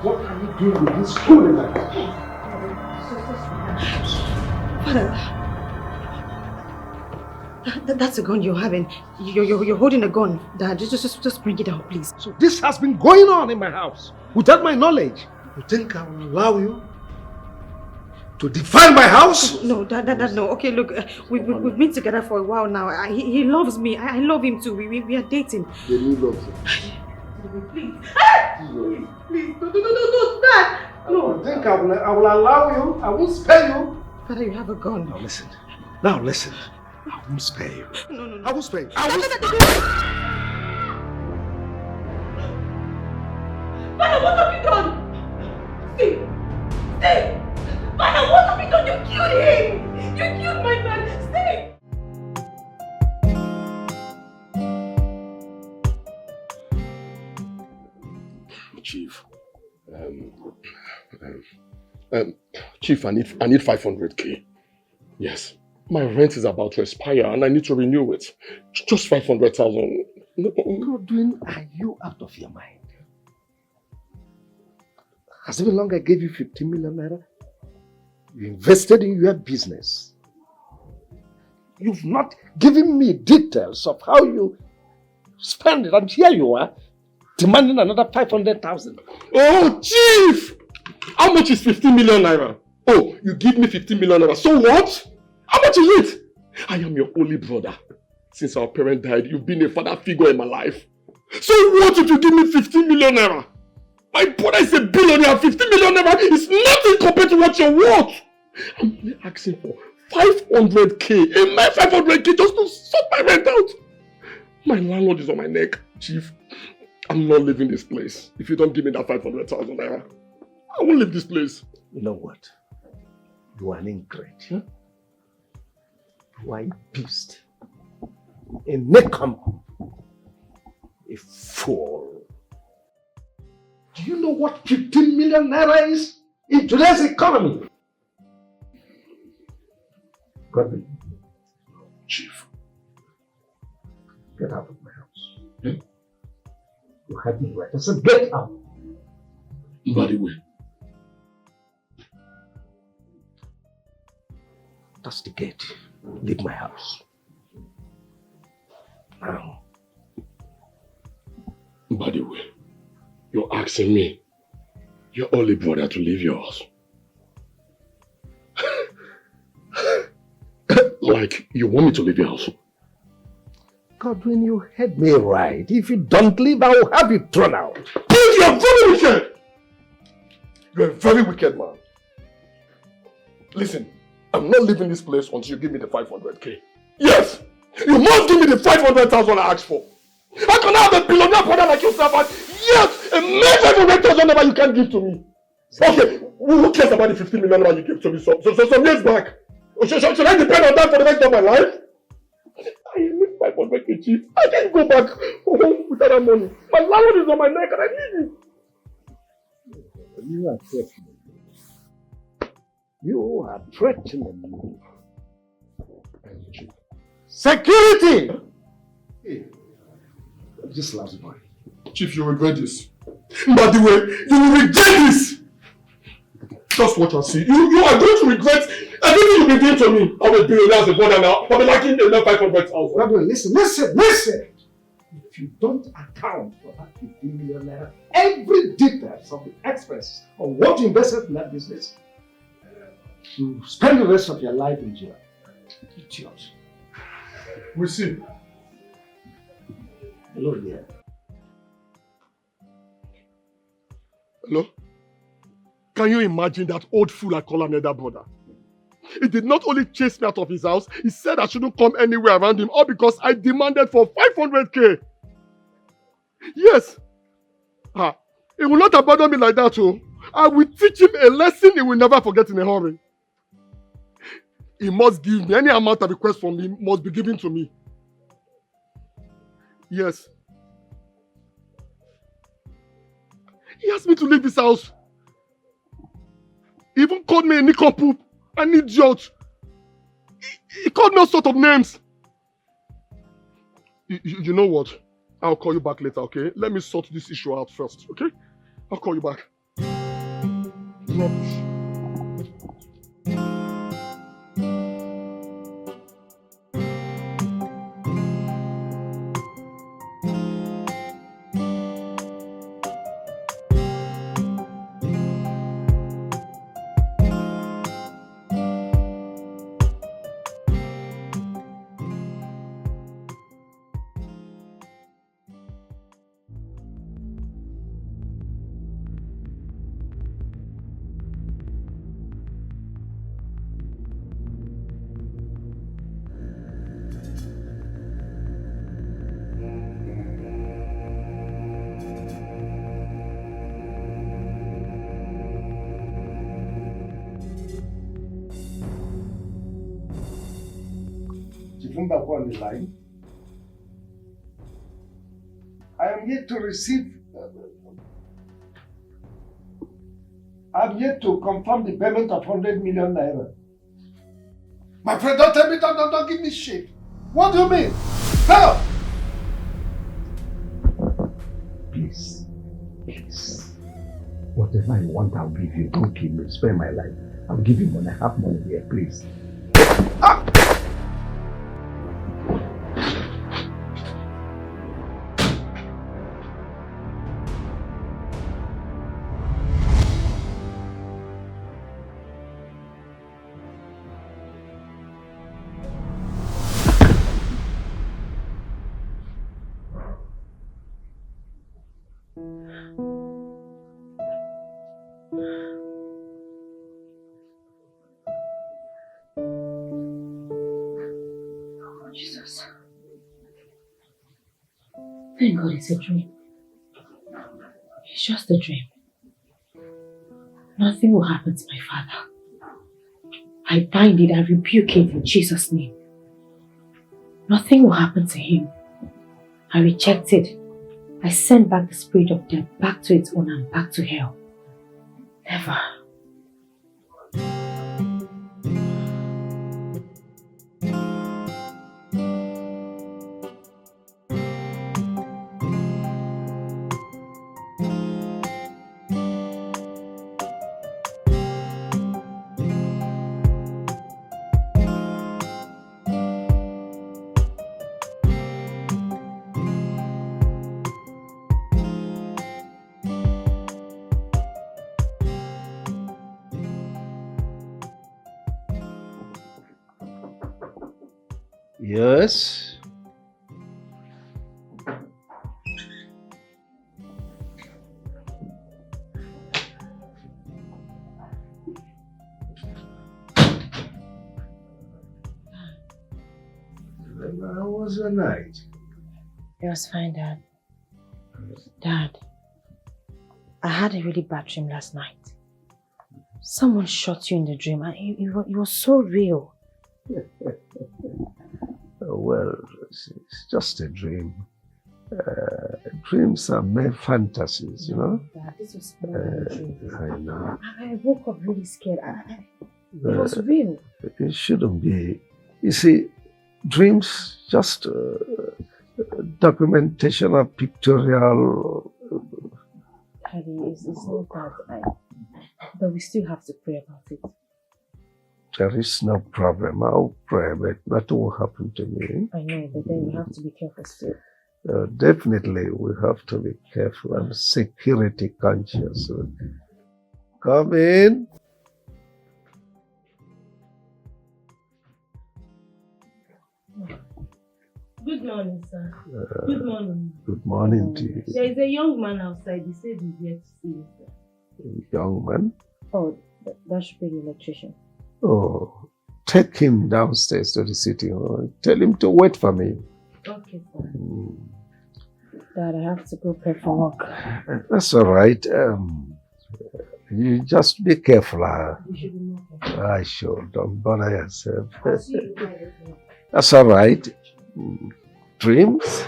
What are you doing with this story like that? Father, that's a gun you're having. You're holding a gun. Dad, just bring it out, please. So this has been going on in my house without my knowledge. You think I will allow you to define my house? No, Dad, no. Okay, look, we've been together for a while now. He loves me. I love him too. We are dating. Then he loves you. Please, please, no, Dad. No. You think I will allow you? I won't spare you. Father, you have a gun. Now listen. I won't spare you. No. I won't spare you. Father, what have you done? Steve! Father, what have you done? You killed him! You killed my man! Steve! Chief. Chief, I need 500k. Yes. My rent is about to expire and I need to renew it. Just 500,000. Godwin, are you out of your mind? Has it been long I gave you 15 million naira? You invested in your business. You've not given me details of how you spend it. And here you are, demanding another 500,000. Oh, Chief! How much is 15 million naira? Oh, you give me 15 million naira. So what? How much is it? I am your only brother. Since our parent died, you've been a father figure in my life. So what if you give me 15 million naira? My brother is a billionaire. 15 million naira is nothing compared to what you're worth. I'm only asking for 500k. And my 500k just to sort my rent out. My landlord is on my neck, Chief. I'm not leaving this place. If you don't give me that 500,000 naira, I won't leave this place. You know what? You are an ingrate. Huh? You are a beast. A nincompoop. A fool. Do you know what 15 million naira is in today's economy? Godwin. Chief. Get out of my house. Hmm? You have me right. I said get out. By the way. That's the gate. Leave my house. Now. By the way, you're asking me, your only brother, to leave your house. Like, you want me to leave your house? Godwin, you heard me right. If you don't leave, I will have you thrown out. Please, you're very wicked! You're a very wicked man. Listen, I'm not leaving this place until you give me the 500k. Yes! You must give me the 500,000 I asked for. How can I have a billionaire brother like yourself and yes, a mere 500,000 naira you can't give to me? Okay, who cares about the 15 million naira you gave to me some years back? Should I depend on that for the rest of my life? I need 500k, Chief. I can't go back home without that money. My landlord is on my neck and I need it. You are threatening me. You are threatening me. Security! Hey, this last boy. Chief, you regret this. By the way, you will regret this. Just watch and see. You are going to regret everything you've been doing to me. I'm a billionaire as a brother now. I'll be liking the 500,000. Godwin, listen. If you don't account for that 15 million naira, every details of the express on what you invested in that business, you spend the rest of your life in jail. Idiot. We'll see. Hello, dear. Hello? Can you imagine that old fool I call another brother? He did not only chase me out of his house, he said I shouldn't come anywhere around him, all because I demanded for 500k. Yes. He will not abandon me like that, oh. I will teach him a lesson he will never forget in a hurry. He must give me any amount of request from him must be given to me. Yes. He asked me to leave this house. He even called me a nincompoop, an idiot. He called me all sorts of names. You know what? I'll call you back later, okay? Let me sort this issue out first, okay? I'll call you back. Rubbish. Back on the line. I am yet to receive. I'm yet to confirm the payment of 100 million naira. My friend, don't tell me, don't give me shit. What do you mean? Help! Please. Whatever I want, I'll give you. Don't kill me. Spare my life. I'll give you money. I have money here, please. Ah! Jesus. Thank God it's a dream. It's just a dream. Nothing will happen to my father. I bind it, I rebuke it in Jesus' name. Nothing will happen to him. I reject it. I send back the spirit of death back to its owner and back to hell. Never. Yes. How was the night? It was fine, Dad. Dad, I had a really bad dream last night. Someone shot you in the dream and it was so real. Well, it's just a dream. Dreams are mere fantasies, you know? Dad, this was more than a dream. I know. I woke up really scared. It was real. It shouldn't be. You see, dreams just documentation of pictorial. Daddy, it's not that. But we still have to pray about it. There is no problem. I'll pray, but nothing will happen to me. I know, but then we have to be careful still. Definitely, we have to be careful and security conscious. Come in. Good morning, sir. Good morning. Good morning to you. There is a young man outside. He said he's here to see you, sir. Young man? Oh, that should be the electrician. Oh, take him downstairs to the sitting room. Tell him to wait for me. Okay, sir. Dad, I have to go prepare for work. That's all right. You just be careful. You should be more careful. Sure. Don't bother yourself. I'll see you later. That's all right. Dreams?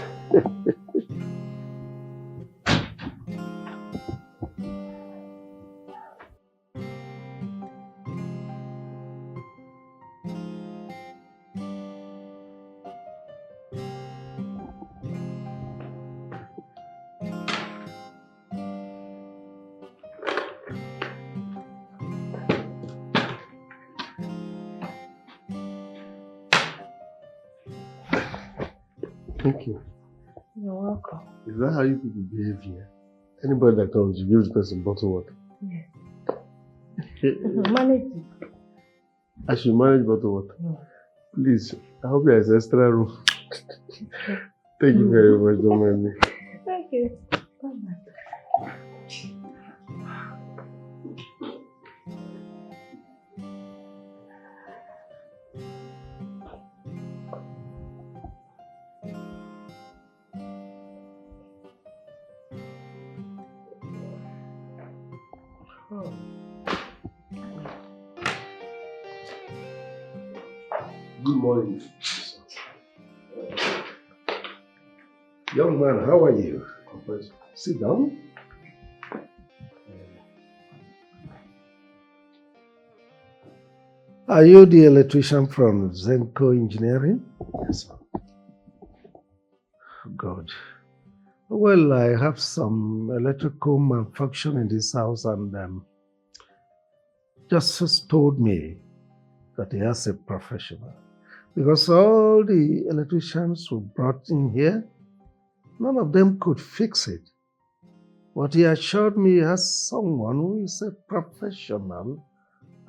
Thank you. You're welcome. Is that how you people behave here? Anybody that comes, you give the person bottled water. Yeah. Manage it. I should manage bottled water. Please, I hope there's extra room. Thank you very much, don't mind me. Thank you. Bye-bye. Good morning. Young man, how are you? Sit down. Are you the electrician from Zenko Engineering? Yes, sir. Good. Well, I have some electrical malfunction in this house, and Justice told me that he has a professional. Because all the electricians who brought in here, none of them could fix it. But he assured me he has someone who is a professional.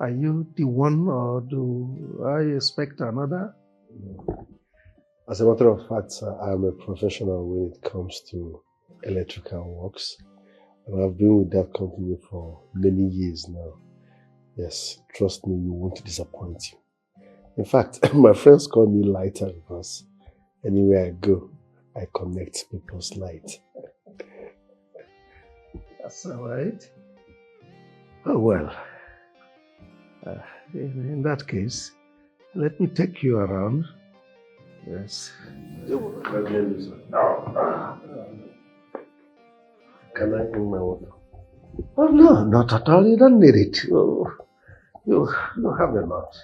Are you the one, or do I expect another? As a matter of fact, sir, I am a professional when it comes to electrical works. And I've been with that company for many years now. Yes, trust me, we won't disappoint you. In fact, my friends call me lighter because anywhere I go, I connect people's light. That's all right. Oh, well. In that case, let me take you around. Yes. Can I bring my water? Oh, no, not at all. You don't need it. You have a lot.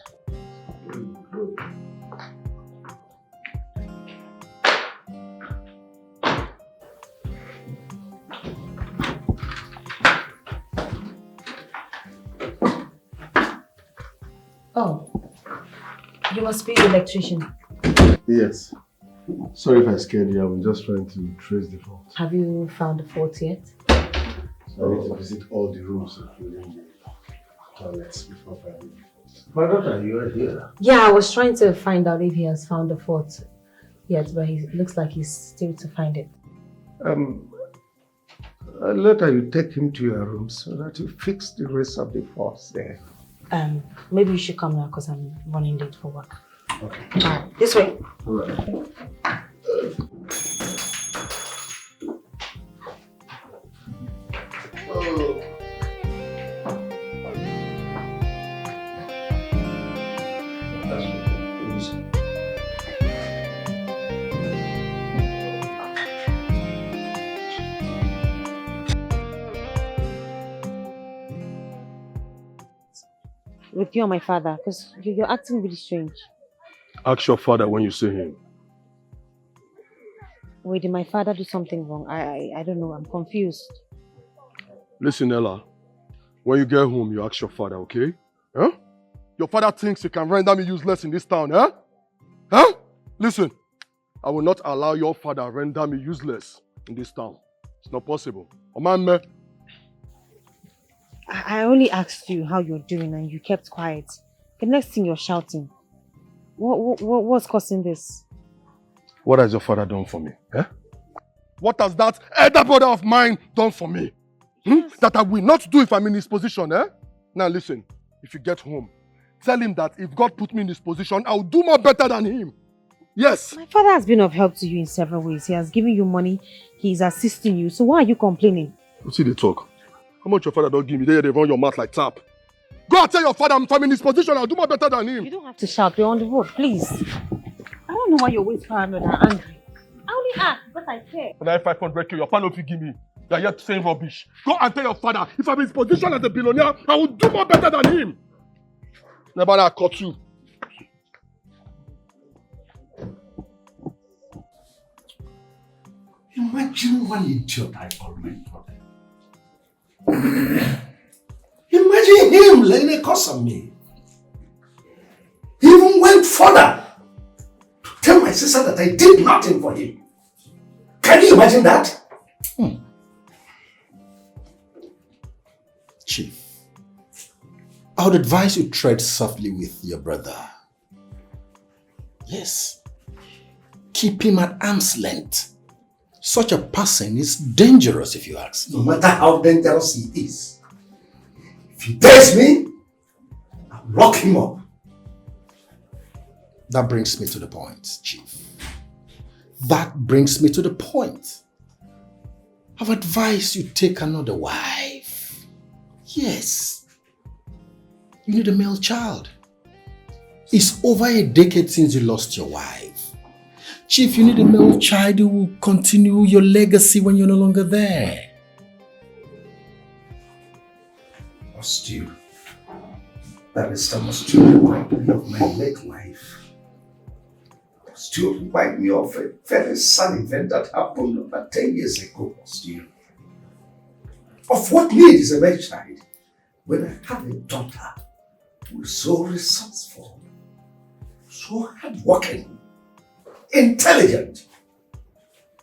Oh, you must be the electrician. Yes. Sorry if I scared you. I was just trying to trace the fault. Have you found the fault yet? So I need to visit all the rooms, including the toilets, before finding the fault. My daughter, you are here. Yeah, I was trying to find out if he has found the fault yet, but it looks like he's still to find it. Later you take him to your room so that you fix the rest of the faults there. Maybe you should come now because I'm running late for work. Okay. Alright, this way. All right. With you and my father, because you're acting really strange. Ask your father when you see him. Wait, did my father do something wrong? I don't know, I'm confused. Listen, Ella. When you get home, you ask your father, okay? Huh? Your father thinks he can render me useless in this town, huh? Huh? Listen, I will not allow your father render me useless in this town. It's not possible. Omame. I only asked you how you're doing and you kept quiet. The next thing you're shouting. What's causing this? What has your father done for me? Eh? What has that elder brother of mine done for me? Yes. That I will not do if I'm in his position, eh? Now listen, if you get home, tell him that if God put me in this position, I'll do more better than him. Yes. My father has been of help to you in several ways. He has given you money, he's assisting you. So why are you complaining? You see the talk. How much your father don't give me? They run your mouth like tap. Go and tell your father if I'm in his position, I'll do more better than him. You don't have to shout, we're on the road, please. I don't know why you're always paranoid and angry. I only ask because I care. When I have 500k, your father will give me. You're yet saying rubbish. Go and tell your father, if I'm in his position as a billionaire, I will do more better than him. Never I caught you. Imagine one idiot I call my brother. Imagine him laying a curse on me. He even went further to tell my sister that I did nothing for him. Can you imagine that? Chief, I would advise you tread softly with your brother. Yes. Keep him at arm's length. Such a person is dangerous, if you ask me. No matter how dangerous he is, if he dares me, I'll lock him up. That brings me to the point, Chief. That brings me to the point. I've advised you take another wife. Yes. You need a male child. It's over a decade since you lost your wife. Chief, you need a male child who will continue your legacy when you're no longer there. Must you? Barrister, must you remind me of my late wife? Must you remind me of a very sad event that happened over 10 years ago, must you? Of what need is a male child when I have a daughter who is so resourceful, so hardworking, intelligent.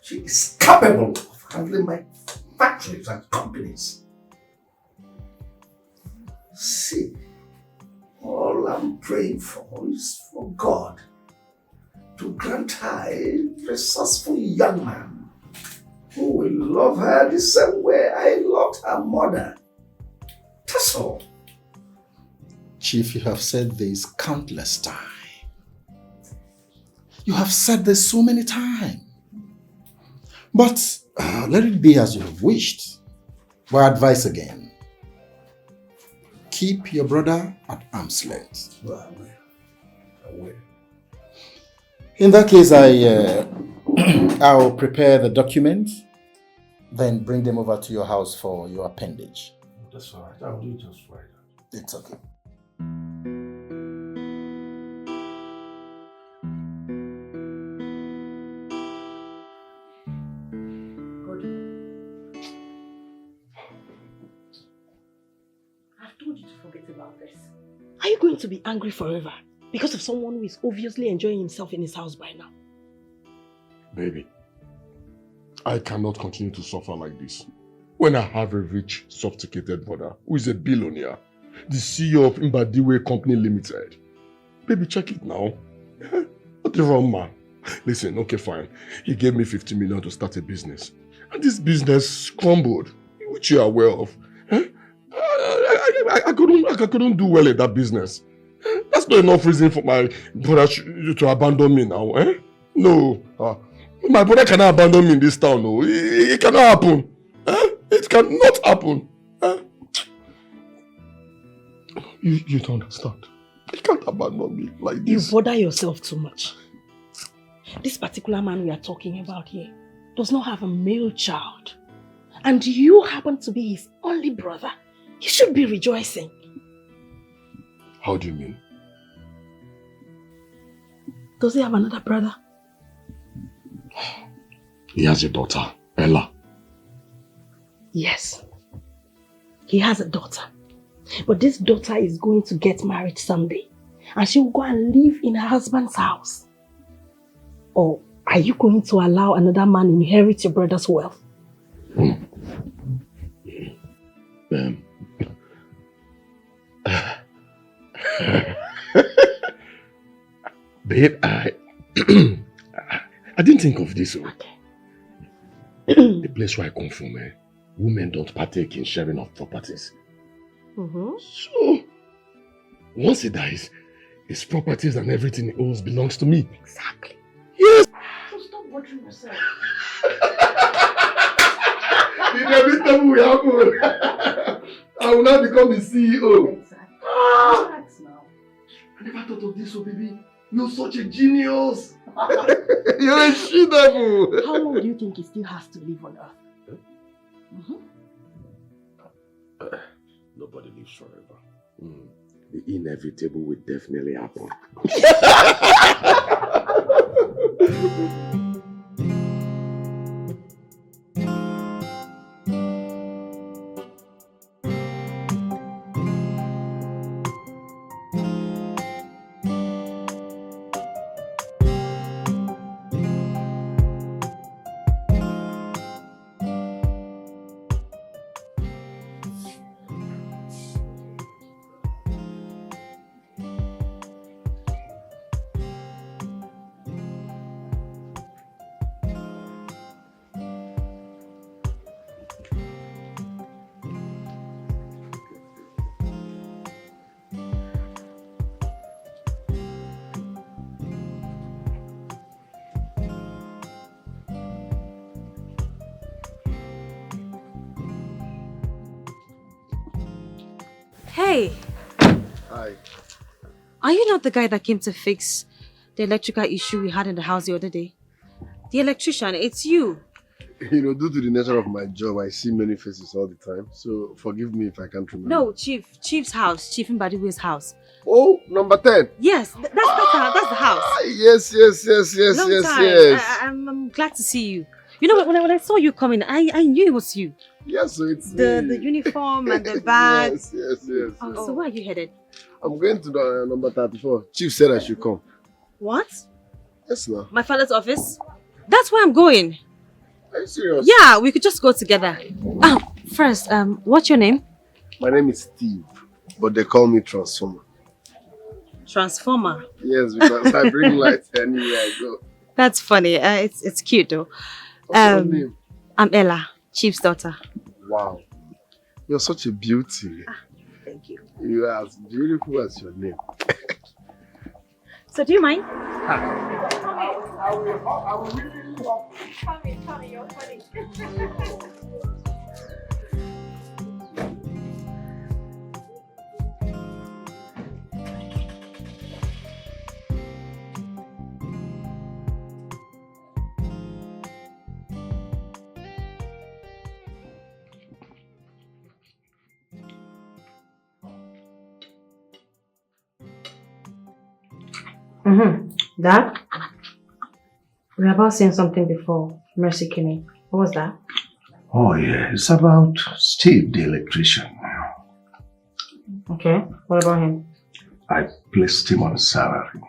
She is capable of handling my factories and companies. See, all I'm praying for is for God to grant her a resourceful young man who will love her the same way I loved her mother. That's all. Chief, you have said this countless times. You have said this so many times. But let it be as you have wished. My advice again. Keep your brother at arm's length. Well, I will. In that case, I'll prepare the documents, then bring them over to your house for your appendage. That's all right. I'll do just right. It's okay. I've told you to forget about this. Are you going to be angry forever because of someone who is obviously enjoying himself in his house by now? Baby, I cannot continue to suffer like this. When I have a rich, sophisticated brother who is a billionaire, the CEO of Mbadiwe Company Limited. Baby, check it now. What the wrong man? Listen, okay, fine. He gave me 50 million to start a business. And this business crumbled, which you are aware of. I couldn't do well in that business. That's not enough reason for my brother to abandon me now. No. My brother cannot abandon me in this town. No. It cannot happen. It cannot happen. You don't understand. You can't abandon me like this. You bother yourself too much. This particular man we are talking about here does not have a male child. And you happen to be his only brother. You should be rejoicing. How do you mean? Does he have another brother? He has a daughter, Ella. Yes. He has a daughter. But this daughter is going to get married someday. And she will go and live in her husband's house. Or are you going to allow another man inherit your brother's wealth? Babe, I didn't think of this. Okay. The place where I come from, women don't partake in sharing of properties. So, once he dies, his properties and everything he owns belongs to me. Exactly. Yes! So stop bothering yourself. The inevitable will happen. I will now become the CEO. Exactly. Relax now. I never thought of this, baby. You're such a genius. You're a she-devil. How long do you think he still has to live on earth? Nobody lives forever. The inevitable will definitely happen. Hey, Hi. are you not the guy that came to fix the electrical issue we had in the house the other day? The electrician, it's you. You know, due to the nature of my job, I see many faces all the time. So forgive me if I can't remember. No, Chief's house, Chief Mbadiwe's house. Oh, number 10. Yes, that's the house. Yes. Long time. Yes. I'm glad to see you. You know, when I saw you coming, I knew it was you. Yes, so it's The me. uniform and the bag. Yes. Oh, so where are you headed? I'm going to the number 34. Chief said I should come. What? Yes, now. My father's office? That's where I'm going. Are you serious? Yeah, we could just go together. First, what's your name? My name is Steve, but they call me Transformer. Transformer. Yes, because I bring light anywhere I go. That's funny. It's cute though. What's your name? I'm Ella, Chief's daughter. Wow. You're such a beauty. Thank you. You are as beautiful as your name. So do you mind? I will really love. Come in, you're funny. Dad? We were about saying something before Mercy came in. What was that? Oh yeah, it's about Steve the electrician. Okay, what about him? I placed him on salary.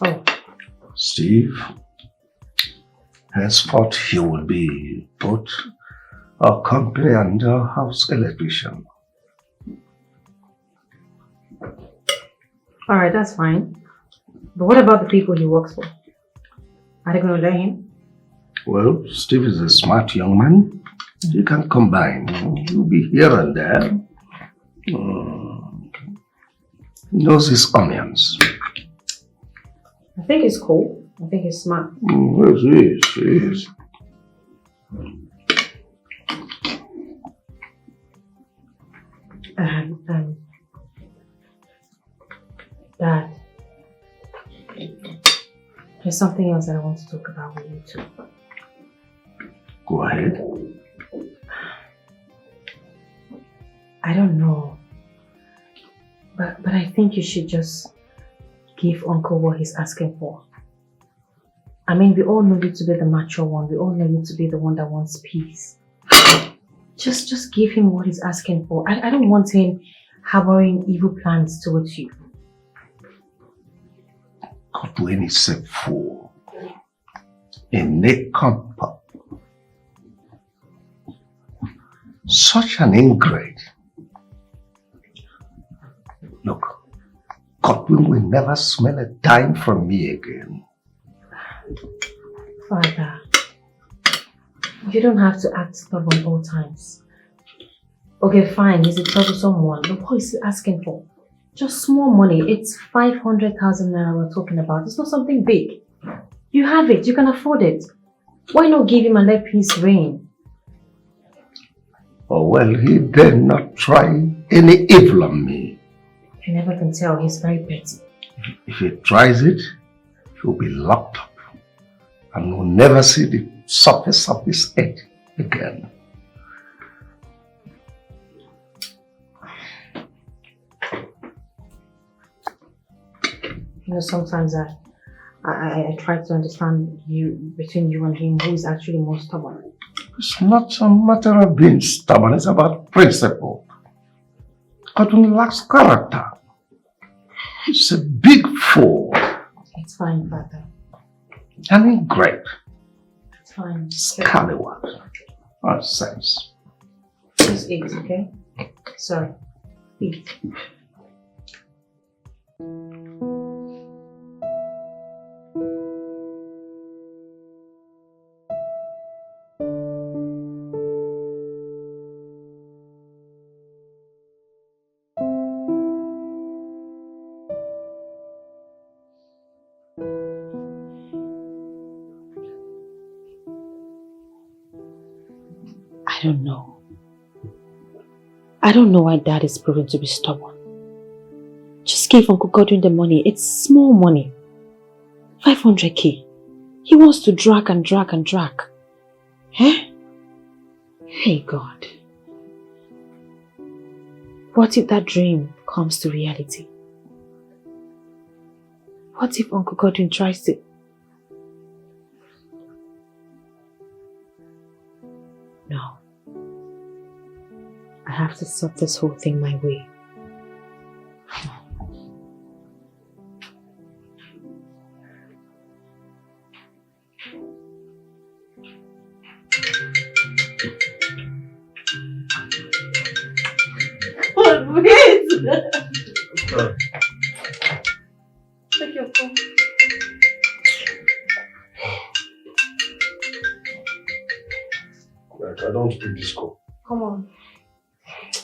Oh. Steve, henceforth he will be both a company and a house electrician. Alright, that's fine. But what about the people he works for? Are they going to let him? Well, Steve is a smart young man. He can combine. He'll be here and there. He knows his onions. I think he's cool. I think he's smart. Yes, he is. Dad, there's something else that I want to talk about with you too. Go ahead. I don't know, but I think you should just give Uncle what he's asking for. I mean, we all know you to be the mature one. We all know you to be the one that wants peace. Just give him what he's asking for. I don't want him harboring evil plans towards you. Godwin is a fool. A nincompoop. Such an ingrate. Look, Godwin will never smell a dime from me again. Father, you don't have to act stubborn all times. Okay, fine, he's a troublesome one, but what is he asking for? Just small money. It's 500,000 naira we're talking about. It's not something big. You have it, you can afford it. Why not give him and let peace reign? Oh well, he dare not try any evil on me. You never can tell, he's very petty. If he tries it, he'll be locked up and will never see the surface of his head again. You know, sometimes I try to understand between you and him, who is actually more stubborn. It's not a matter of being stubborn, it's about principle. Godwin lacks character. He's a big fool. It's fine, Father. An ingrate. It's fine. Scallywag. Nonsense. Just eat, okay? Sorry. Eat. I don't know. I don't know why Dad is proving to be stubborn. Just gave Uncle Godwin the money. It's small money. 500k. He wants to drag and drag and drag. Eh? Hey God. What if that dream comes to reality? What if Uncle Godwin tries to... No. I have to sort this whole thing my way. Wait! Take your phone. Like, I don't pick this call. Come on.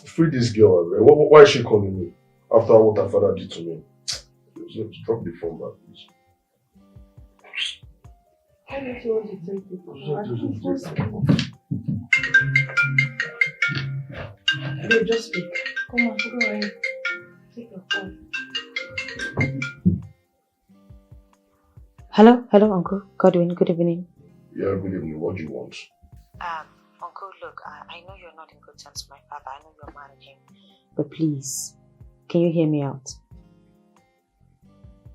Free this girl. Why is she calling me? After what her father did to me. Just drop the phone back, please. Why don't you want to take it? Just speak. Come on, go ahead. Take your phone. Hello, Uncle Godwin. Good evening. Yeah, good evening. What do you want? Uncle, look, I know you're not in good terms with my father. I know you're mad at him. But please, can you hear me out?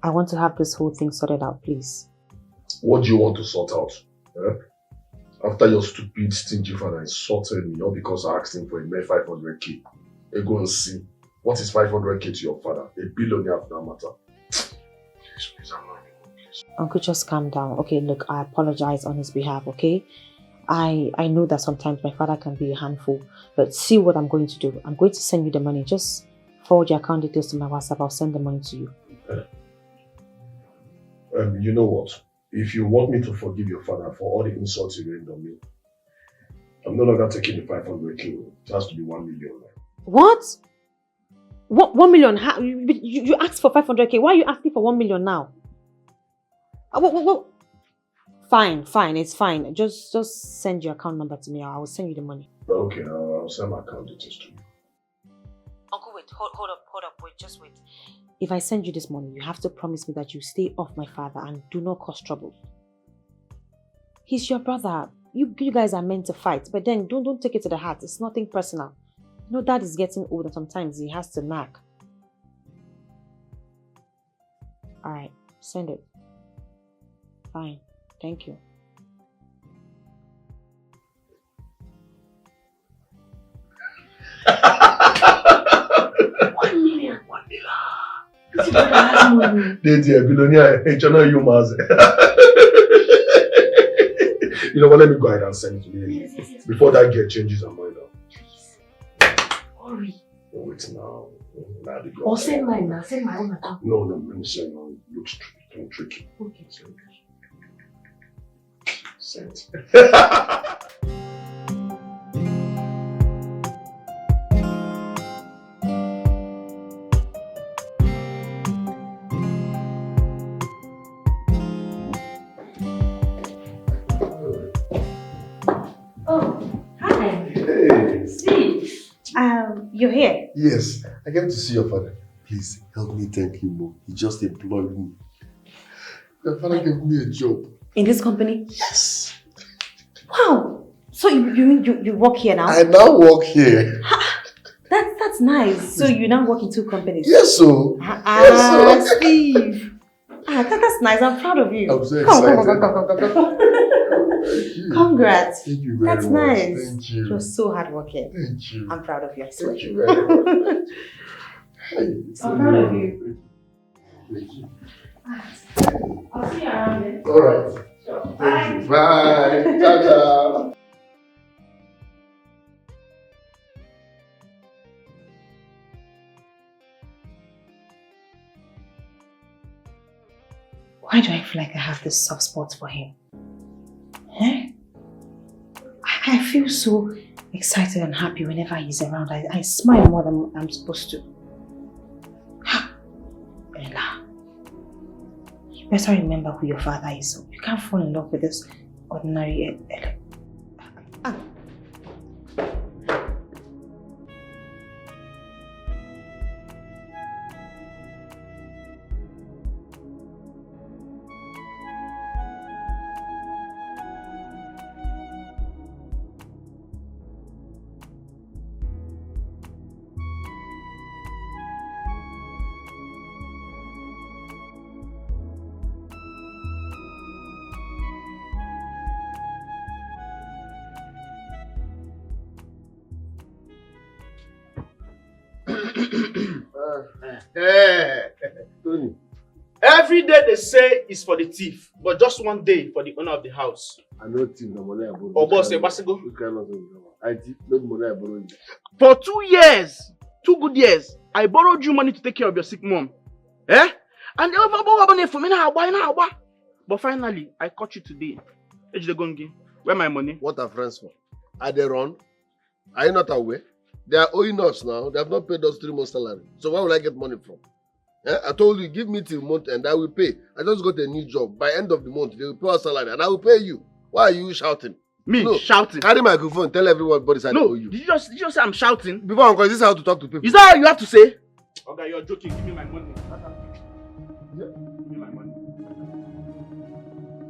I want to have this whole thing sorted out, please. What do you want to sort out? Eh? After your stupid, stingy father insulted me, all because I asked him for a mere 500k. Go and see. What is 500k to your father? A billionaire for that matter. Please, I'm not anymore, please. Uncle, just calm down. Okay, look, I apologize on his behalf, okay? I know that sometimes my father can be a handful, but see what I'm going to do. I'm going to send you the money. Just forward your account details to my WhatsApp. I'll send the money to you. You know what? If you want me to forgive your father for all the insults he rained on me, I'm no longer taking the 500k. It has to be 1 million. What? What? 1 million? You asked for 500k. Why are you asking for 1 million now? What? Fine, it's fine. Just send your account number to me. I will send you the money. Okay, I'll send my account details to you. Uncle, wait, hold up, wait, just wait. If I send you this money, you have to promise me that you stay off my father and do not cause trouble. He's your brother. You guys are meant to fight, but then don't take it to the heart. It's nothing personal. You know, Dad is getting old and sometimes he has to nag. Alright, send it. Fine, thank you. $1 million. Dear billionaire, you must. You know what? Let me go ahead and send it to you. Yes. Before that girl changes her mind. Hurry. Wait now. Or send mine now. Send my own account. No, let me send you. It looks tricky. Okay. Send. You're here. Yes, I came to see your father. Please help me thank him more. He just employed me. Your father gave me a job. In this company? Yes. Wow. So you work here now? I now work here. That's nice. So you now work in 2 companies? Yes, so. Steve. That's nice. I'm proud of you. I'm so excited. Come. Thank you. Congrats. Thank you very That's much. nice. Thank you. You're so hardworking. Thank you. I'm proud of you. I swear. Thank you very much. Hey, I'm proud of you. Thank you. I'll see you around then. All right. Sure. Thank you. Bye. Ciao. Why do I feel like I have this soft spot for him? Eh? I feel so excited and happy whenever he's around. I smile more than I'm supposed to. Ella, you better remember who your father is. You can't fall in love with this ordinary Ella. Tony. Every day they say is for the thief, but just one day for the owner of the house. I know thief the money I borrow. Oh, boss, Wazico. You cannot say I thief no money I borrow you. For 2 years, 2 good years, I borrowed you money to take care of your sick mom. Eh? And they over for me now. But finally, I caught you today. Where my money? What are friends for? Are they run? Are you not aware? They are owing us now. They have not paid us 3 months salary. So where will I get money from? I told you, give me till month and I will pay. I just got a new job. By end of the month, they will pay us salary and I will pay you. Why are you shouting? Me shouting? Carry my microphone, tell everybody I owe you. Did you just say I'm shouting? Before, Uncle, is this how to talk to people? Is that all you have to say? Okay, you're joking. Give me my money. Give me my money.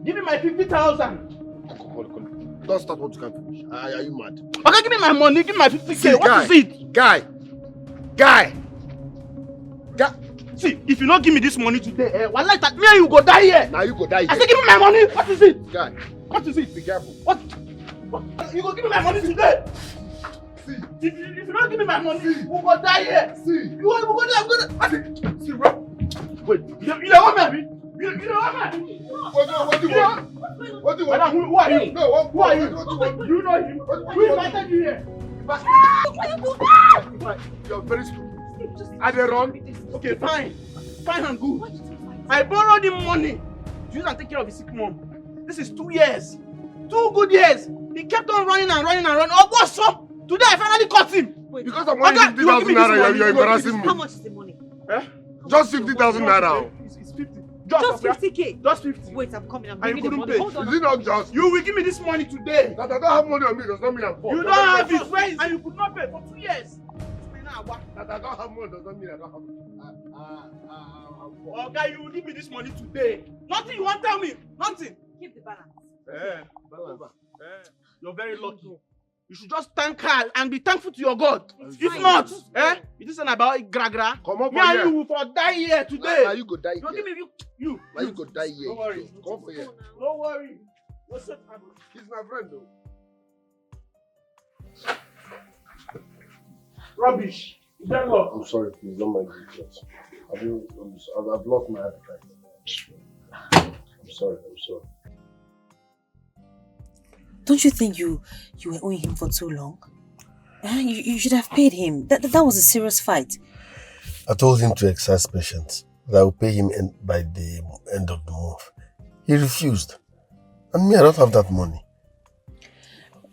Give me my 50,000. Don't start what you can't finish. Are you mad? Okay, give me my money. Give me my 50K. What is it? Guy. See, if you don't give me this money today, one like that, me and you go die here. Now you go die here. I say give me my money. What is it? Guy. What is it? Be careful. What? You go give me my money today. See. If you don't give me my money, we go die here. See. You go die. I'm gonna. See, bro. Wait. You don't want me? You don't want me? What do you want? What do you want? Madam, who are you? No, who are you? What do you want? You know him. Who invited you here? You're very stupid. Are they wrong? Okay, fine and good. I borrowed him money to use and take care of his sick mom. This is 2 years. 2 good years. He kept on running. Oh, what's up? Today I finally caught him. Wait, because I'm only 50,000 naira, you're embarrassing me. how much is the money? Eh? Just 50,000 naira. It's 50. Just 50K. Just 50. Wait, I'm coming. I'm And bringing you the couldn't money. pay. Hold on. Is it not just? You will give me this money today. That I don't have money on me does not mean I'm poor. You don't have it. Where is it? And you could not pay for 2 years. That I don't have money does not mean I don't have money. I'm poor. Okay, you will give me this money today. Nothing you want to tell me. Nothing. Keep the balance. You're very lucky. You should just thank her and be thankful to your God. If fine. not, it isn't about gra. Come on, Me and you will for die here today. Now you go die Don't here. give me you. Now you go die here. Don't worry. Come for here. Don't worry. He's my friend though. Rubbish. Then what? I'm sorry, please don't mind me. I've lost my appetite. I'm sorry. Don't you think you were owing him for too long? You should have paid him. That was a serious fight. I told him to exercise patience, that I will pay him by the end of the month. He refused. And me, I don't have that money.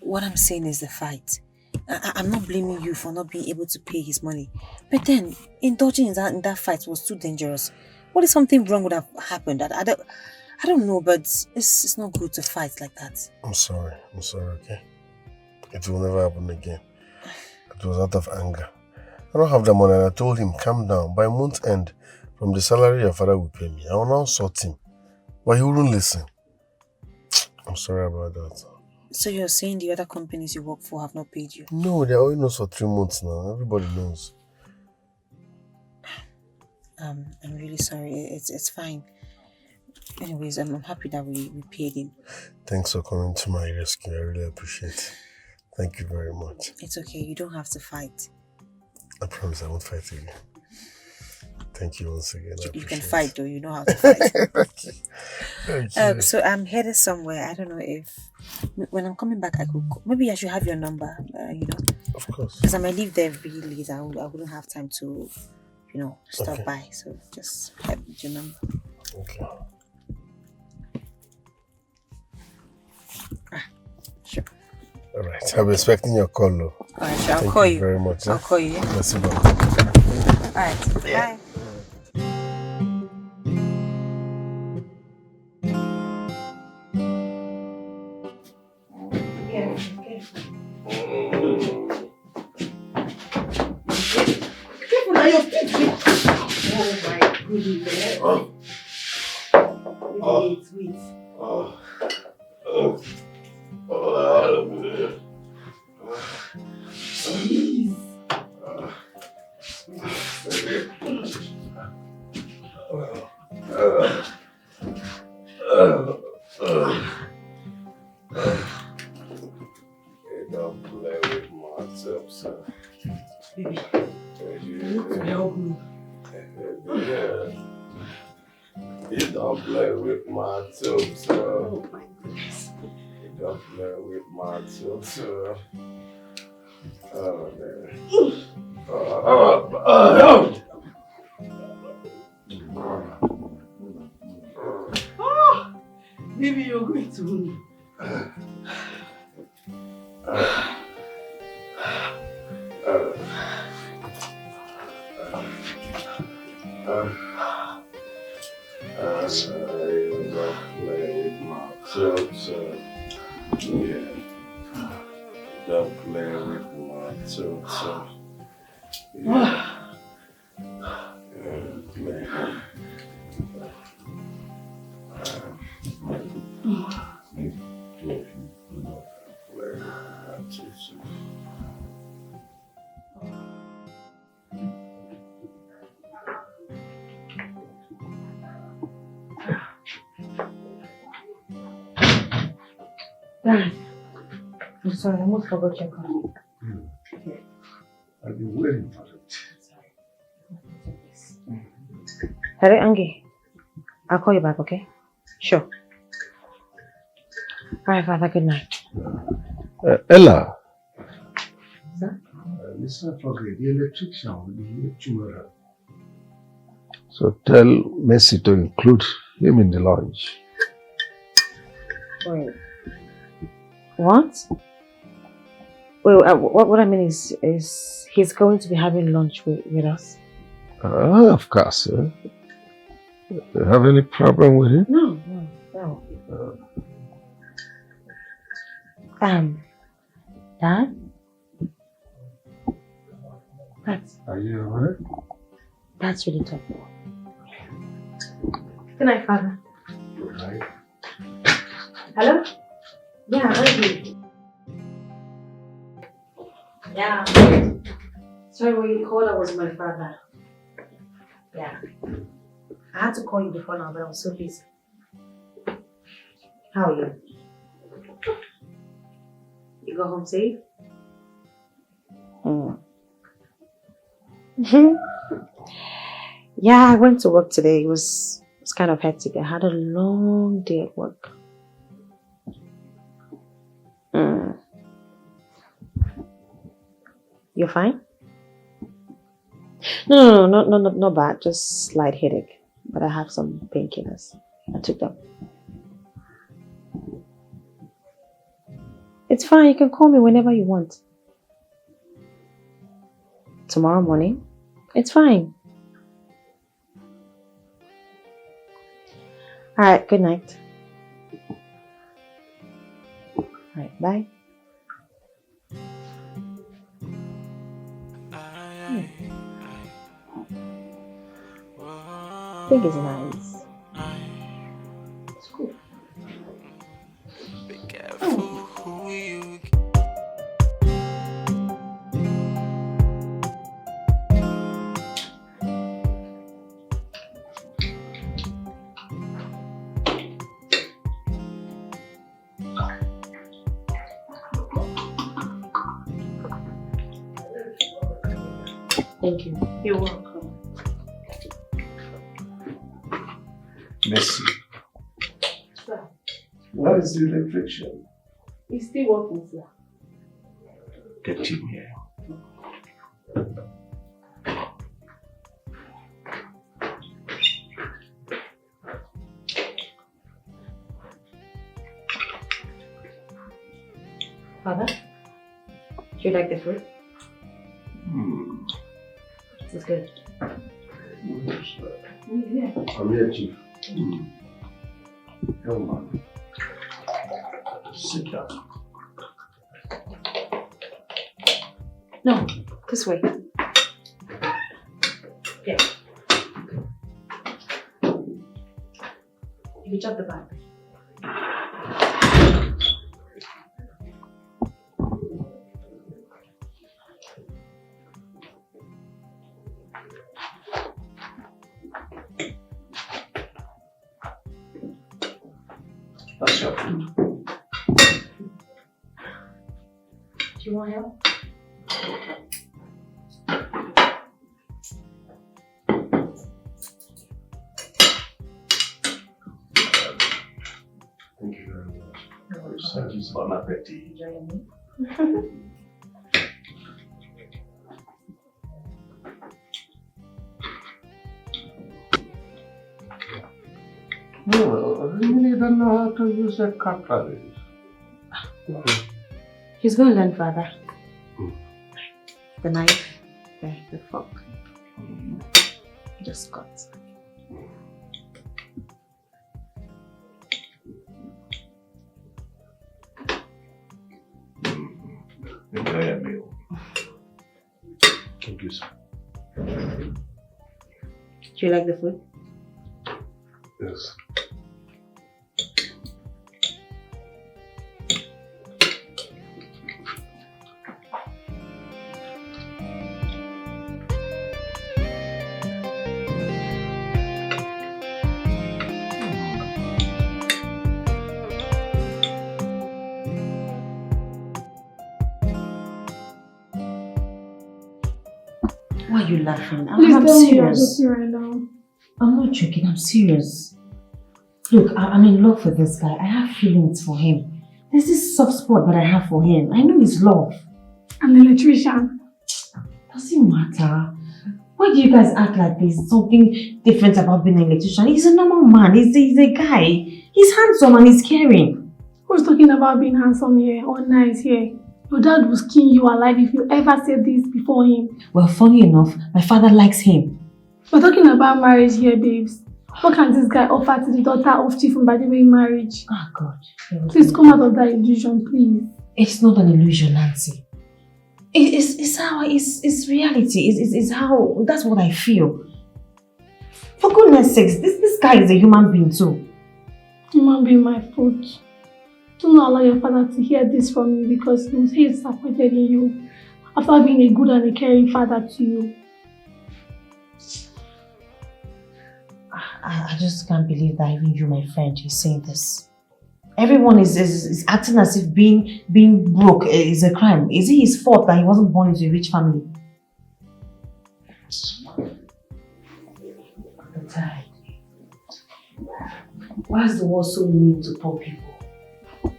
What I'm saying is the fight. I'm not blaming you for not being able to pay his money. But then, indulging in that fight was too dangerous. What if something wrong would have happened? I don't know, but it's not good to fight like that. I'm sorry, okay? It will never happen again. It was out of anger. I don't have the money and I told him, calm down. By month's end, from the salary your father will pay me, I will now sort him. But he wouldn't listen. I'm sorry about that. So you're saying the other companies you work for have not paid you? No, they're owing us for 3 months now. Everybody knows. I'm really sorry. It's fine. Anyways, I'm happy that we paid him. Thanks for coming to my rescue. I really appreciate it. Thank you very much. It's okay. You don't have to fight. I promise I won't fight again. Thank you once again. You can fight though. You know how to fight. Thank you. So I'm headed somewhere. I don't know if when I'm coming back, maybe I should have your number. Of course. Because I might leave there really late. I wouldn't have time to, stop by. So just have your number. Okay. Sure. All right. I'll be expecting your call, though. All right, sure. Thank I'll call you. Very much. I'll call you. Merci beaucoup. All right. Bye. Careful now, your feet. Oh my goodness. Wait. Jeez. Don't play with myself, sir. Baby, you need to help me. Yeah. You don't play with my tutor. Oh my goodness. You don't play with my tutor. Oh, man. Baby, you're going to me. You don't play with my tutor. Yeah. Don't play with my tutor. Yeah. Play. Dad, I'm sorry, I almost forgot your call. I've been waiting for it. Hello, Angie. I'll call you back, okay? Sure. Alright, Father, good night. Ella. Sir? Let's not forget the electrician will be here tomorrow. So tell Messi to include him in the lunch. Wait. What? Well, what I mean is he's going to be having lunch with us? Of course. You have any problem with it? No. Dad? Are you alright? That's really tough. Good night, Father. Good night. Hello? Yeah, Angie. Yeah. Sorry, when you called, I was my father. Yeah. I had to call you before now, but I was so busy. How are you? You go home safe? Yeah, I went to work today. It was kind of hectic. I had a long day at work. You're fine? No, not bad. Just slight headache. But I have some painkillers. I took them. It's fine. You can call me whenever you want. Tomorrow morning? It's fine. Alright, good night. Alright, bye. I think it's nice. It's cool. Be careful who you Thank you. You're welcome. Messi. Sir, What is the electrician? he's still working, sir. Get him here. Father, do you like the fruit? This is good. Yeah. I'm here, Chief. Come on. Sit down. No, this way. Yeah. You drop the bag. That's your food. Do you want help? Bon appetit. No, I really don't know how to use a cutlery. He's going to learn, Father. The knife, The fork. Just cut. Enjoy your meal. Thank you, sir. do you like the food? Yes. Why are you laughing? Please I'm tell me you're serious. joking right now. I'm not joking, I'm serious. Look, I'm in love with this guy. I have feelings for him. There's this soft spot that I have for him. I know his love. An electrician. Doesn't matter. Why do you guys act like there's something different about being an electrician? He's a normal man. He's a guy. He's handsome and he's caring. Who's talking about being handsome here or nice here? Your dad will skin you alive if you ever said this before him. Well, funny enough, my father likes him. We're talking about marriage here, babes. What can this guy offer to the daughter of Chief Mbadiwe marriage? Oh, God. Please come out of that illusion, please. It's not an illusion, Nancy. It's reality. It's how, that's what I feel. For goodness sakes, this guy is a human being too. Human being my foot. Do not allow your father to hear this from you because he will say he's disappointed in you after being a good and a caring father to you. I just can't believe that even you, my friend, is saying this. Everyone is acting as if being broke is a crime. Is it his fault that he wasn't born into a rich family? I'm tired. Why is the world so mean to poor people?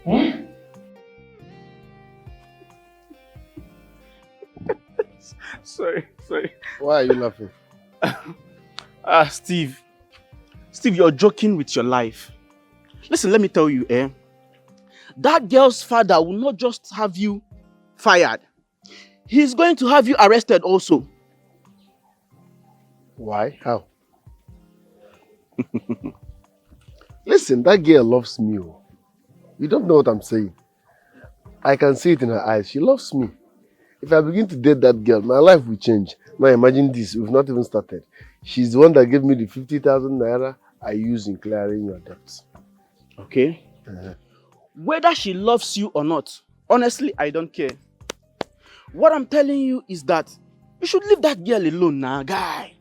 Eh? Sorry. Why are you laughing? Steve, you're joking with your life. Listen, let me tell you, that girl's father will not just have you fired. He's going to have you arrested also. Why? How? Listen, that girl loves me. You don't know what I'm saying. I can see it in her eyes. She loves me. If I begin to date that girl, my life will change. Now imagine this, we've not even started. She's the one that gave me the 50,000 naira I use in clearing your debts. Okay? Whether she loves you or not, honestly, I don't care. What I'm telling you is that you should leave that girl alone now, guy.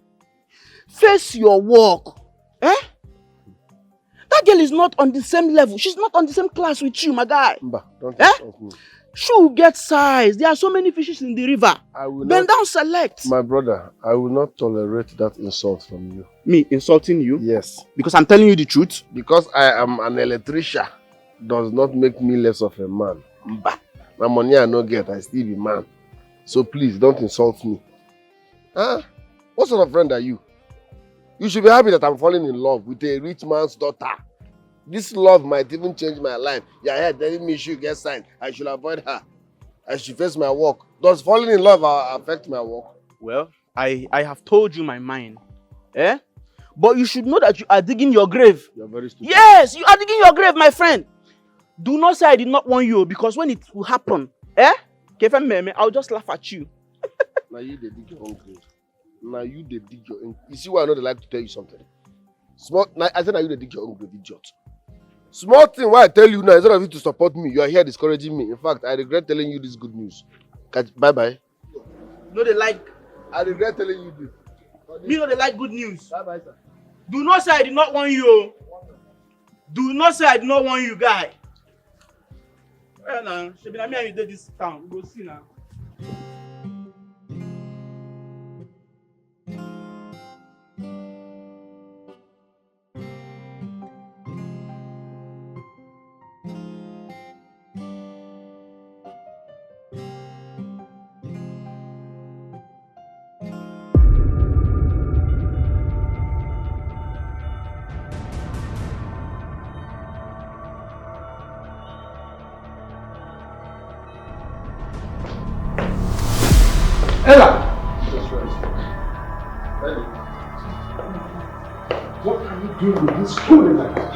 Face your work. That girl is not on the same level. She's not on the same class with you, my guy. Mba, don't insult me. She will get size. There are so many fishes in the river. Bend down, select. My brother, I will not tolerate that insult from you. Me insulting you? Yes. Because I'm telling you the truth? Because I am an electrician does not make me less of a man. Mba. My money I no get, I still be man. So please, don't insult me. Huh? What sort of friend are you? You should be happy that I'm falling in love with a rich man's daughter. This love might even change my life. You're here telling me she get signed. I should avoid her. I should face my work. Does falling in love affect my work? Well, I have told you my mind. But you should know that you are digging your grave. You're very stupid. Yes, you are digging your grave, my friend. Do not say I did not warn you, because when it will happen, I'll just laugh at you. Now you dey dig your own grave. Now you dey dig your own. You see why I know they like to tell you something? I said now you dey dig your own grave, idiot. Small thing why I tell you now, instead of you to support me, you are here discouraging me. In fact, I regret telling you this good news. Bye-bye. No, they like. I regret telling you this. Me know they like good news. Bye-bye, sir. Do not say I did not warn you. Do not say I did not warn you, guy. Well, now, she be na me and you did this town. We go see now. Ella! What are you doing with this fool in my house?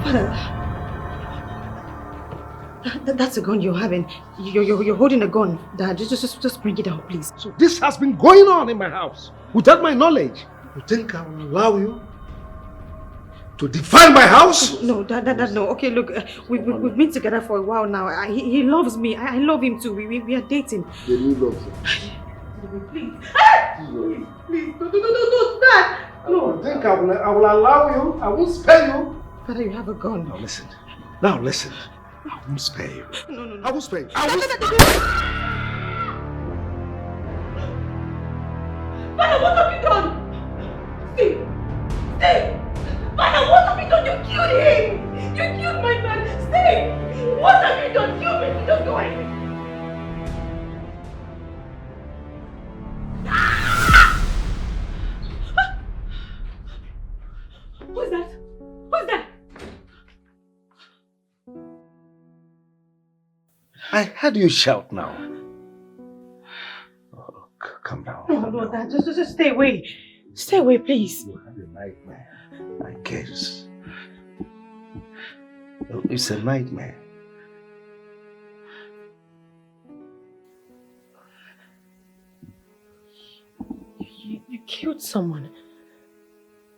Father, that's a gun you're having. You're holding a gun. Dad, just bring it out, please. So this has been going on in my house without my knowledge. You think I will allow you to define my house? No, Dad, no. Okay, look, we've been together for a while now. He loves me. I love him too. We are dating. Then you love him. Please, no, Dad. No. You think I will allow you? I won't spare you. Father, you have a gun. Now listen. I won't spare you. No. I won't spare you. Father, what have you done? Steve! Father, what have you done? You killed him! You killed my man! Steve! What have you done? You make me don't do anything! Who's that? Who's that? I heard you shout now. Oh, calm down. No, Dad, just stay away. Stay away, please. You had a nightmare, I guess. Oh, it's a nightmare. You killed someone.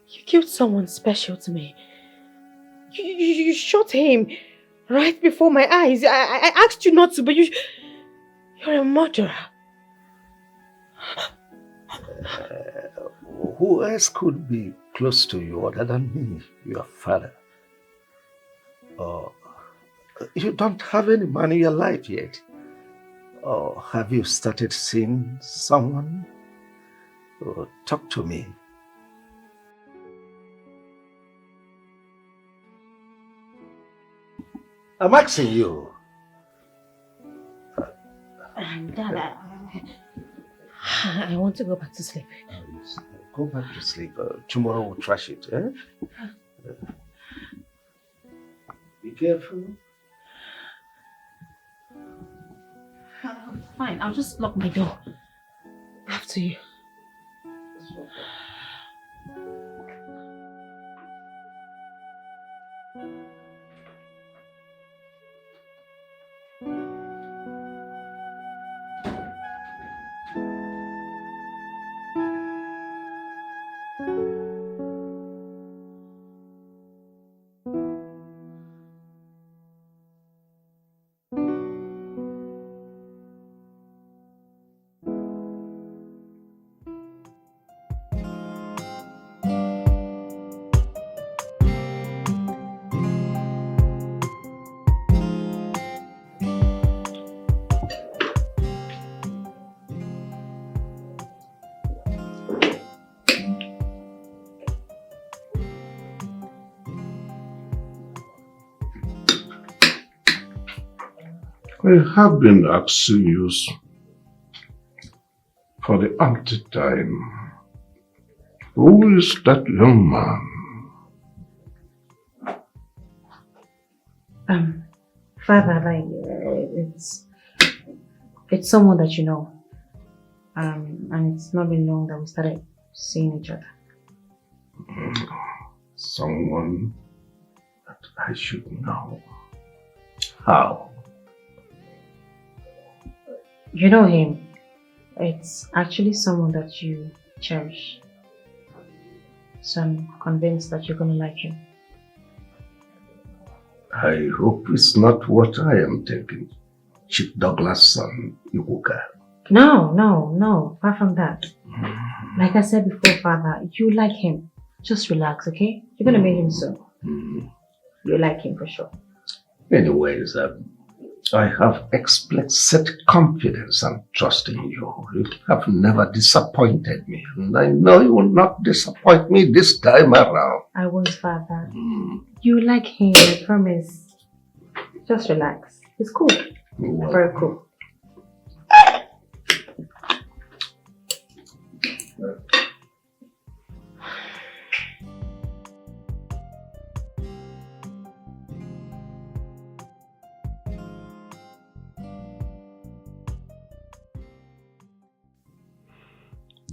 You killed someone special to me. You shot him right before my eyes. I asked you not to, but you're a murderer. Who else could be close to you other than me, your father? You don't have any man in your life yet. Or have you started seeing someone? Talk to me. I'm asking you. Dad, I want to go back to sleep. Go back to sleep. Tomorrow we'll trash it. Eh? Be careful. Fine, I'll just lock my door. After you. I have been asking you for the umpteenth time. Who is that young man? Father, it's someone that you know. And it's not been long that we started seeing each other. Someone that I should know. How? You know him. It's actually someone that you cherish. So I'm convinced that you're going to like him. I hope it's not what I am thinking. Chief Douglas' son, Iwuka. No. Far from that. Like I said before, Father, you like him. Just relax, okay? You're going to meet him soon. You like him for sure. Anyways, I have explicit confidence and trust in you. You have never disappointed me, and I know you will not disappoint me this time around. I won't, Father. You like him, I promise. Just relax. It's cool. Very cool.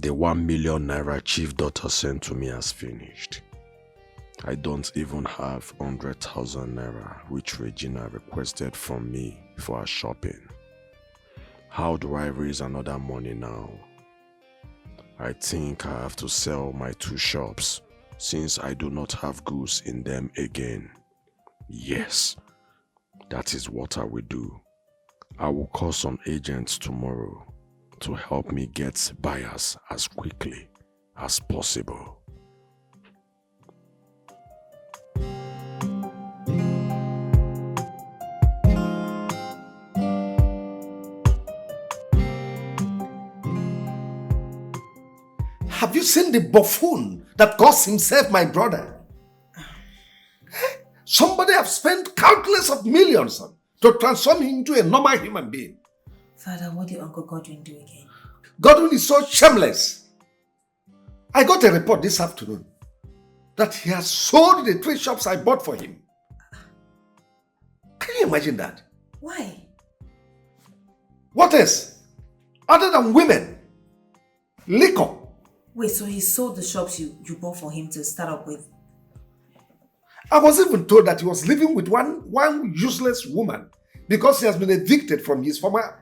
The 1 million naira chief daughter sent to me has finished. I don't even have 100,000 naira which Regina requested from me for her shopping. How do I raise another money now? I think I have to sell my 2 shops since I do not have goods in them again. Yes, that is what I will do. I will call some agents tomorrow to help me get buyers as quickly as possible. Have you seen the buffoon that calls himself my brother? Somebody have spent countless of millions to transform him into a normal human being. Father, what did Uncle Godwin do again? Godwin is so shameless. I got a report this afternoon that he has sold the 3 shops I bought for him. Can you imagine that? Why? What else? Other than women, liquor. Wait, so he sold the shops you bought for him to start up with? I was even told that he was living with one useless woman because he has been evicted from his former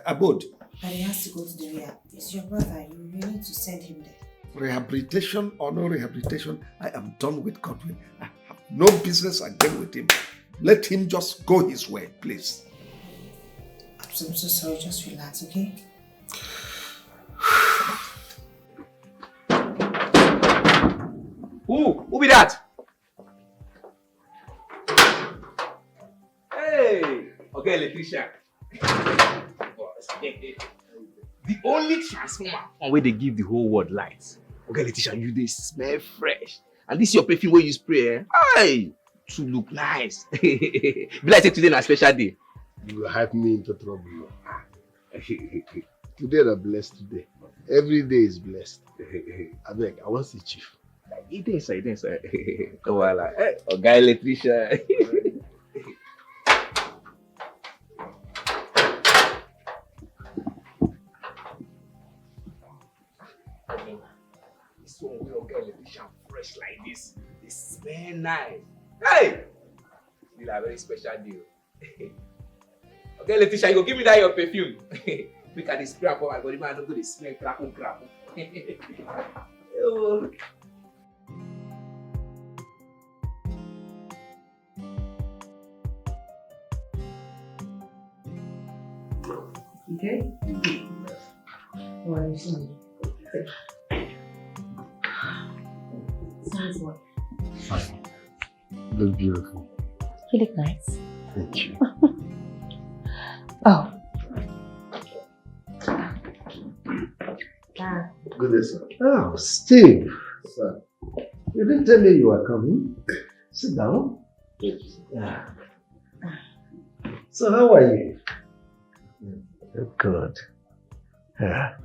abode. But he has to go to the rehab. It's your brother. You need to send him there. Rehabilitation or no rehabilitation, I am done with Godwin. I have no business again with him. Let him just go his way, please. I'm so sorry. Just relax, okay? Who be that? Hey, okay, Electrician. The only transformer on where they give the whole world lights. Okay, Electrician, you they smell fresh. And this your perfume where you spray, eh? Hey, to look nice. Be like say today na special day. You will hype me into trouble. Today is a blessed day. Every day is blessed. I beg, I want to see Chief. It is, Voila. Okay, Electrician. This one will get Electrician fresh like this. This smell nice. Hey! Still a very special deal. Okay, Electrician, you go give me that your perfume. Look at the spray up my body, man. I don't go to smell crap. Oh. Okay? What are you saying? Sounds what? Fine. You look beautiful. You look nice. Thank you. Oh. Dad. Good day, sir. Oh, Steve. Sir. You didn't tell me you were coming. Sit down. Yeah. So how are you? Good. Yeah.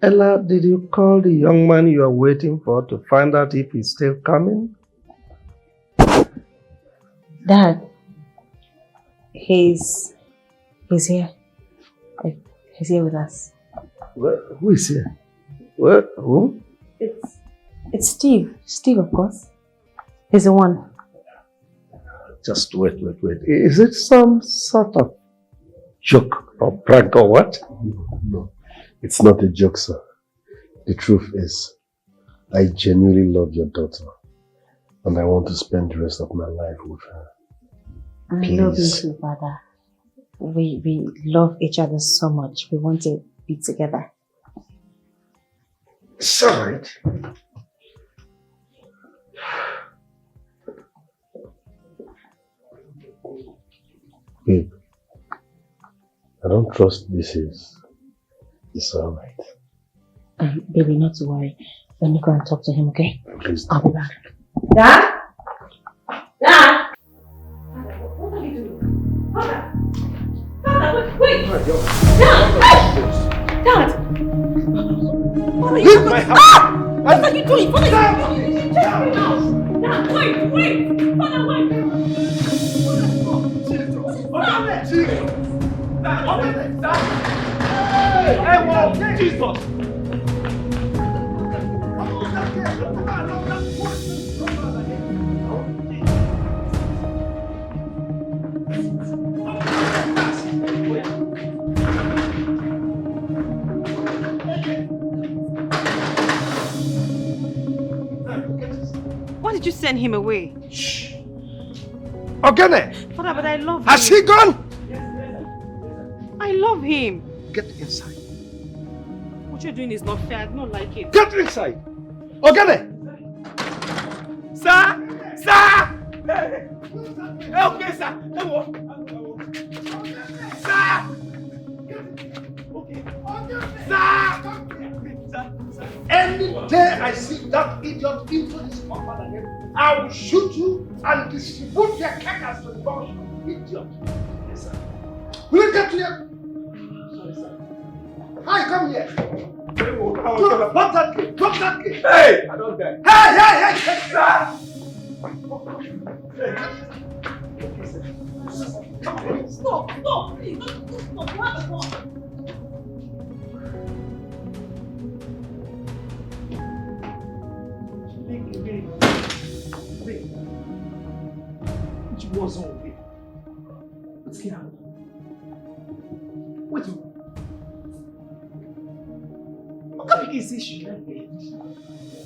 Ella, did you call the young man you are waiting for to find out if he's still coming? Dad, he's here. He's here with us. Who is here? What? Who? It's Steve. Steve, of course. He's the one. Just wait. Is it some sort of joke or prank or what? No, it's not a joke, sir. The truth is, I genuinely love your daughter and I want to spend the rest of my life with her. I love you too, Father. We love each other so much. We want to be together. It's alright. Babe, I don't trust this is. It's alright. Baby, not to worry. Let me go and talk to him, okay? Please. I'll be back. Dad? Dad? What are you doing? Father! Father, wait! Dad! Dad! Leave my house! What are you doing? What are you doing? Check me out! Dad, wait! Father, wait! Jesus! send him away. Shh. Ogene! Father, but I love him. Has he gone? I love him. Get inside. What you're doing is not fair. I don't like it. Get inside! Ogene! Sir! Sir! Okay, sir. Sir! Any day I see that idiot into this compound again, I will shoot you and distribute your carcass to the boss. Idiot. Yes, sir. Will you get to here? Sorry, sir. Hi, come here. Drop that kid. Drop that kid. Hey! I don't die. Hey, sir! Stop, please. Stop. What the fuck? Which wasn't okay. What's going on? Wait. What can you say she left the electrician?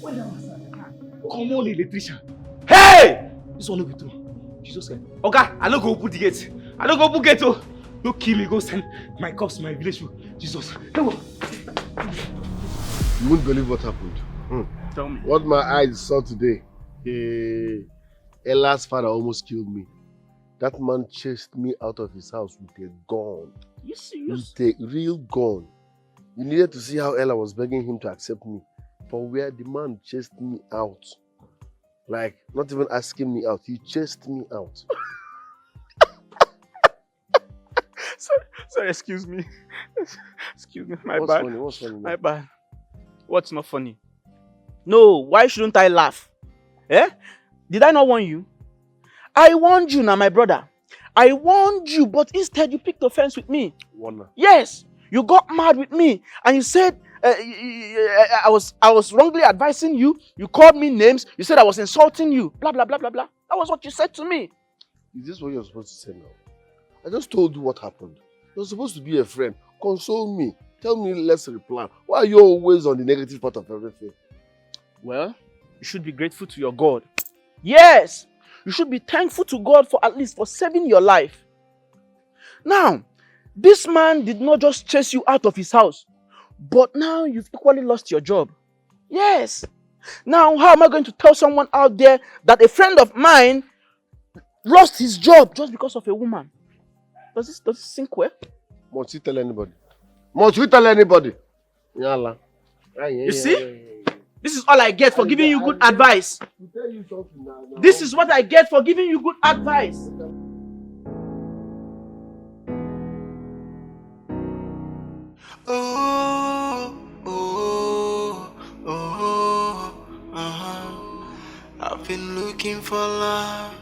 When that was at the car. Come on, electrician. Hey! This one will be true. Jesus said, Oga, I don't go open the gate. I don't go open gate. Oh. Don't kill me. Go send my cops to my village. Jesus. Come on. You won't believe what happened. Tell me. What my eyes saw today. Ella's father almost killed me. That man chased me out of his house with a gun. You serious? With a real gun. You needed to see how Ella was begging him to accept me. For where the man chased me out. Like, not even asking me out. He chased me out. Sorry, excuse me. Excuse me. My What's bad. funny? What's funny? My bad. What's not funny? No, why shouldn't I laugh? Eh? Did I not warn you? I warned you now, my brother. I warned you, but instead you picked offense with me. Wonder. Yes, you got mad with me and you said I was wrongly advising you. You called me names. You said I was insulting you. Blah, blah, blah, blah, blah. That was what you said to me. Is this what you're supposed to say now? I just told you what happened. You're supposed to be a friend. Console me. Tell me less reply. Why are you always on the negative part of everything? Well, you should be grateful to your God. Yes, you should be thankful to God for at least for saving your life. Now, this man did not just chase you out of his house, but now you've equally lost your job. Yes. Now, how am I going to tell someone out there that a friend of mine lost his job just because of a woman? Does this sink well? Must you tell anybody? Must you tell anybody? Yalla. You see? This is all I get for giving you good advice. This is what I get for giving you good advice. I've been looking for love.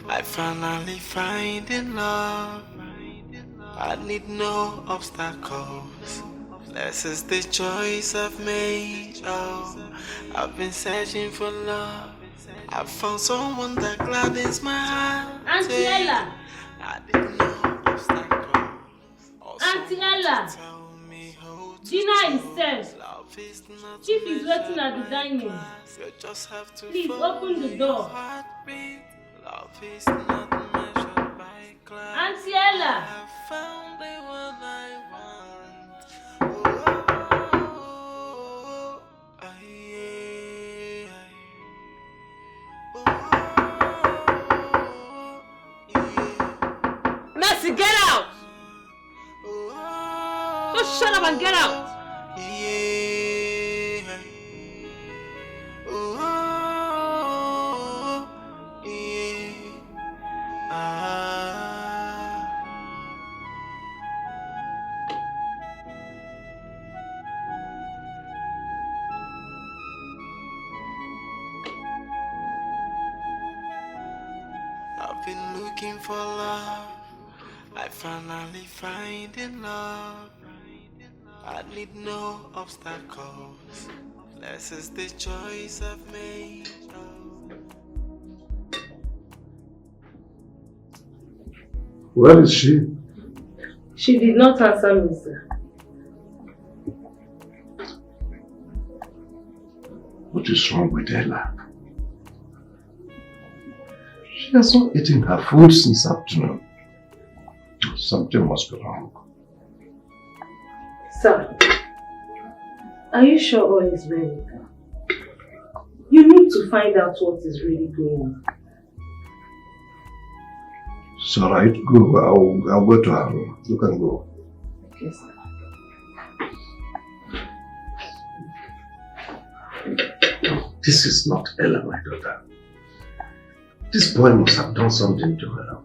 I finally find in love. I need no obstacles. This is the choice I've made. Oh, I've been searching for love. I found someone that gladdens my heart. Auntie Ella. I need no obstacles. Auntie Ella. Dinner is served. Chief is waiting at the dining. Please open the door. Love is not measured by class. Auntie Ella. I have found the one I want. Mercy, get out! Just shut up and get out! I've been looking for love. I finally find in love. I need no obstacles. This is the choice I've made. Where is she? She did not answer me, sir. What is wrong with Ella? She has not eaten her food since afternoon. Something must be wrong. Sir, are you sure all is well with her? You need to find out what is really going on. It's alright, go. I'll go to her room. You can go. Okay, sir. This is not Ella, my daughter. This boy must have done something to her.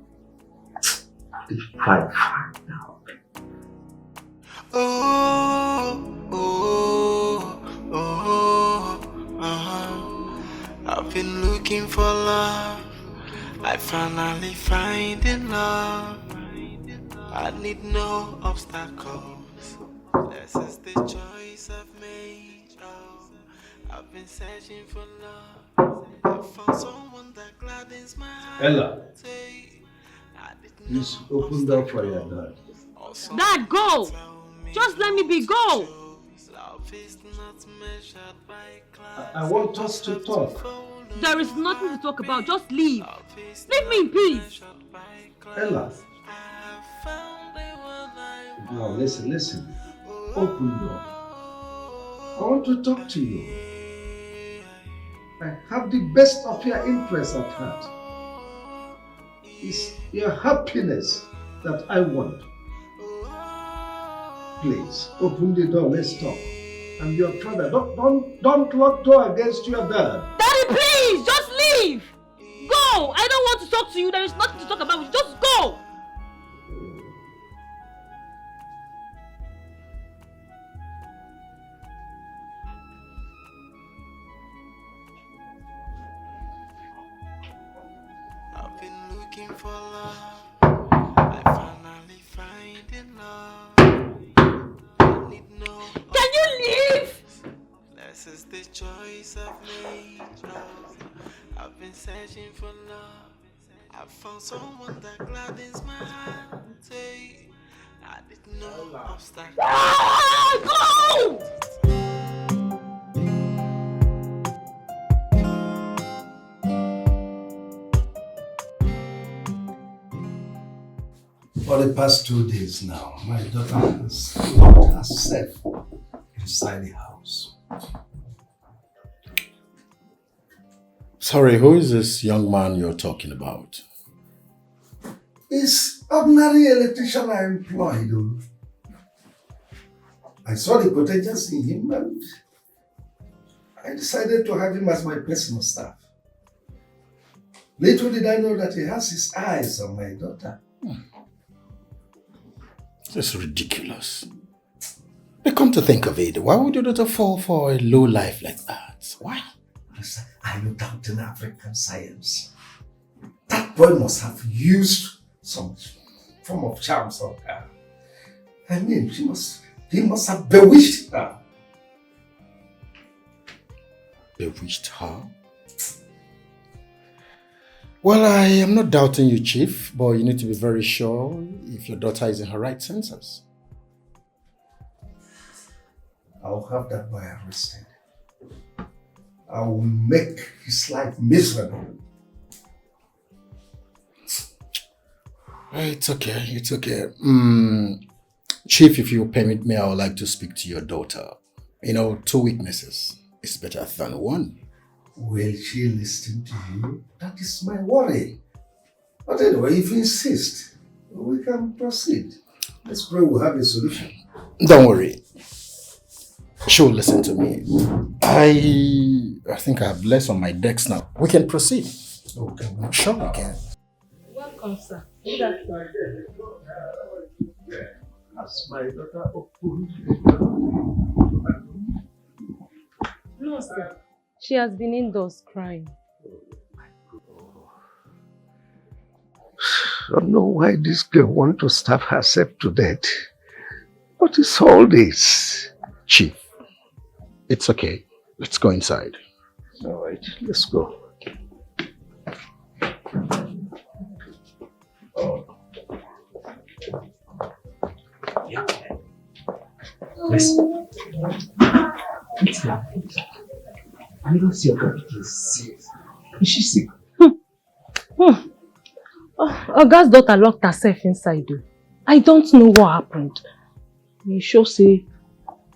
If I find out. I've been looking for love. I finally find in love. I need no obstacles. This is the choice I've made. Oh, I've been searching for love. I found someone that gladdens my heart. Ella, please open door for your dad. Dad, go! Just let me be, go! I want us to talk. There is nothing to talk about, just leave. Leave me in peace. Ella. Now listen. Open door. I want to talk to you. I have the best of your interests at heart. It's your happiness that I want. Please, open the door, let's talk. I'm your father. Don't lock door against your dad. Daddy, please, just leave! Go! I don't want to talk to you. There is nothing to talk about. Just go! I've been looking for love. I finally find in love. I need no. Can you leave? This is the choice I've made. Oh, I've been searching for love. I found someone that gladdens my heart. Hey, I need no obstacle. Go! For the past 2 days now, my daughter has locked herself inside the house. Sorry, who is this young man you're talking about? He's ordinary electrician I employed. I saw the potential in him and I decided to have him as my personal staff. Little did I know that he has his eyes on my daughter. This is ridiculous. But come to think of it, why would your daughter fall for a low life like that? Why? Listen, are you doubting African science? That boy must have used some form of charms on her. I mean, he must have bewitched her. Bewitched her? Well, I am not doubting you, Chief, but you need to be very sure if your daughter is in her right senses. I'll have that boy arrested. I will make his life miserable. It's okay. Chief, if you permit me, I would like to speak to your daughter. 2 witnesses is better than one. Will she listen to you? That is my worry. But anyway, if you insist, we can proceed. Let's pray we'll have a solution. Don't worry. She will listen to me. I think I have less on my decks now. We can proceed. Okay. Sure we can. Welcome, sir. As my daughter opened No, sir. She has been indoors crying. I don't know why this girl wants to starve herself to death. What is all this? Chief, it's okay. Let's go inside. All right, let's go. Listen. It's not. I don't see your girl is sick. Is she sick? Oga's daughter locked herself inside though. I don't know what happened. You sure say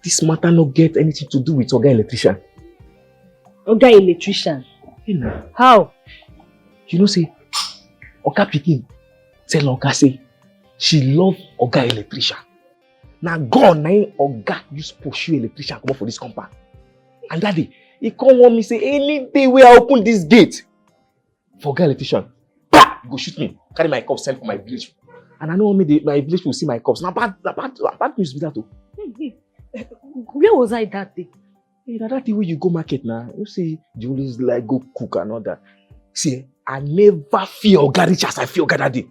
this matter no get anything to do with Oga Electrician? Oga Electrician? How? You know say, Oga Pikin tell Oga say she love Oga Electrician. Now God na Oga use pursue Electrician come up for this compound. And that day, he come want me say any day where I open this gate for Oga Electrician, you go shoot me, carry my cups, sell for my village. And I know my village will see my cups. Now bad news be that too. Where was I that day? Hey, that day when you go market now, you see you always like go cook and all that. See, I never feel Oga rich as I feel Oga that day.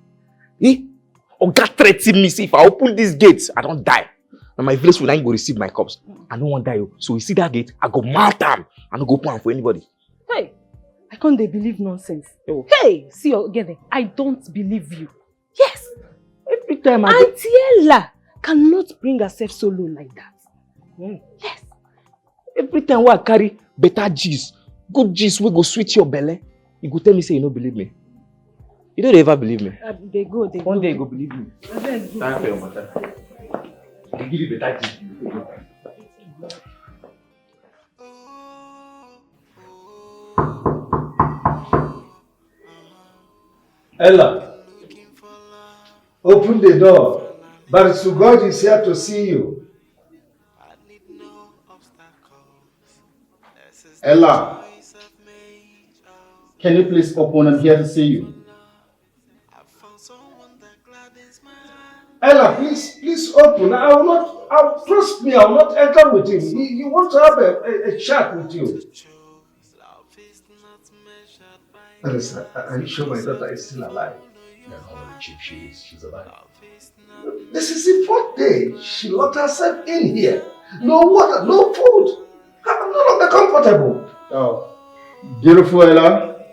Oga threatened me, say if I open this gate, I don't die. And my village will not go receive my cups. I don't want to die. So you see that gate, I go mount them. I don't go open for anybody. Hey, I can't believe nonsense. Oh. Hey, see again, I don't believe you. Yes. Every time Auntie Ella cannot bring herself so low like that. Yes. Every time I carry better G's, good G's, we go switch your belly. You go tell me say you don't believe me. You don't ever believe me. They go. One day you go believe me. Thank you for your matter. I give you better G's. Ella, open the door. Barisugoji is here to see you. Ella, can you please open? I'm here to see you. Ella, please open. Trust me, I will not enter with him. He wants to have a chat with you. Listen, are you sure my daughter is still alive? Yeah, Chief, she's alive. This is the fourth day she locked herself in here. No water, no food. I'm no longer comfortable. Oh, beautiful Ella.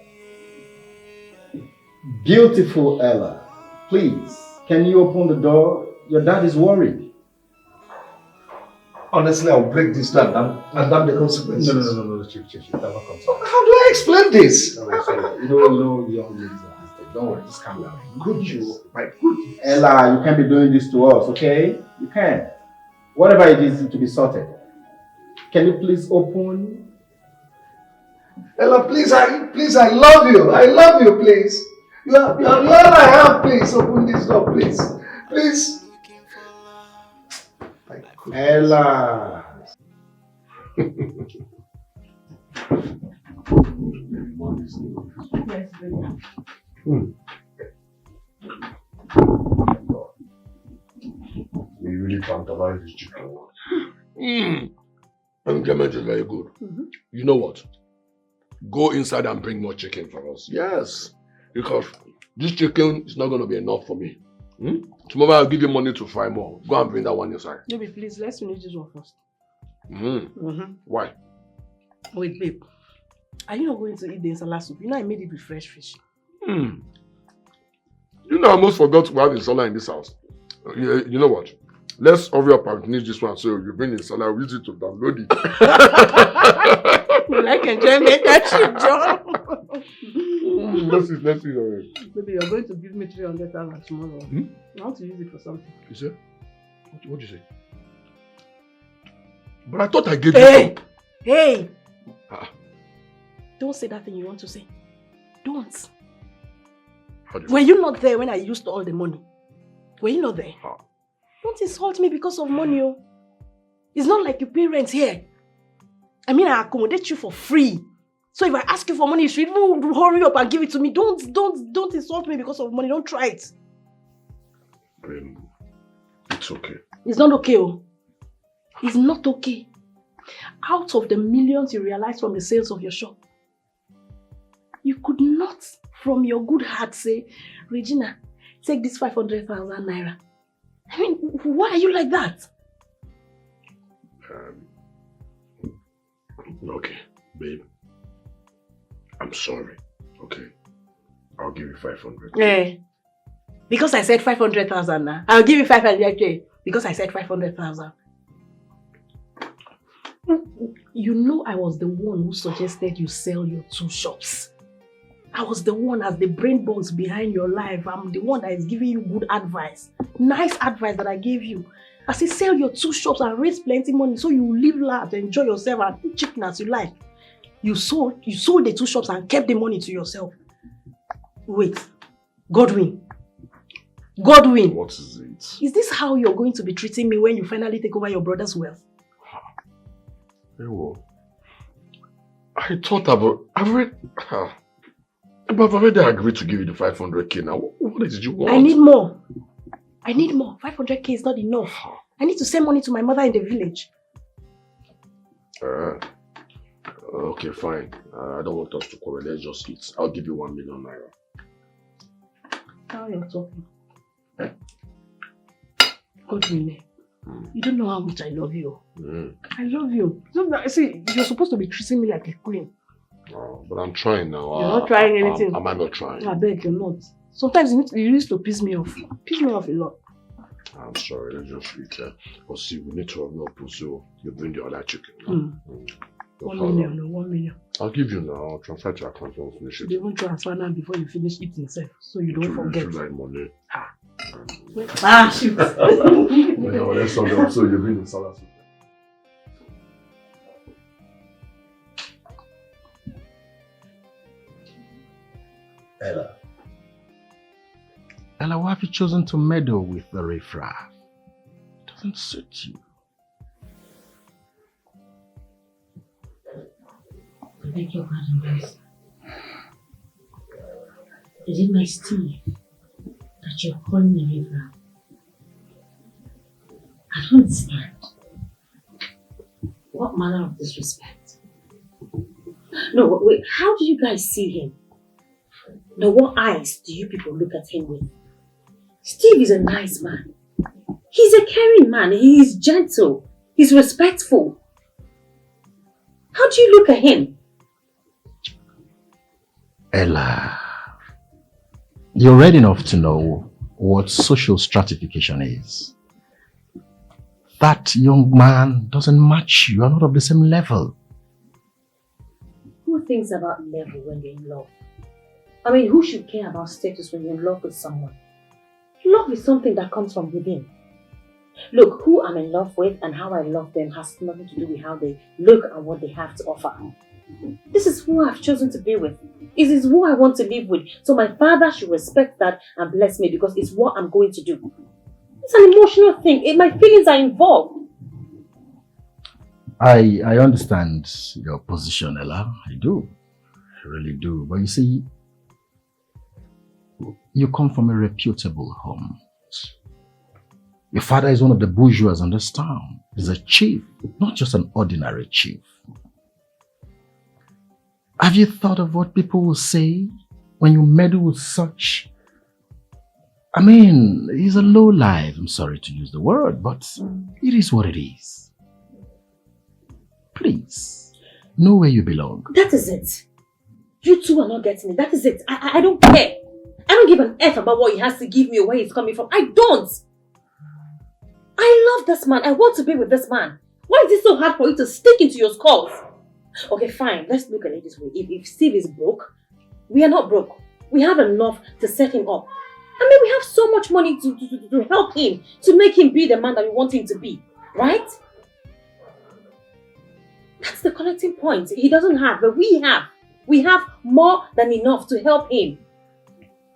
Beautiful Ella. Please, can you open the door? Your dad is worried. Honestly, I'll break this down and damn the consequences. No, Chief. That will come. How do I explain this? You know, young ladies are hesitant. Don't worry, just calm down. My good. Ella, you can't be doing this to us, okay? You can't. Whatever it is to be sorted. Can you please open? Ella, please, I love you. I love you, please. You are all I have, please. Open this door, please. Please. Ella. We really tantalize this chicken. Enjoyment is very good. You know what? Go inside and bring more chicken for us. Yes. Because this chicken is not going to be enough for me. Tomorrow I'll give you money to fry more. Go and bring that one inside. Baby, please, let's finish this one first. Why? Wait, babe. Are you not going to eat the insala soup? You know I made it with fresh fish. You know I almost forgot to have insala in this house. You know what? Let's hurry up and finish this one so you bring insala, we'll use it to download it. You like enjoyment, that you, John. Let's eat already. Baby, you're going to give me 300,000 tomorrow. I want to use it for something. You say? What did you say? But I thought I gave you. Hey! Don't say that thing you want to say. Don't. Were you not there when I used all the money? Were you not there? Don't insult me because of money. Oh. It's not like you pay rent here. I mean, I accommodate you for free. So if I ask you for money, you should even hurry up and give it to me. Don't insult me because of money. Don't try it. It's okay. It's not okay. Oh. It's not okay. Out of the millions you realize from the sales of your shop, you could not, from your good heart, say, Regina, take this 500,000 naira. I mean, why are you like that? Okay, babe. I'm sorry. Okay. I'll give you 500. Yeah. Because I said 500,000 now. I'll give you 500K. Because I said 500,000. You know I was the one who suggested you sell your 2 shops. I was the one as the brain box behind your life. I'm the one that is giving you good advice. Nice advice that I gave you. I say sell your 2 shops and raise plenty money so you live large, enjoy yourself and eat chicken as you like. You sold the 2 shops and kept the money to yourself. Wait, Godwin. Godwin. What is it? Is this how you're going to be treating me when you finally take over your brother's wealth? Well, I thought I've already agreed to give you the 500k now. What did you want? I need more. 500k is not enough. I need to send money to my mother in the village. Okay, fine. I don't want us to quarrel. Let's just eat. I'll give you 1 million naira. Now you're talking. Godwin, you don't know how much I love you. I love you. See, you're supposed to be treating me like a queen. Oh, but I'm trying now. You're not trying anything. Am I not trying? I beg, you're not. Sometimes you used to piss me off. Piss me off a lot. I'm sorry, let's just eat. But see, we need to run up, so you bring the other chicken. 1 million, 1 million. I'll give you now. I'll transfer to your account and finish it. You won't transfer now before you finish eating self, so you don't forget. You like money. Shoot. Let's sort up so you bring the salad. Ella, why have you chosen to meddle with the riffraff? It doesn't suit you. I beg your pardon, guys. Is it my Steve that you're calling me riffraff? I don't understand. What manner of disrespect? No, wait, how do you guys see him? No, what eyes do you people look at him with? Steve is a nice man. He's a caring man. He's gentle. He's respectful. How do you look at him? Ella, you're ready enough to know what social stratification is. That young man doesn't match you. You're not of the same level. Who thinks about level when they're in love? I mean, who should care about status when you're in love with someone? Love is something that comes from within. Look, who I'm in love with and how I love them has nothing to do with how they look and what they have to offer. This is who I've chosen to be with. This is who I want to live with. So my father should respect that and bless me because it's what I'm going to do. It's an emotional thing. My feelings are involved. I understand your position, Ella. I do. I really do. But you see, you come from a reputable home. Your father is one of the bourgeois in this town. He's a chief, not just an ordinary chief. Have you thought of what people will say when you meddle with such? I mean, he's a lowlife. I'm sorry to use the word, but it is what it is. Please, know where you belong. That is it. You two are not getting it. That is it. I don't care. I don't give an F about what he has to give me or where he's coming from. I don't. I love this man. I want to be with this man. Why is it so hard for you to stick into your skulls? Okay, fine. Let's look at it this way. If Steve is broke, we are not broke. We have enough to set him up. I mean, we have so much money to help him, to make him be the man that we want him to be. Right? That's the connecting point. He doesn't have, but we have. We have more than enough to help him.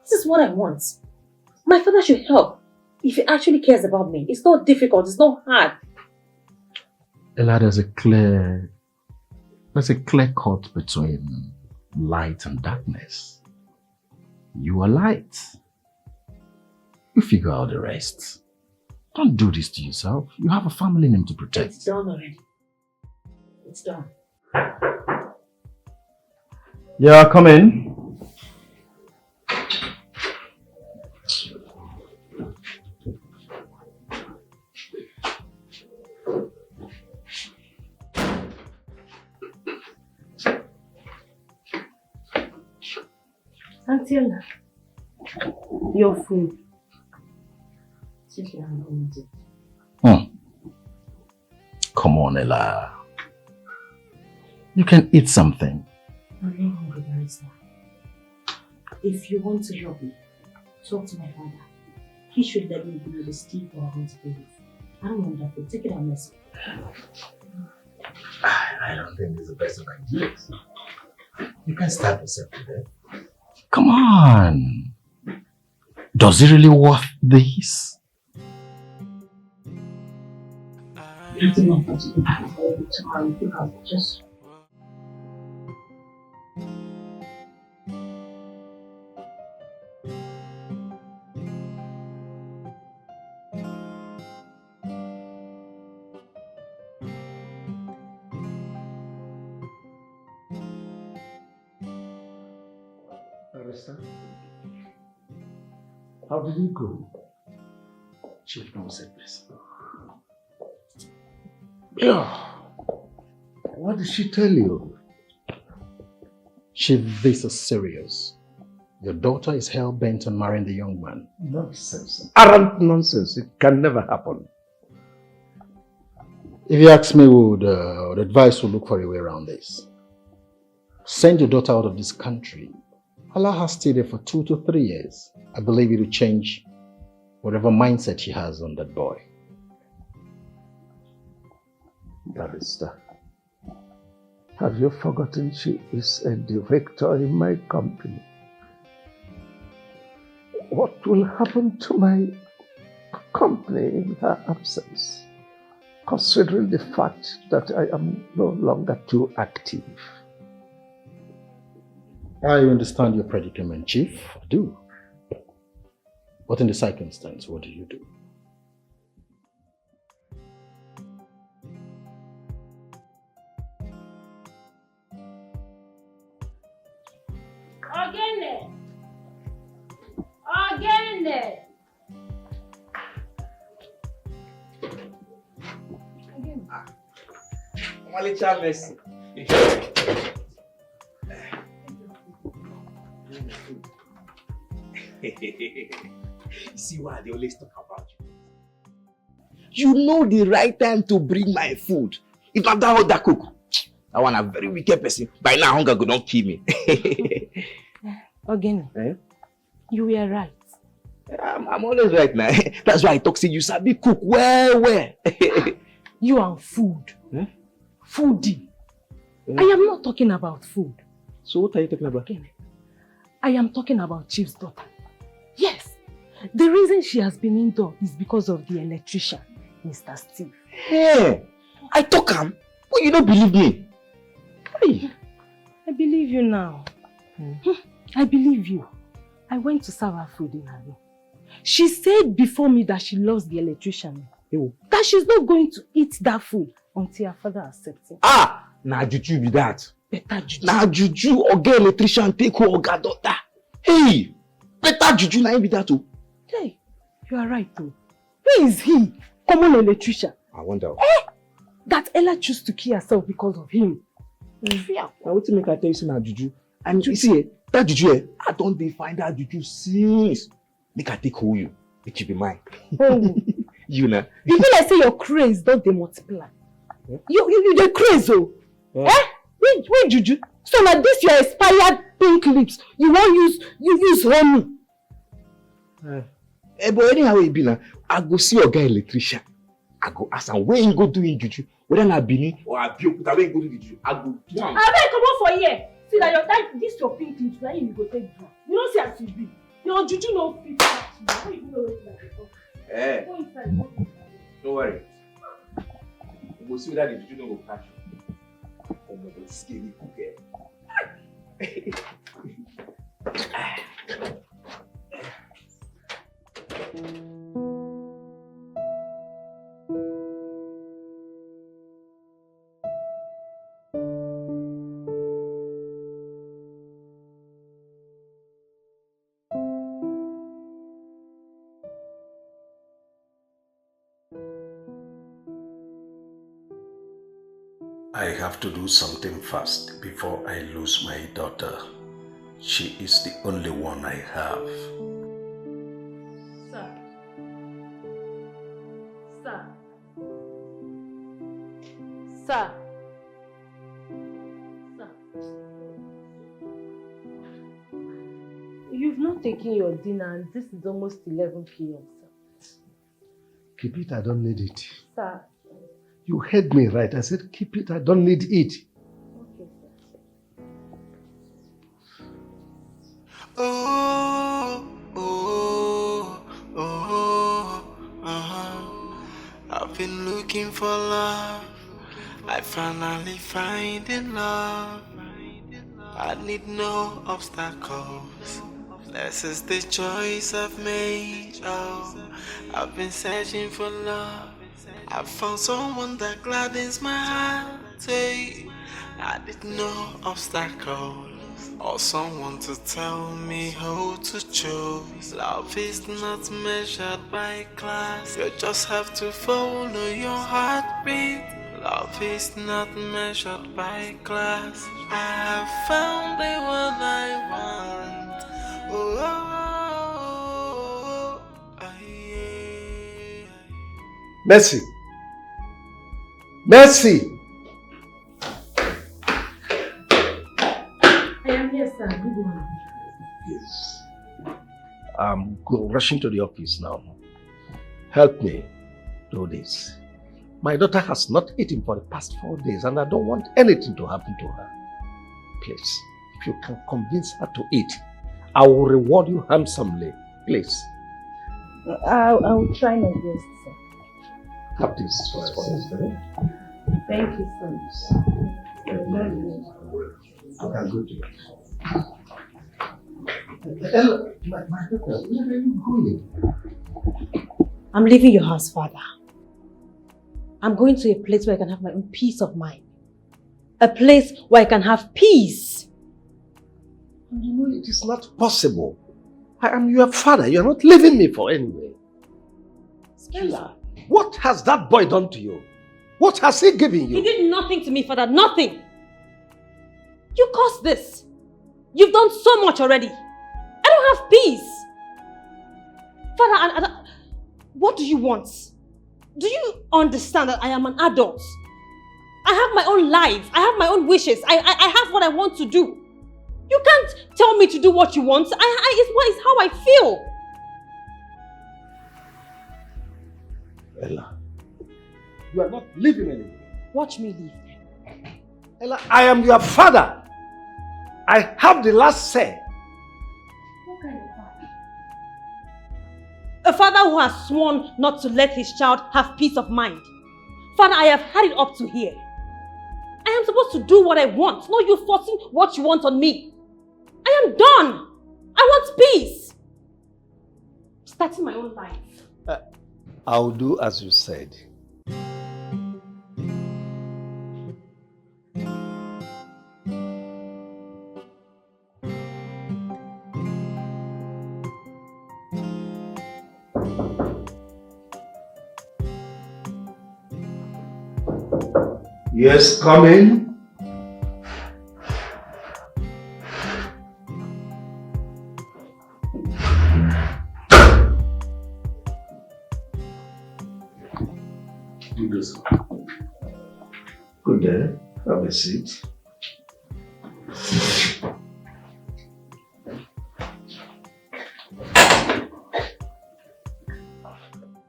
This is what I want. My father should help if he actually cares about me. It's not difficult. It's not hard. Ella, there's a clear cut between light and darkness. You are light. You figure out the rest. Don't do this to yourself. You have a family name to protect. It's done already. It's done. Yeah, come in. Auntie Ella, your food. Come on, Ella. You can eat something. I'm not hungry, Barrister. If you want to help me, talk to my father. He should let me know the Steve who are going to pay you. I don't want that food. Take it and mess it. I don't think it's the best of ideas. You can start yourself today. Come on. Does it really worth this? It's enough for tomorrow because just Barrister, how did you go? Chief knows it best. Yeah. What did she tell you? Chief, this is serious. Your daughter is hell-bent on marrying the young man. Nonsense. Arrant nonsense. It can never happen. If you ask me, would advise to look for a way around this. Send your daughter out of this country. Allow her stay there for 2 to 3 years. I believe it will change whatever mindset she has on that boy. Barrister, have you forgotten she is a director in my company? What will happen to my company in her absence, considering the fact that I am no longer too active? I understand your predicament, Chief. I do. But in the circumstance, what do you do? Mercy. You see why they always talk about you? You know the right time to bring my food. If not that other cook, I want a very wicked person. By now, hunger go don't kill me. Again, you were right. I'm always right now. That's why I talk to you, Sabi cook well. You and food. Foodie. I am not talking about food. So what are you talking about? Again, I am talking about Chief's daughter. Yes. The reason she has been indoor is because of the electrician, Mr. Steve. Hey, I talk him, but you don't believe me. Hey. I believe you now. I believe you. I went to serve her food in her room. She said before me that she loves the electrician. That she's not going to eat that food until her father accepts it. Nah, juju be that. Better juju. Nah, juju, oga electrician take her oga daughter. Hey, better juju na be that too. Hey, you are right too. Where is he? Common electrician. I wonder. That Ella chose to kill herself because of him. Now what make I tell you say na juju? And you see, that juju, I don't find that juju since. Make I take hold you. It should be mine. Oh. You know. You feel like say your craze don't they multiply? You the craze oh. Wait juju. So like this your expired pink lips. You won't use honey. But anyhow it be now, I go see your guy electrician. I go ask him where he go doing juju. Whether na Bini or Abiokuta where he go do the juju. I go do am. I beg come on for here. See that this your pink lips, now you go take do. You don't see as you be. Your juju no fit catch you. How you know it like before? Go inside. Don't worry. You go see whether the juju no go catch you. Oh my God, skinny cookie. I have to do something fast before I lose my daughter. She is the only one I have. Sir. Sir. Sir. You've not taken your dinner and this is almost 11 p.m. sir. Keep it, I don't need it. Sir. You heard me right. I said keep it, I don't need it. Okay, sir. Oh, oh, oh, I've been looking for love. I finally find in love. I need no obstacles. This is the choice I've made. Oh, I've been searching for love. I found someone that gladdens my heart. Hey, I need no obstacles. Or someone to tell me how to choose. Love is not measured by class. You just have to follow your heartbeat. Love is not measured by class. I have found the one I want. Oh, oh, oh, oh, yeah. Mercy! Mercy! I am here, sir. Good morning. Yes. I'm rushing to the office now. Help me do this. My daughter has not eaten for the past 4 days and I don't want anything to happen to her. Please, if you can convince her to eat, I will reward you handsomely. Please. I will try my best, sir. Have this for us. Thank you, sir. Okay, good. Ella, my daughter, where are you going? I'm leaving your house, Father. I'm going to a place where I can have my own peace of mind. A place where I can have peace. You know it is not possible. I am your father. You are not leaving me for anywhere. Ella, what has that boy done to you? What has he given you? He did nothing to me, Father. Nothing. You caused this. You've done so much already. I don't have peace. Father, what do you want? Do you understand that I am an adult? I have my own life. I have my own wishes. I have what I want to do. You can't tell me to do what you want. It's how I feel. Ella, you are not leaving anywhere. Watch me leave. Ella, I am your father. I have the last say. What kind of father? A father who has sworn not to let his child have peace of mind. Father, I have had it up to here. I am supposed to do what I want, not you forcing what you want on me. I am done. I want peace. Starting my own life. I'll do as you said. Yes, come in. Good day. Have a seat.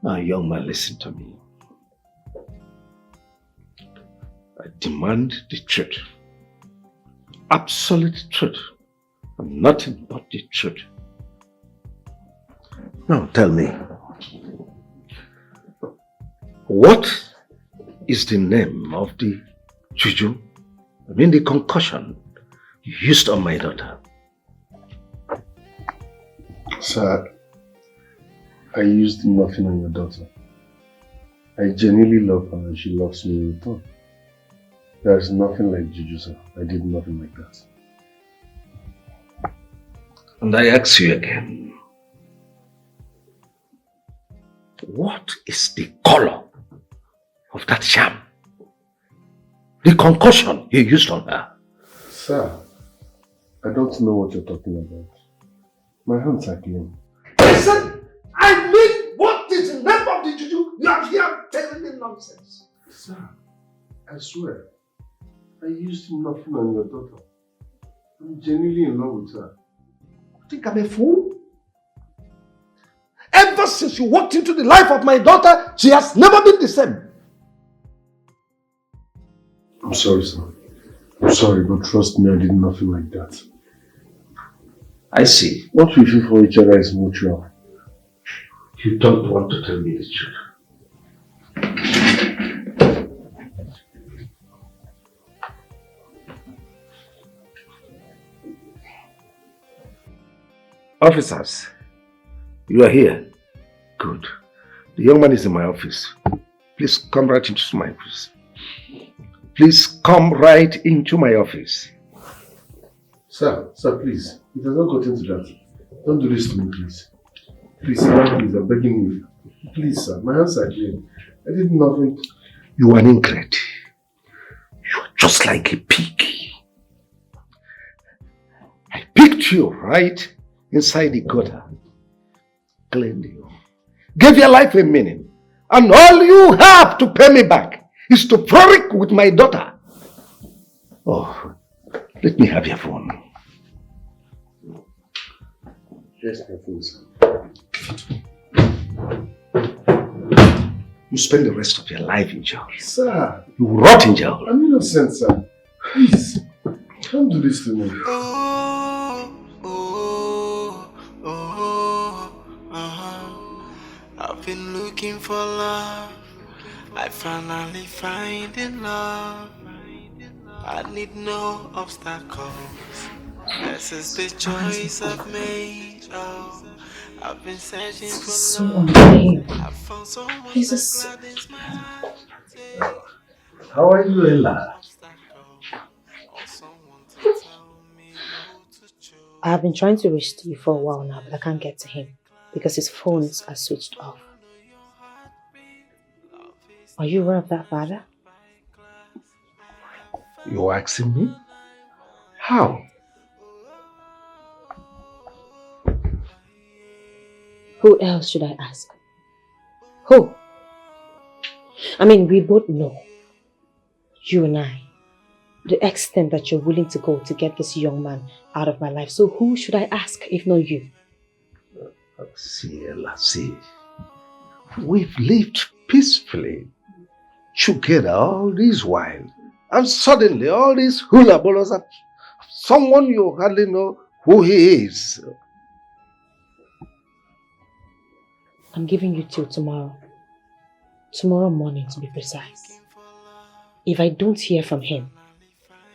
Now, young man, listen to me. I demand the truth. Absolute truth. And nothing but the truth. Now, tell me. What is the name of the juju? I mean the concussion you used on my daughter? Sir, I used nothing on your daughter. I genuinely love her and she loves me in return. There is nothing like juju, sir. I did nothing like that. And I ask you again, what is the color of that sham? The concussion you used on her? Sir, I don't know what you're talking about. My hands are clean. Listen, I mean, what is the name of the juju you are here telling me nonsense? Sir, I swear, I used nothing on your daughter. I'm genuinely in love with her. You think I'm a fool? Ever since you walked into the life of my daughter, she has never been the same. I'm sorry, sir. I'm sorry, but trust me, I did nothing like that. I see. What we feel for each other is mutual. You don't want to tell me the truth. Officers, you are here. Good. The young man is in my office. Please come right into my office. Please come right into my office. Sir, please. It has not gotten to that. Don't do this to me, please. Please, sir, please, I'm begging you. Please, sir, my hands are clean. I did nothing. You are an ingrate. You are just like a pig. I picked you right inside the gutter. Cleaned you. Gave your life a meaning. And all you have to pay me back is to frolic with my daughter. Oh, let me have your phone. Yes, my phone, sir. You spend the rest of your life in jail. Sir. You rot in jail. I'm innocent, sir. Please. Don't do this to me. I've been looking for love. I finally find in love. I need no obstacles. This is the choice I've made. Oh, I've been searching for So love. unfair. I found someone Jesus. that gladens my heart. How are you, Ella? I have been trying to reach Steve for a while now, but I can't get to him because his phones are switched off. Are you aware of that, Father? You're asking me? How? Who else should I ask? Who? I mean, we both know, you and I, the extent that you're willing to go to get this young man out of my life. So who should I ask if not you? See, Ella, see. We've lived peacefully together all this while. And suddenly all these hula balls are someone you hardly know who he is. I'm giving you till tomorrow. Tomorrow morning, to be precise. If I don't hear from him,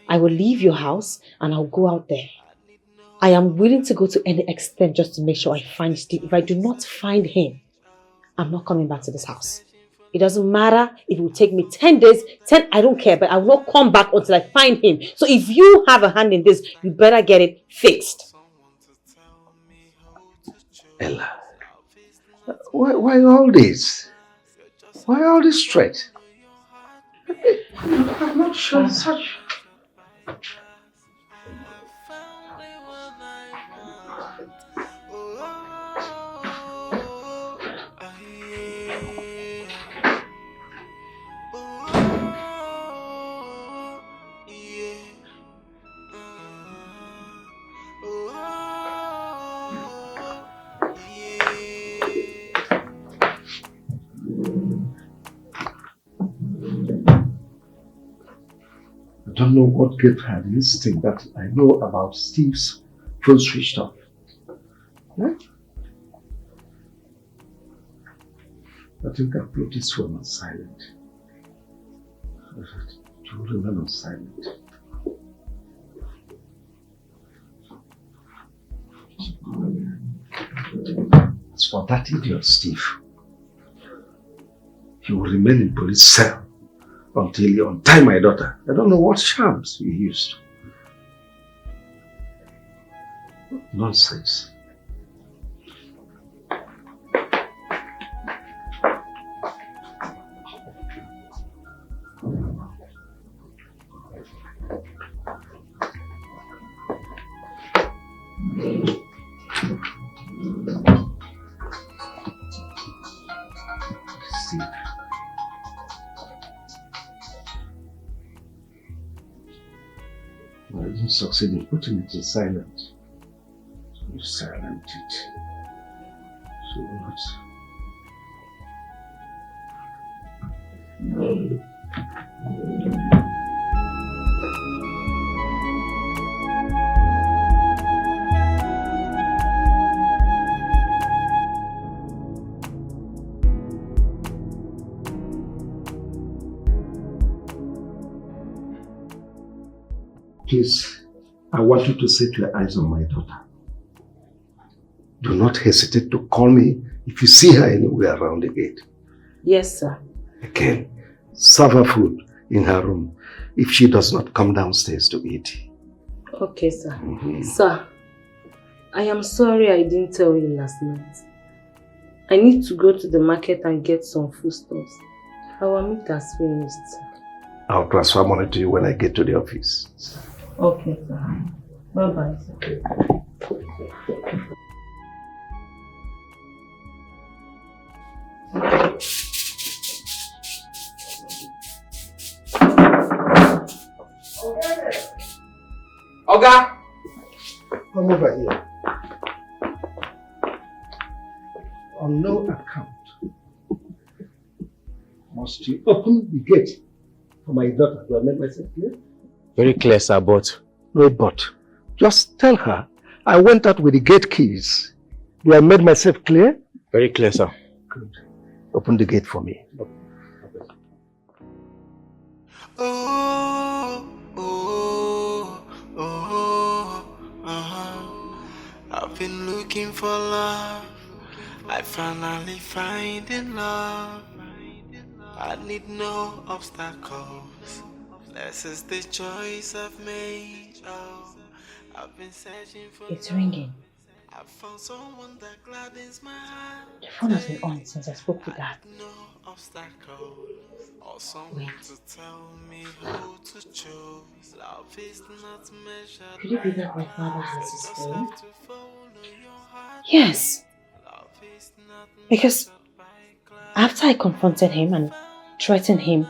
I will leave your house and I'll go out there. I am willing to go to any extent just to make sure I find Steve. If I do not find him, I'm not coming back to this house. It doesn't matter if it will take me 10 days, I don't care, but I will not come back until I find him. So if you have a hand in this, you better get it fixed. Ella, why all this? Why all this threat? I'm not sure such. I don't know what gave her the instinct that I know about Steve's phone switched off. Yeah? I think I put this phone on silent. To remain on silent. As for that idiot Steve, he will remain in police cell until you untie my daughter. I don't know what charms you used. Nonsense. Steve. I didn't succeed in putting it in silence. silent it. So what? Please, I want you to set your eyes on my daughter. Do not hesitate to call me if you see her anywhere around the gate. Yes, sir. Again, serve her food in her room if she does not come downstairs to eat. Okay, sir. Sir, I am sorry I didn't tell you last night. I need to go to the market and get some foodstuffs. Our meat has finished. I'll transfer money to you when I get to the office. Okay, sir. Bye-bye, sir. Oga! Come over here. On no account must you open the gate for my daughter. Do I make myself clear? Very clear, sir, but... No but. Just tell her I went out with the gate keys. Do I make myself clear? Very clear, sir. Good. Open the gate for me. I've been looking for love. I finally find in love. I need no obstacles. This is the choice I've made. Oh, I've been searching for. It's ringing. I found someone that gladdens my heart. The phone has been on since I spoke with Dad. No obstacle or someone to tell me who to choose. Love is not measured. Could it be that my father has his phone? Yes. Because after I confronted him and threatened him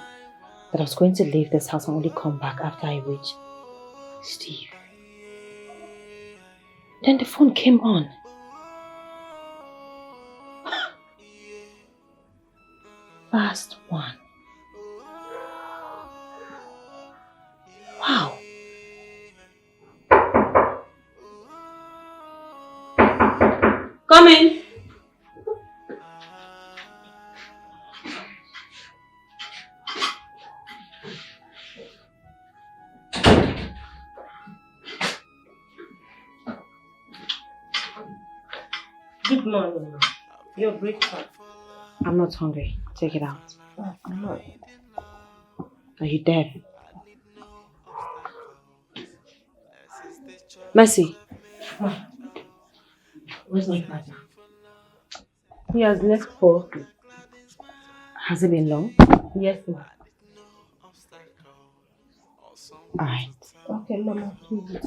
that I was going to leave this house and only come back after I reach Steve, then the phone came on. Fast one. Wow. Come in. Good morning. Your breakfast. I'm not hungry. Take it out. I'm not. Are you deaf? Mercy. Where's my father? He has left for. Has it been long? Yes, ma'am. Alright. Okay, Mama, please.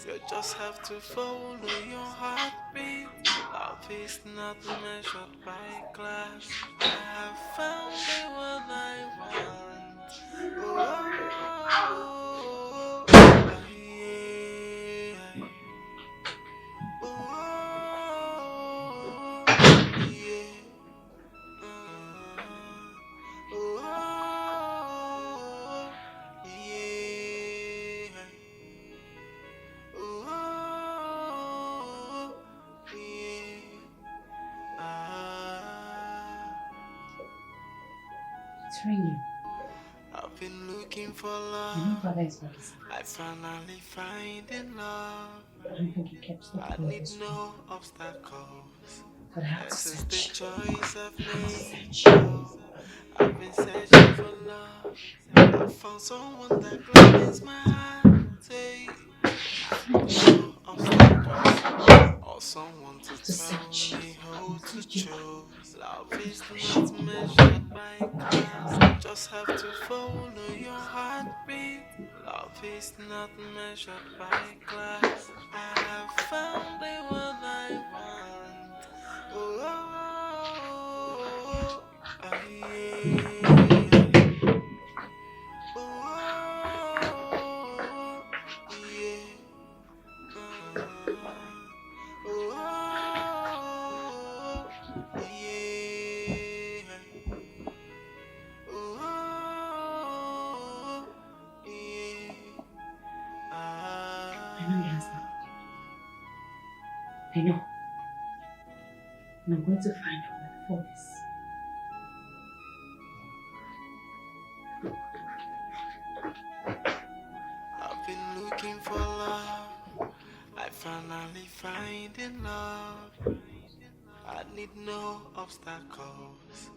You just have to follow your heartbeat. Love is not measured by class. I have found the one I want. It's ringing. I've been looking for love. I know Father is not listening. I finally find in love. I don't think he kept I looking need this no obstacles. But I have to This is search. the choice I've made. I've been searching for love. I found someone that gladdens my heart. No obstacles or someone to tell me who to choose. Love is not measured by class. You just have to follow your heartbeat. Love is not measured by class. I have found the one I want. I know. And I'm going to find out my faults. I've been looking for love. I finally find in love. I need no obstacles.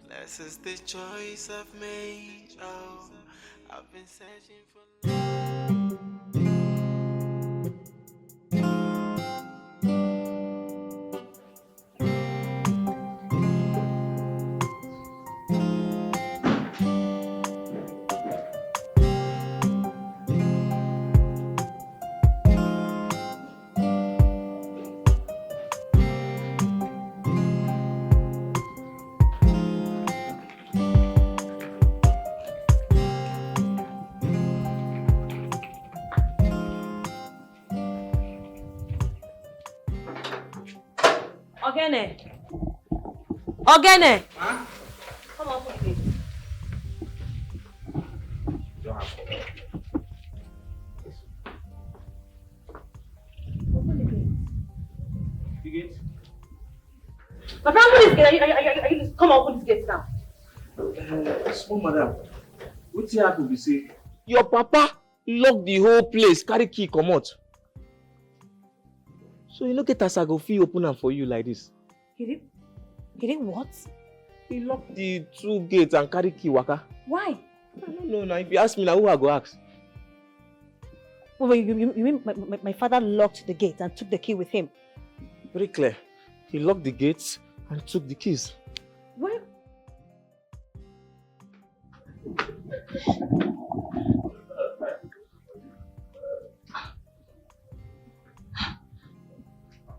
This is the choice I've made. Oh, I've been searching for Ogene! Ogene! Huh? Come on, please. You get? My friend, open this gate. Are you come on, open this gate now. Small madam, what's happen be say? Your papa lock the whole place, carry key comot. So you no get as I go fit open am for you like this. He did what? He locked the 2 gates and carry key waka. Why? I don't know now. If you ask me now, who I go ask? Wait, you mean my father locked the gate and took the key with him? Very clear. He locked the gates and took the keys. Where?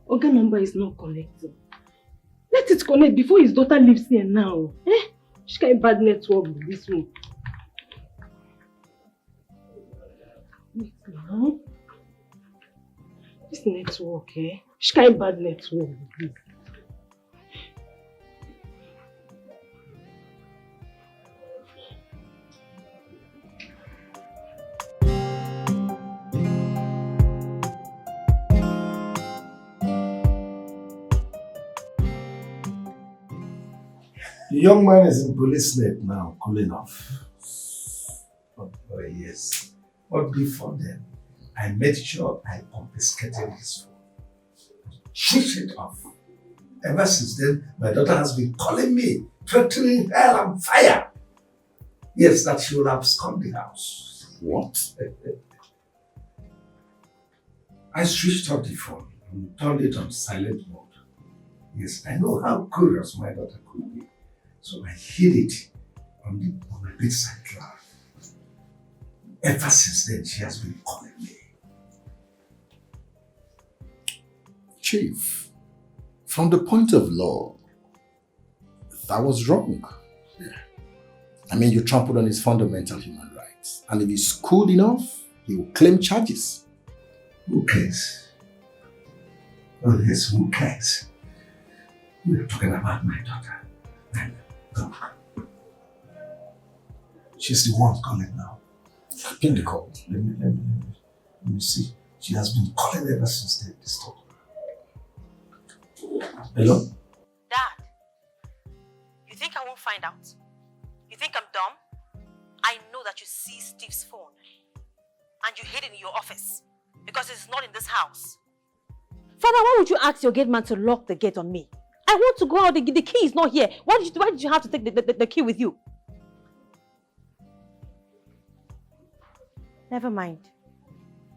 Oga number is not connecting. Let it connect before his daughter leaves here now. She can't bad network with this one. Wait now. This network, She can't bad network with this. The young man is in police net now, cooling off. Oh yes. But before then, I made sure I confiscated his phone. Switch it off. Ever since then, my daughter has been calling me, threatening hell and fire. Yes, that she will abscond the house. What? I switched off the phone and turned it on silent mode. Yes, I know how curious my daughter could be. So I hid it on my bedside drawer. Ever since then, she has been calling me. Chief, from the point of law, that was wrong. I mean, you trampled on his fundamental human rights. And if he's cool enough, he will claim charges. Who cares? Oh yes, who cares? We are talking about my daughter. Look. She's the one calling now. Pick the call. Let me see. She has been calling ever since they disturbed her. Hello? Dad, you think I won't find out? You think I'm dumb? I know that you seized Steve's phone and you hid it in your office because it's not in this house. Father, why would you ask your gate man to lock the gate on me? I want to go out, the key is not here. Why did you have to take the key with you? Never mind.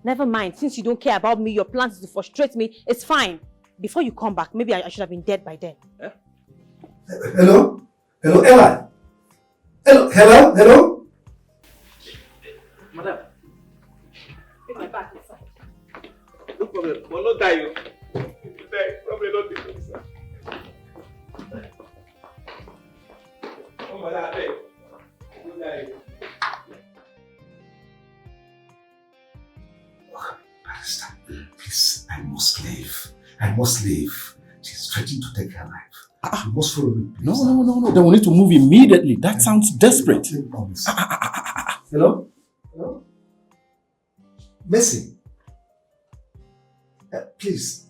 Never mind. Since you don't care about me, your plans is to frustrate me, it's fine. Before you come back, maybe I should have been dead by then. Eh? Hello? Hello, Ella? Hello? Madam. Take my back inside. No problem. But not die, you. Die. Probably not the police. Oh, madam, hey. Don't die. Barrister, please, I must leave. She's threatening to take her life. You must follow me. Please. No. Then we need to move immediately. That sounds desperate. Hello? Mercy. Please,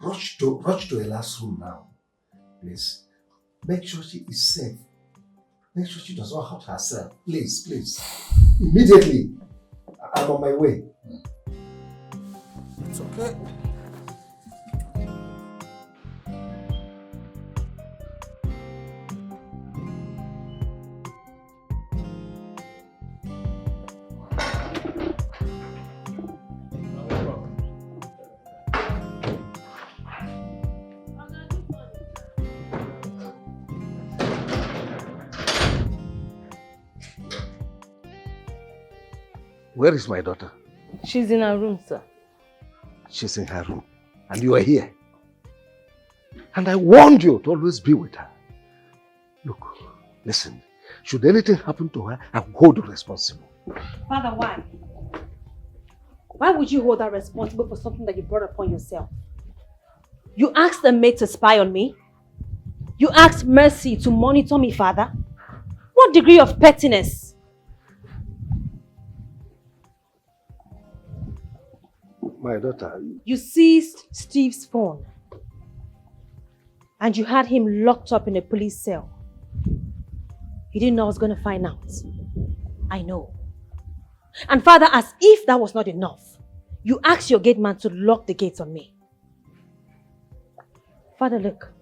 Rush to Ella's room now. Please. Make sure she is safe. Make sure she does not hurt herself. Please, please. Immediately. I'm on my way. It's okay. Where is my daughter? She's in her room, sir. She's in her room. And you are here. And I warned you to always be with her. Look, listen. Should anything happen to her, I will hold you responsible. Father, why? Why would you hold her responsible for something that you brought upon yourself? You asked a maid to spy on me? You asked Mercy to monitor me, Father? What degree of pettiness? My daughter... You seized Steve's phone. And you had him locked up in a police cell. You didn't know I was going to find out. I know. And Father, as if that was not enough, you asked your gate man to lock the gates on me. Father, look.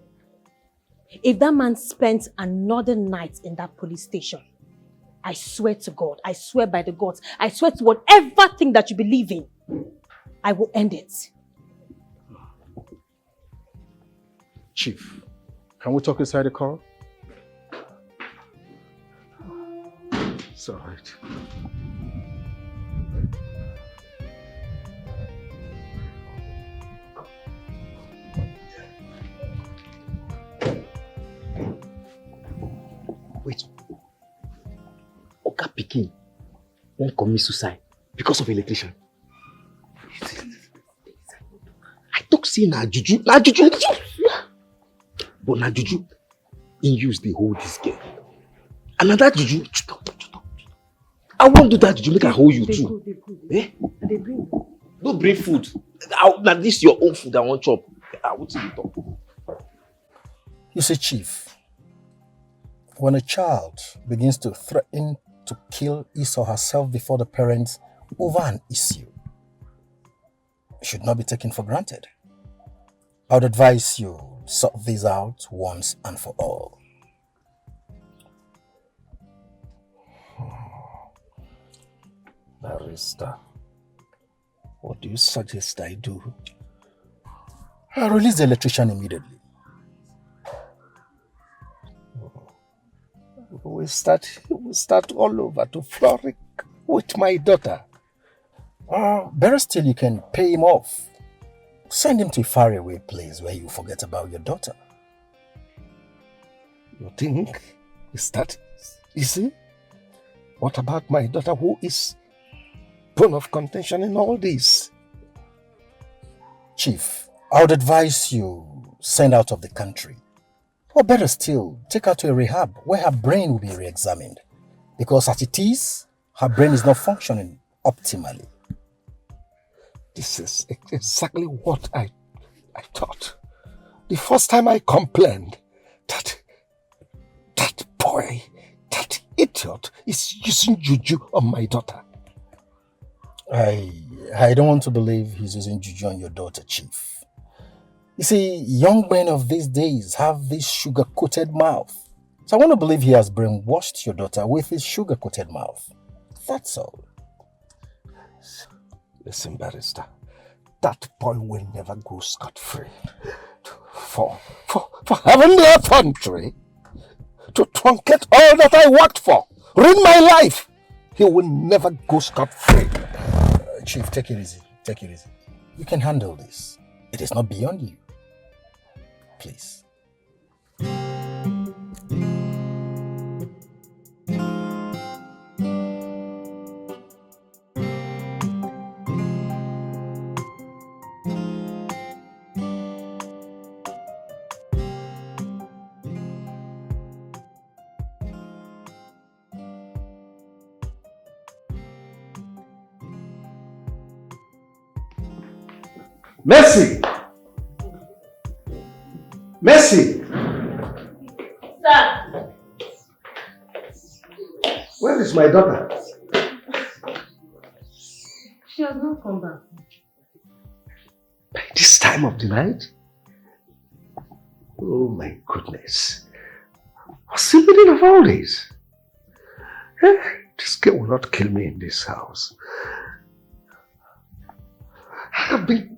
If that man spent another night in that police station, I swear to God, I swear by the gods, I swear to whatever thing that you believe in, I will end it. Chief, can we talk inside the car? It's all right. Wait. Oga Pikin won't commit suicide because of electrician. I talk say na juju. But na juju, in use they hold this girl. And na that juju, I won't do that juju, make I hold you too. They bring. Don't bring food. Now this is your own food I want chop. I want to talk. You see, Chief, when a child begins to threaten to kill his or herself before the parents over an issue, it should not be taken for granted. I would advise you sort this out once and for all. Barrister, what do you suggest I do? I release the electrician immediately. We start all over to frolic with my daughter. Better still, you can pay him off. Send him to a faraway place where you forget about your daughter. You think is that easy? What about my daughter who is bone of contention in all this? Chief, I would advise you send out of the country. Or better still, take her to a rehab where her brain will be re-examined. Because as it is, her brain is not functioning optimally. This is exactly what I thought. The first time I complained that boy, that idiot is using juju on my daughter. I don't want to believe he's using juju on your daughter, Chief. You see, young men of these days have this sugar-coated mouth. So I want to believe he has brainwashed your daughter with his sugar-coated mouth. That's all. Listen, Barrister, that boy will never go scot-free. For having the effrontery to truncate all that I worked for, ruin my life, he will never go scot-free. Chief, take it easy. Take it easy. You can handle this. It is not beyond you. Please. Mercy! Mercy! Sir! Where is my daughter? She has not come back. By this time of the night? Oh my goodness. What's the meaning of all this? This girl will not kill me in this house. I've been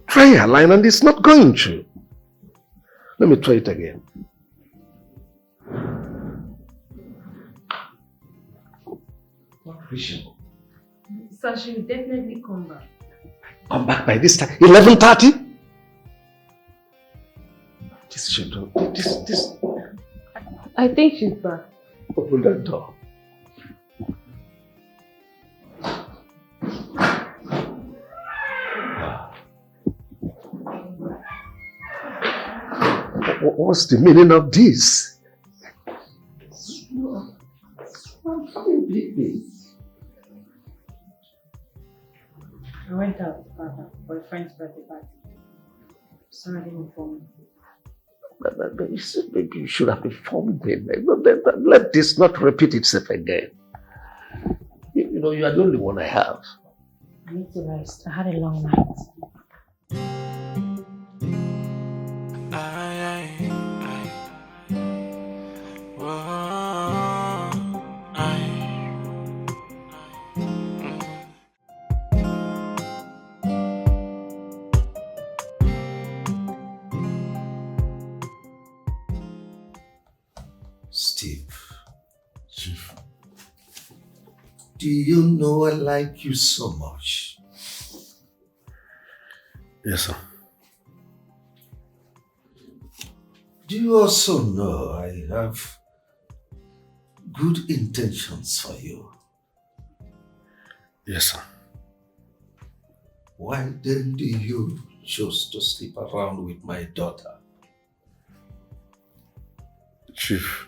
trying her line and it's not going to. Let me try it again. Sir, she will definitely come back. Come back by this time. 11:30? This children. This. I think she's back. Open that door. What's the meaning of this? I went out, Father, for a friend's birthday party. Sorry I didn't inform you. Maybe you should have informed me. Let this not repeat itself again. You know, you are the only one I have. I need to rest. I had a long night. Steve, Chief, do you know I like you so much? Yes, sir. Do you also know I have good intentions for you? Yes, sir. Why then do you choose to sleep around with my daughter? Chief,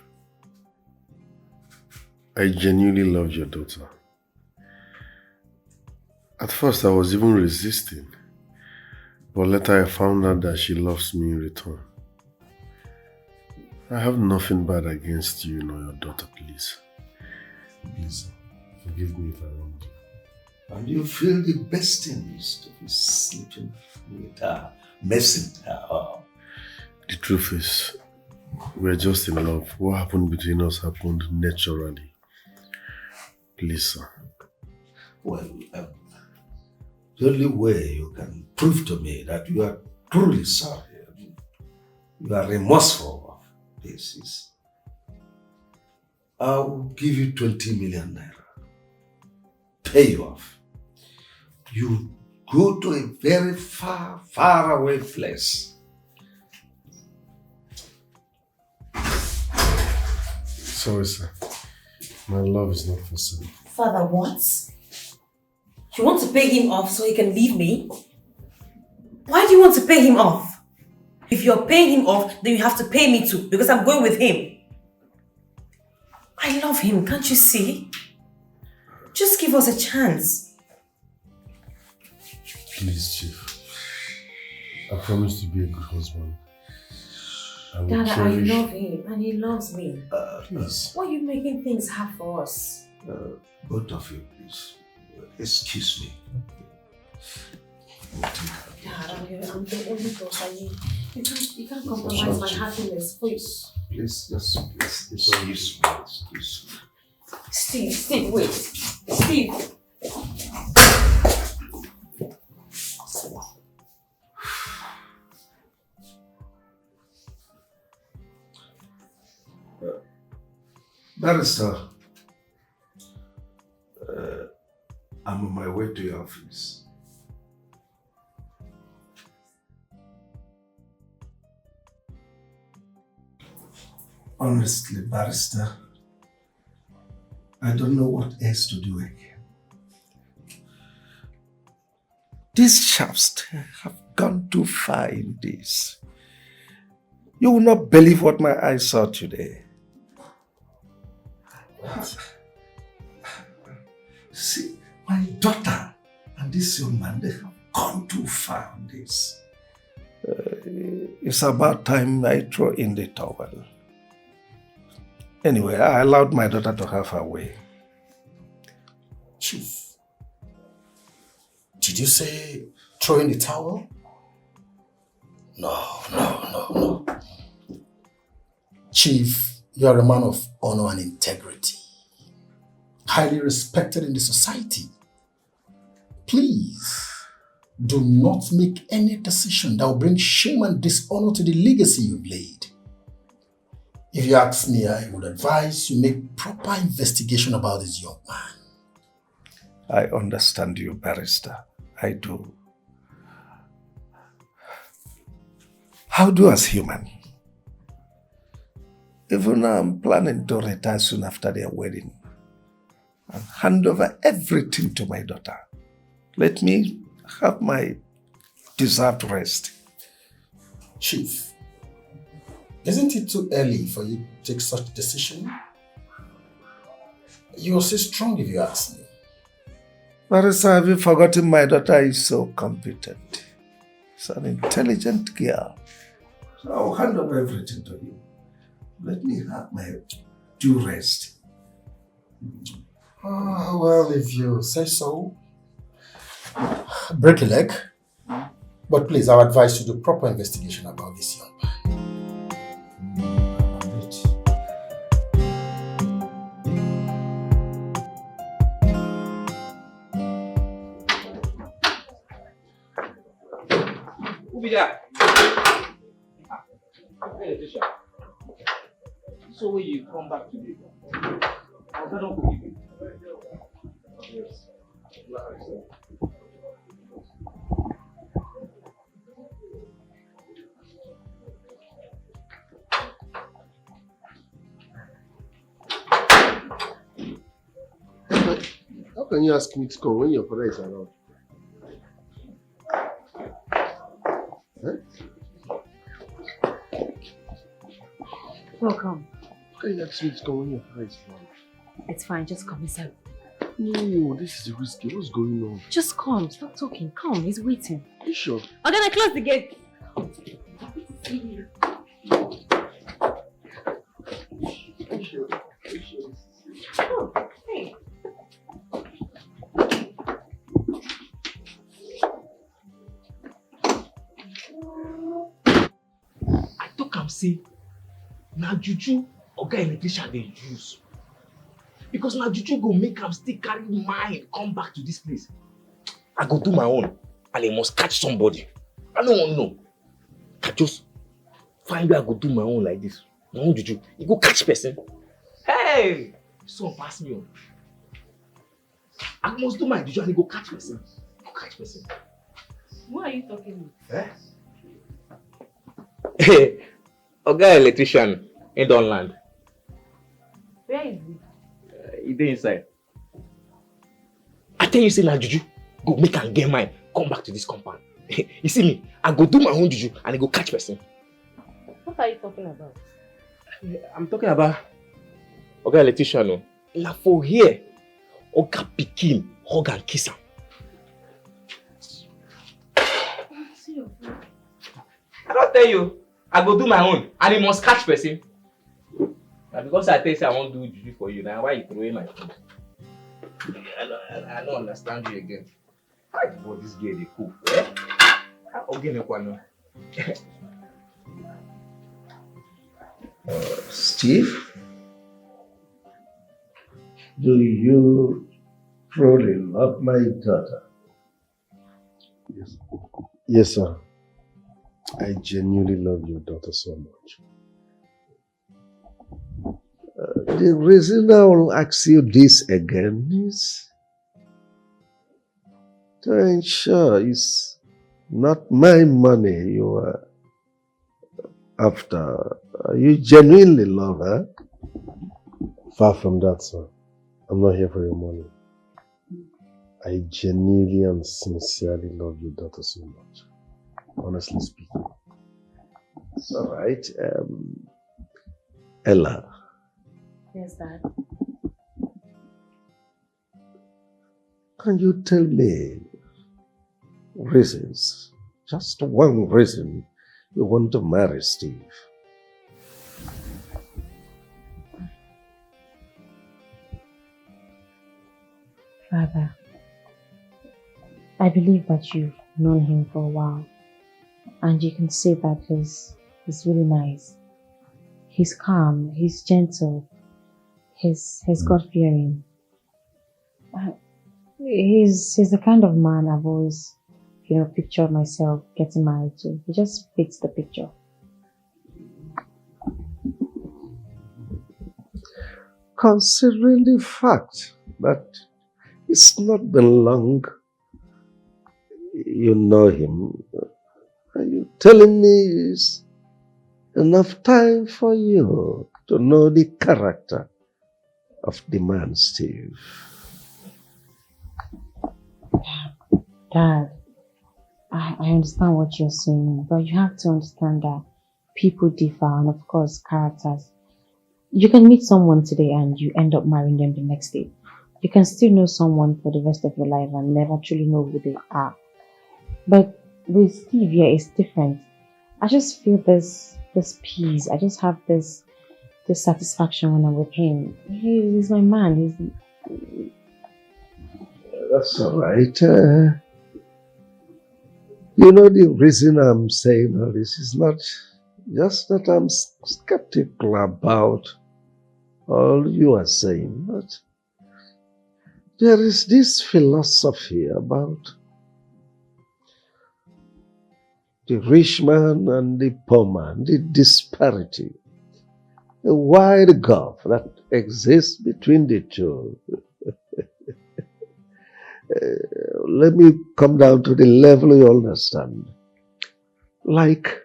I genuinely loved your daughter. At first I was even resisting, but later I found out that she loves me in return. I have nothing bad against you nor your daughter, please. Please, forgive me if I wronged you. And you feel the best thing is to be sleeping with her, messing her up. The truth is, we're just in love. What happened between us happened naturally. Please, sir. Well, the only way you can prove to me that you are truly sorry, you are remorseful of this is, I will give you 20 million naira. Pay you off. You go to a very far, far away place. Sorry, sir. My love is not for sale. Father, what? You want to pay him off so he can leave me? Why do you want to pay him off? If you're paying him off, then you have to pay me too, because I'm going with him. I love him, can't you see? Just give us a chance. Please, Chief. I promise to be a good husband. Dada, I love him and he loves me. Please. Why are you making things hard for us? Both of you, please. Excuse me. Dad, I'm the only daughter. You can't compromise my happiness, please. Please, just please, excuse me. Excuse me. Steve, wait. Steve. Barrister, I'm on my way to your office. Honestly, Barrister, I don't know what else to do again. These chaps have gone too far in this. You will not believe what my eyes saw today. See, my daughter and this young man, they have gone too far on this. it's about time I throw in the towel. Anyway, I allowed my daughter to have her way. Chief, did you say throw in the towel? No. Chief, you are a man of honor and integrity, highly respected in the society. Please, do not make any decision that will bring shame and dishonor to the legacy you've laid. If you ask me, I would advise you make proper investigation about this young man. I understand you, barrister. I do. How do as human? Even now, I'm planning to retire soon after their wedding and hand over everything to my daughter. Let me have my deserved rest. Chief, isn't it too early for you to take such a decision? You are so strong if you ask me. Marissa, have you forgotten my daughter is so competent? She's an intelligent girl. So I'll hand over everything to you. Let me have my due rest. Well, if you say so. Break a leg. But please, I'll advise you to do proper investigation about this young man. Who be that? Electrician. So when you come back today, I was not forgive you. Yes. How can you ask me to come when your father is around? Welcome. How can you ask me to come when your father is around? It's fine, just come inside. No, this is risky. What's going on? Just come, stop talking. Come, he's waiting. Are you sure? I'm gonna close the gate. Oh, hey. I talk am say na juju oga electrician dey use because na juju go make am still carry mind come back to this place. I go do my own and I must catch somebody. I no wan know. I just find where I go do my own like this. My own juju, you go catch person. Hey, son pass me on. I must do my juju and he go catch person. Go catch person. What are you talking with? Eh? Hey, oga electrician in don land. Where is he? He dey inside. I tell you say na juju go make am get mind come back to this compound. You see me, I go do my own juju and I go catch person. What are you talking about? I'm talking about oga electrician o. Na for here oga pikin hug and kiss am. See your phone. I don tell you, I go do my own and he must catch person. Na because I tell you say I wan do juju for you, na why you throw away my phone. I don't understand you again. Why for this girl dey cook? Eh? Ogene kwano. Steve, do you truly love my daughter? Yes. Yes, sir. I genuinely love your daughter so much. The reason I will ask you this again is to ensure it's not my money you are after. You genuinely love her? Far from that, sir. I'm not here for your money. I genuinely and sincerely love your daughter so much. Honestly speaking. It's all right. Ella. Yes, Dad. Can you tell me reasons, just one reason, you want to marry Steve. Father, I believe that you've known him for a while, and you can see that he's really nice. He's calm, he's gentle, he's God-fearing. He's the kind of man I've always, pictured myself getting married to. He just fits the picture. Considering the fact that it's not been long you know him, are you telling me it's enough time for you to know the character of the man, Steve? Dad, I understand what you're saying, but you have to understand that people differ, and of course, characters. You can meet someone today and you end up marrying them the next day. You can still know someone for the rest of your life and never truly know who they are. But with Steve here, it's different. I just feel this peace. I just have this satisfaction when I'm with him. He's my man. That's all right. You know, the reason I'm saying all this is not just that I'm skeptical about all you are saying, but there is this philosophy about the rich man and the poor man, the disparity, the wide gulf that exists between the two. Let me come down to the level you understand. Like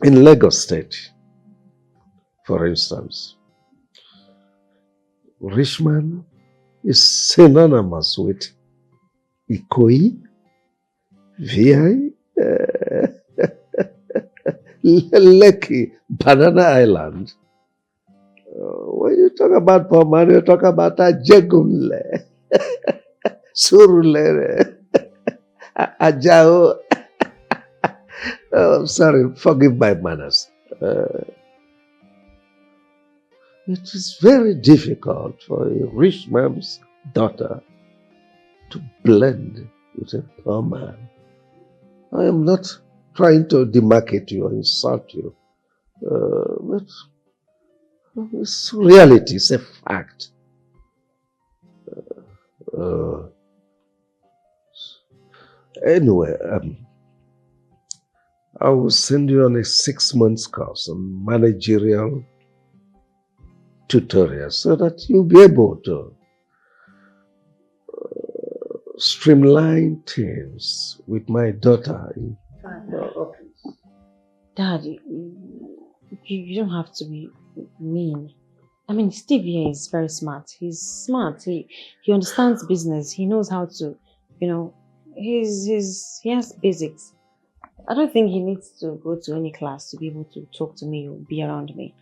in Lagos State, for instance, rich man is synonymous with Ikoyi, VI, Lekki, Banana Island. When you talk about poor man, you talk about Ajegumle, Surulere, Ajao. Oh, sorry, forgive my manners. It is very difficult for a rich man's daughter to blend with a poor man. I am not trying to demarcate you or insult you, but it's reality, it's a fact. Anyway, I will send you on a 6-month course on managerial tutorial so that you'll be able to streamline things with my daughter in my office. Dad, you don't have to be mean. I mean, Steve here is very smart. He's smart. He understands business. He knows how to, he has basics. I don't think he needs to go to any class to be able to talk to me or be around me.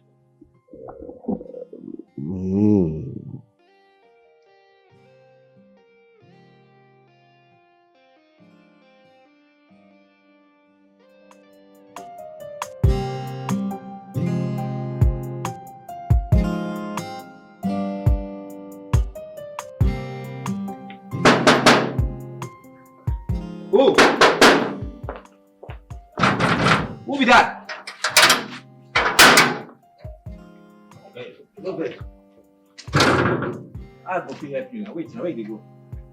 Who? Who be that? No bed. I go to help you now. Wait, where they go?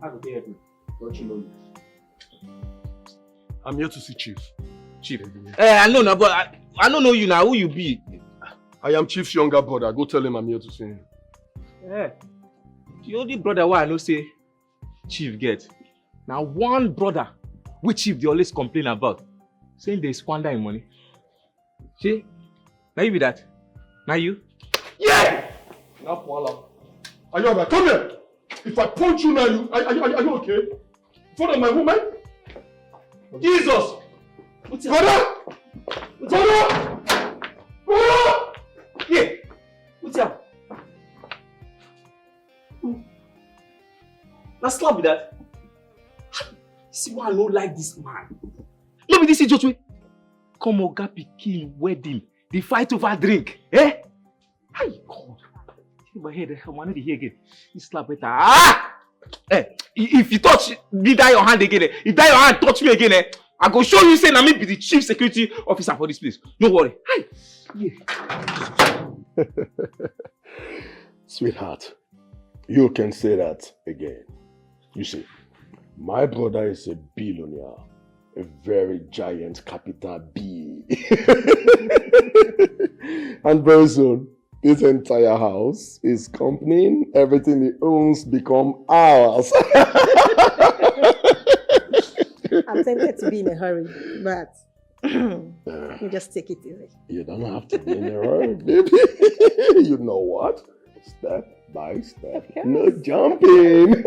I go to help you. Don't you know this? I'm here to see Chief. Chief. I know now, but I don't know you now. Who you be? I am Chief's younger brother. Go tell him I'm here to see him. The only brother why I know say Chief get. Now one brother which Chief they always complain about. Saying they squander him money. See? Now you be that? Now you? Yeah! Now voila. Are you alright? Come here! If I punch you now, are you okay? In front of my woman? Jesus! Brother! Brother! Brother! Yeah! What's up? Now slap with that. See why I don't like this man. Let me this just way. come Oga Pikin wedding, the fight over drink, eh? Hey, God. In my head, I'm not here again. You slap better. Ah! Eh, if you touch me, die your hand again, if die your hand, touch me again, eh? I go show you, say, na me be the chief security officer for this place. No worry. Hey! Yeah. Sweetheart, you can say that again. You see, my brother is a billionaire, a very giant capital B. And very soon, this entire house, his company, everything he owns become ours. I'm tempted to be in a hurry, but you just take it easy. You don't have to be in a hurry, baby. You know what? Step by step. No jumping.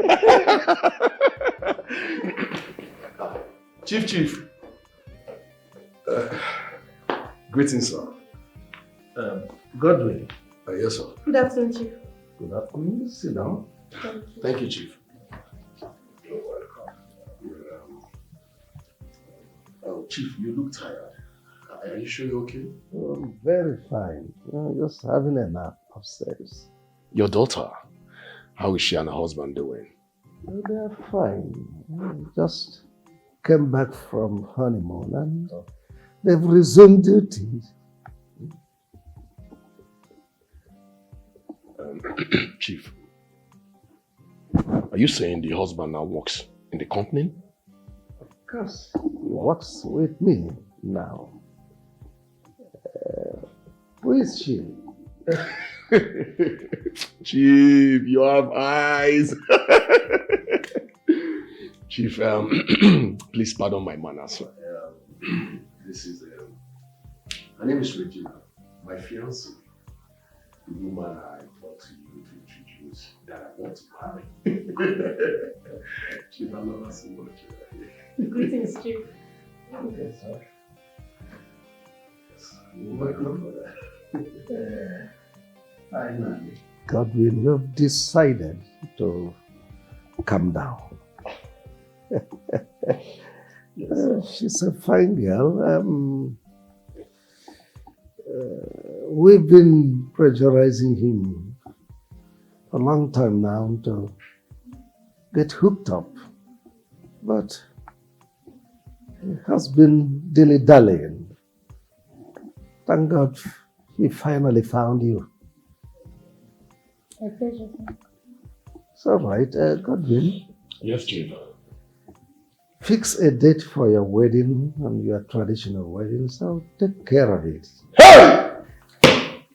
Chief. Greetings, sir. Godwin. Yes, sir. Good afternoon, Chief. Good afternoon. Sit down. Thank you, Chief. You're welcome. Oh, Chief, you look tired. Are you sure you're okay? I'm very fine. Just having a nap upstairs. Your daughter, how is she and her husband doing? They're fine. Just came back from honeymoon and they've resumed duties. Chief, are you saying the husband now works in the company? Of course, he works with me now. Who is she? Chief, you have eyes. Chief, please pardon my manners. This is, her name is Regina, my fiancée. The woman I brought to you to introduce that I want to marry. Chief, I love her so much. Greetings, Chief. Okay, sorry. You're welcome for that. Finally. Godwin, you've decided to come down. She's a fine girl. We've been pressurizing him for a long time now to get hooked up, but he has been dilly-dallying. Thank God he finally found you. A pleasure. It's all right, Godwin. Yes, Chief. Fix a date for your wedding and your traditional wedding, so take care of it. Hey!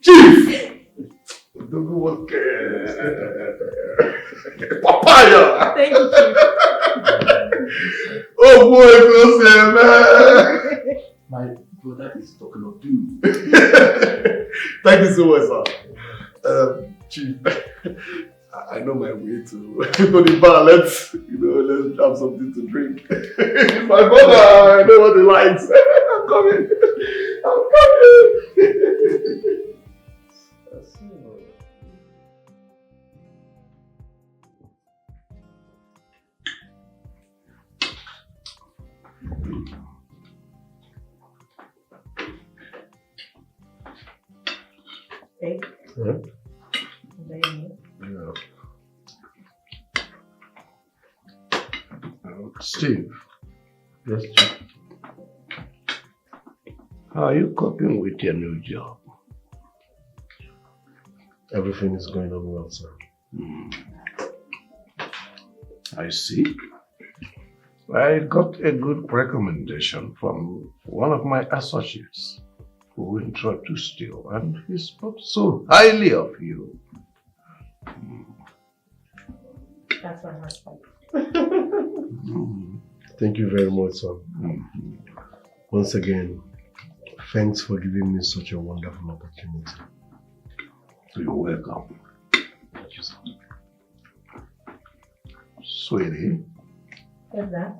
Chief! Papaya! Thank you, Chief. Oh boy, man! My brother is talking of you. Thank you so much, sir. Chief, I know my way to the bar. Let's have something to drink. My brother, I know what he likes. I'm coming. Hey. Yeah. Yeah. Steve, yes, how are you coping with your new job? Everything is going on well, sir. I see. I got a good recommendation from one of my associates who introduced you, and he spoke so highly of you. That's my husband. Thank you very much, sir. Once again, thanks for giving me such a wonderful opportunity. You're welcome. Thank you, sir. Sweetie, What's that?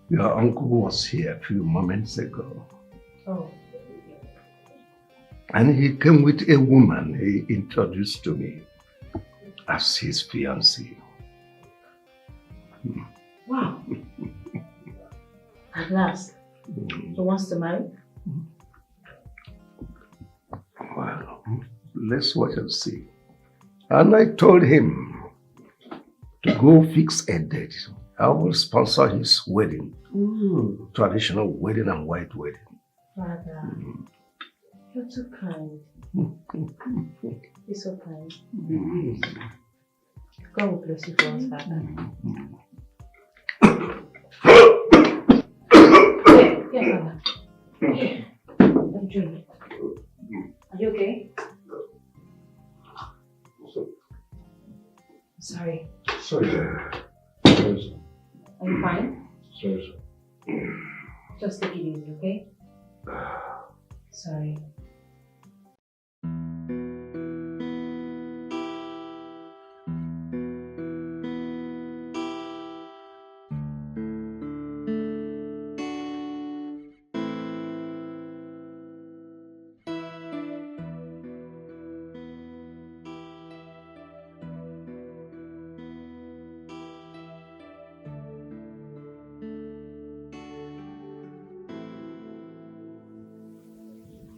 your uncle was here a few moments ago. Oh. And he came with a woman he introduced to me as his fiancée. Wow. At last. He wants to marry? Well, let's watch and see. And I told him to go fix a date. I will sponsor his wedding. Traditional wedding and white wedding. Father, you're too kind. You're so kind. God will bless you for us, Father. Yeah, Father. I'm doing it. Are you okay? Sorry. Sorry. Are you fine? Sorry. Just take it easy, okay? Sorry.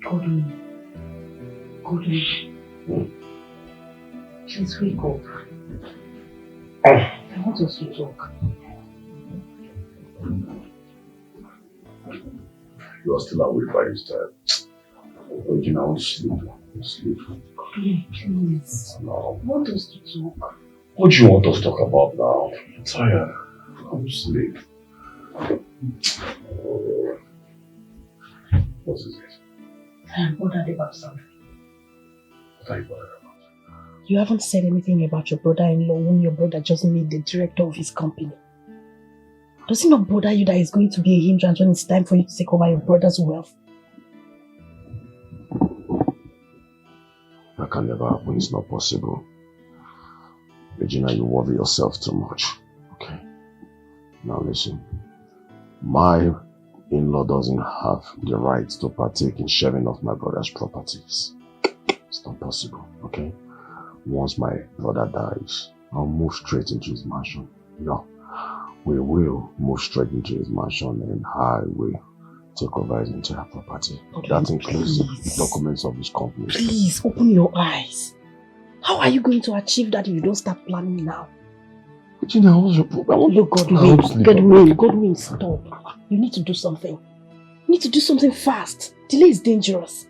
Godwin. Please wake up. I want us to talk. You are still awake by this time. Regina, I want to sleep. Godwin, please. No. I want us to talk. What do you want us to talk about now? I'm tired. I want to sleep. What is it? I am bothered about something. What are you bothered about? You haven't said anything about your brother-in-law whom your brother just made the director of his company. Does it not bother you that it's going to be a hindrance when it's time for you to take over your brother's wealth? That can never happen. It's not possible. Regina, you worry yourself too much. Okay? Now listen. My in-law doesn't have the right to partake in sharing of my brother's properties. It's not possible, okay? Once my brother dies, I'll move straight into his mansion. Yeah, we will move straight into his mansion and I will take over his entire property. Okay, that includes the documents of his company. Please, open your eyes. How are you going to achieve that if you don't start planning now? Regina, what's your problem? Look, Godwin, stop. You need to do something. You need to do something fast. Delay is dangerous.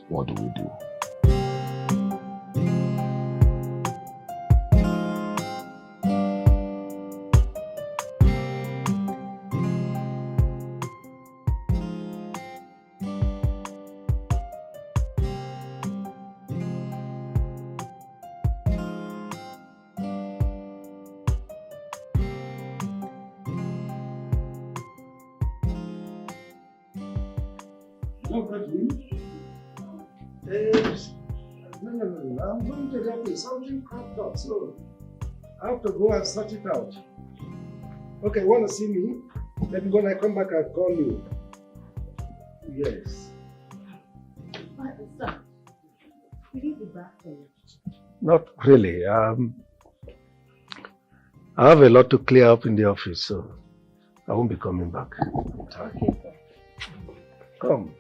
What do we do? No. I'm going to the office. Something cropped up, so I have to go and sort it out. Okay, want to see me? Maybe when I come back, I'll call you. Yes. Sir, will you be back for you? Not really. I have a lot to clear up in the office, so I won't be coming back. Okay, sir. Come.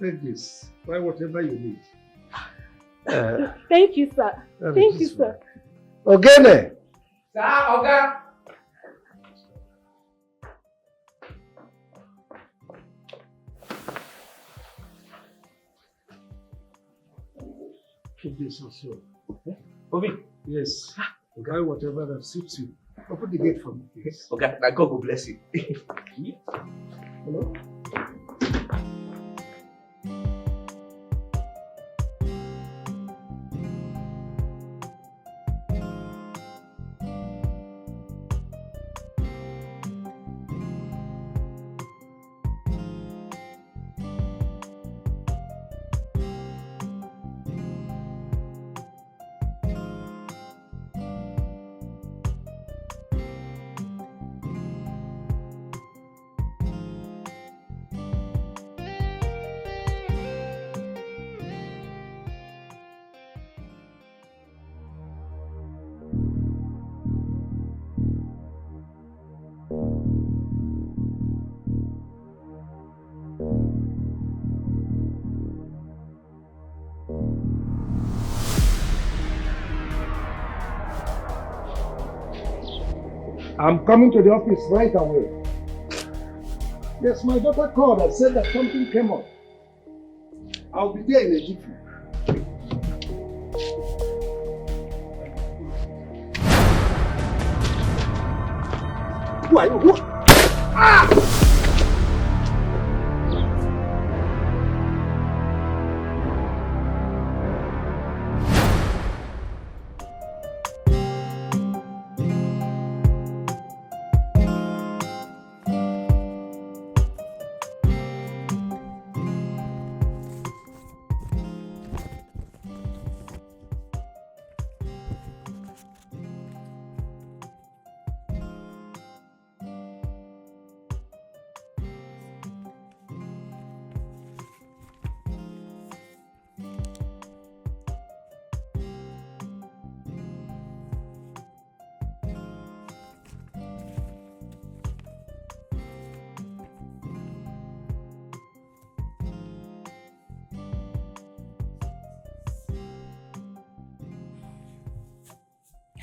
Take this. Buy whatever you need. Thank you, sir. Thank you, sir. Ogene! Sir, Oga! Keep this also. Okay? Obi? Yes. Buy whatever that suits you. Open the gate for me, please. Okay, now God will bless you. Hello? I'm coming to the office right away. Yes, my daughter called and said that something came up. I'll be there in a jiffy. Who are you? Who? Ah!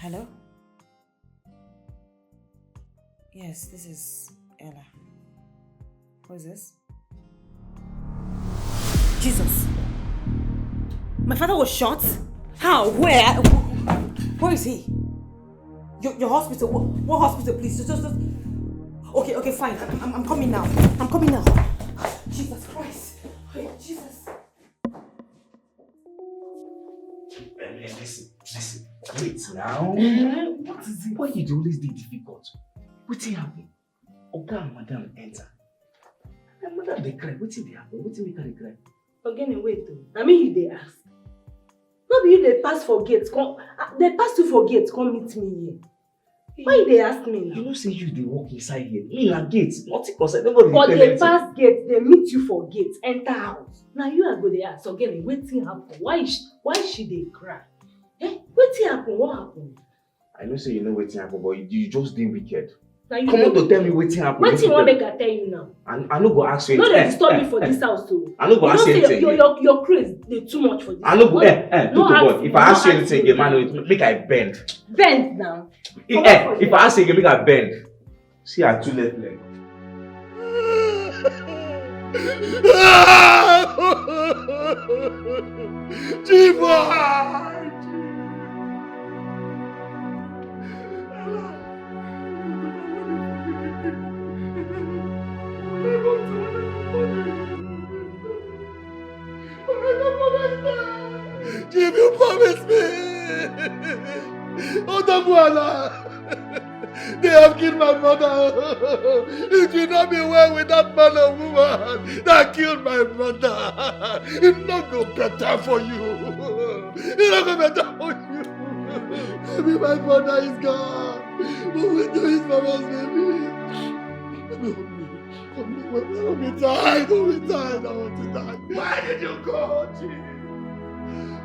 Hello? Yes, this is Ella. Who is this? Jesus! My father was shot? How? Where? Where is he? Your hospital? What hospital, please? Just... Okay, fine. I'm coming now. I'm coming now. Jesus Christ. Oh, Jesus. Listen. Wait now. What is it? Why you always dey difficult? Wetin happen? Oga and madam enter. And madam dey cry. Wetin dey happen? Wetin make her dey cry? Again, wait though. I mean you dey ask. No be you dey pass for gate. They pass you for gate, come meet me here. Why you dey ask me now? You know say you dey walk inside here. Me na gate. Nothing concern. Nobody But dey they pass gate, they meet you for gate, enter house. Now you are go dey ask again, wetin happen? Why she dey cry? Wetin happen? What happened? I know say you know wetin happen, but you just dey wicked. Now you come on to tell me wetin happen. Wetin you want make I tell you now? I no go ask you. No dey disturb me for this house too. I no go ask you anything. Your craze dey too much for this. I no go. If I ask you anything again, man, make I bend. Bend now. If I ask you again, make I bend. See her two left leg. Chief! Chief, you promised me! Oh, Godwin! They have killed my mother! It will not be well with that man or woman that killed my mother! It will not go better for you! It will not go better for you! Maybe my mother is gone! What will we do with mama's baby? Don't be tired, don't be tired, I want to die. Why did you go, Chief?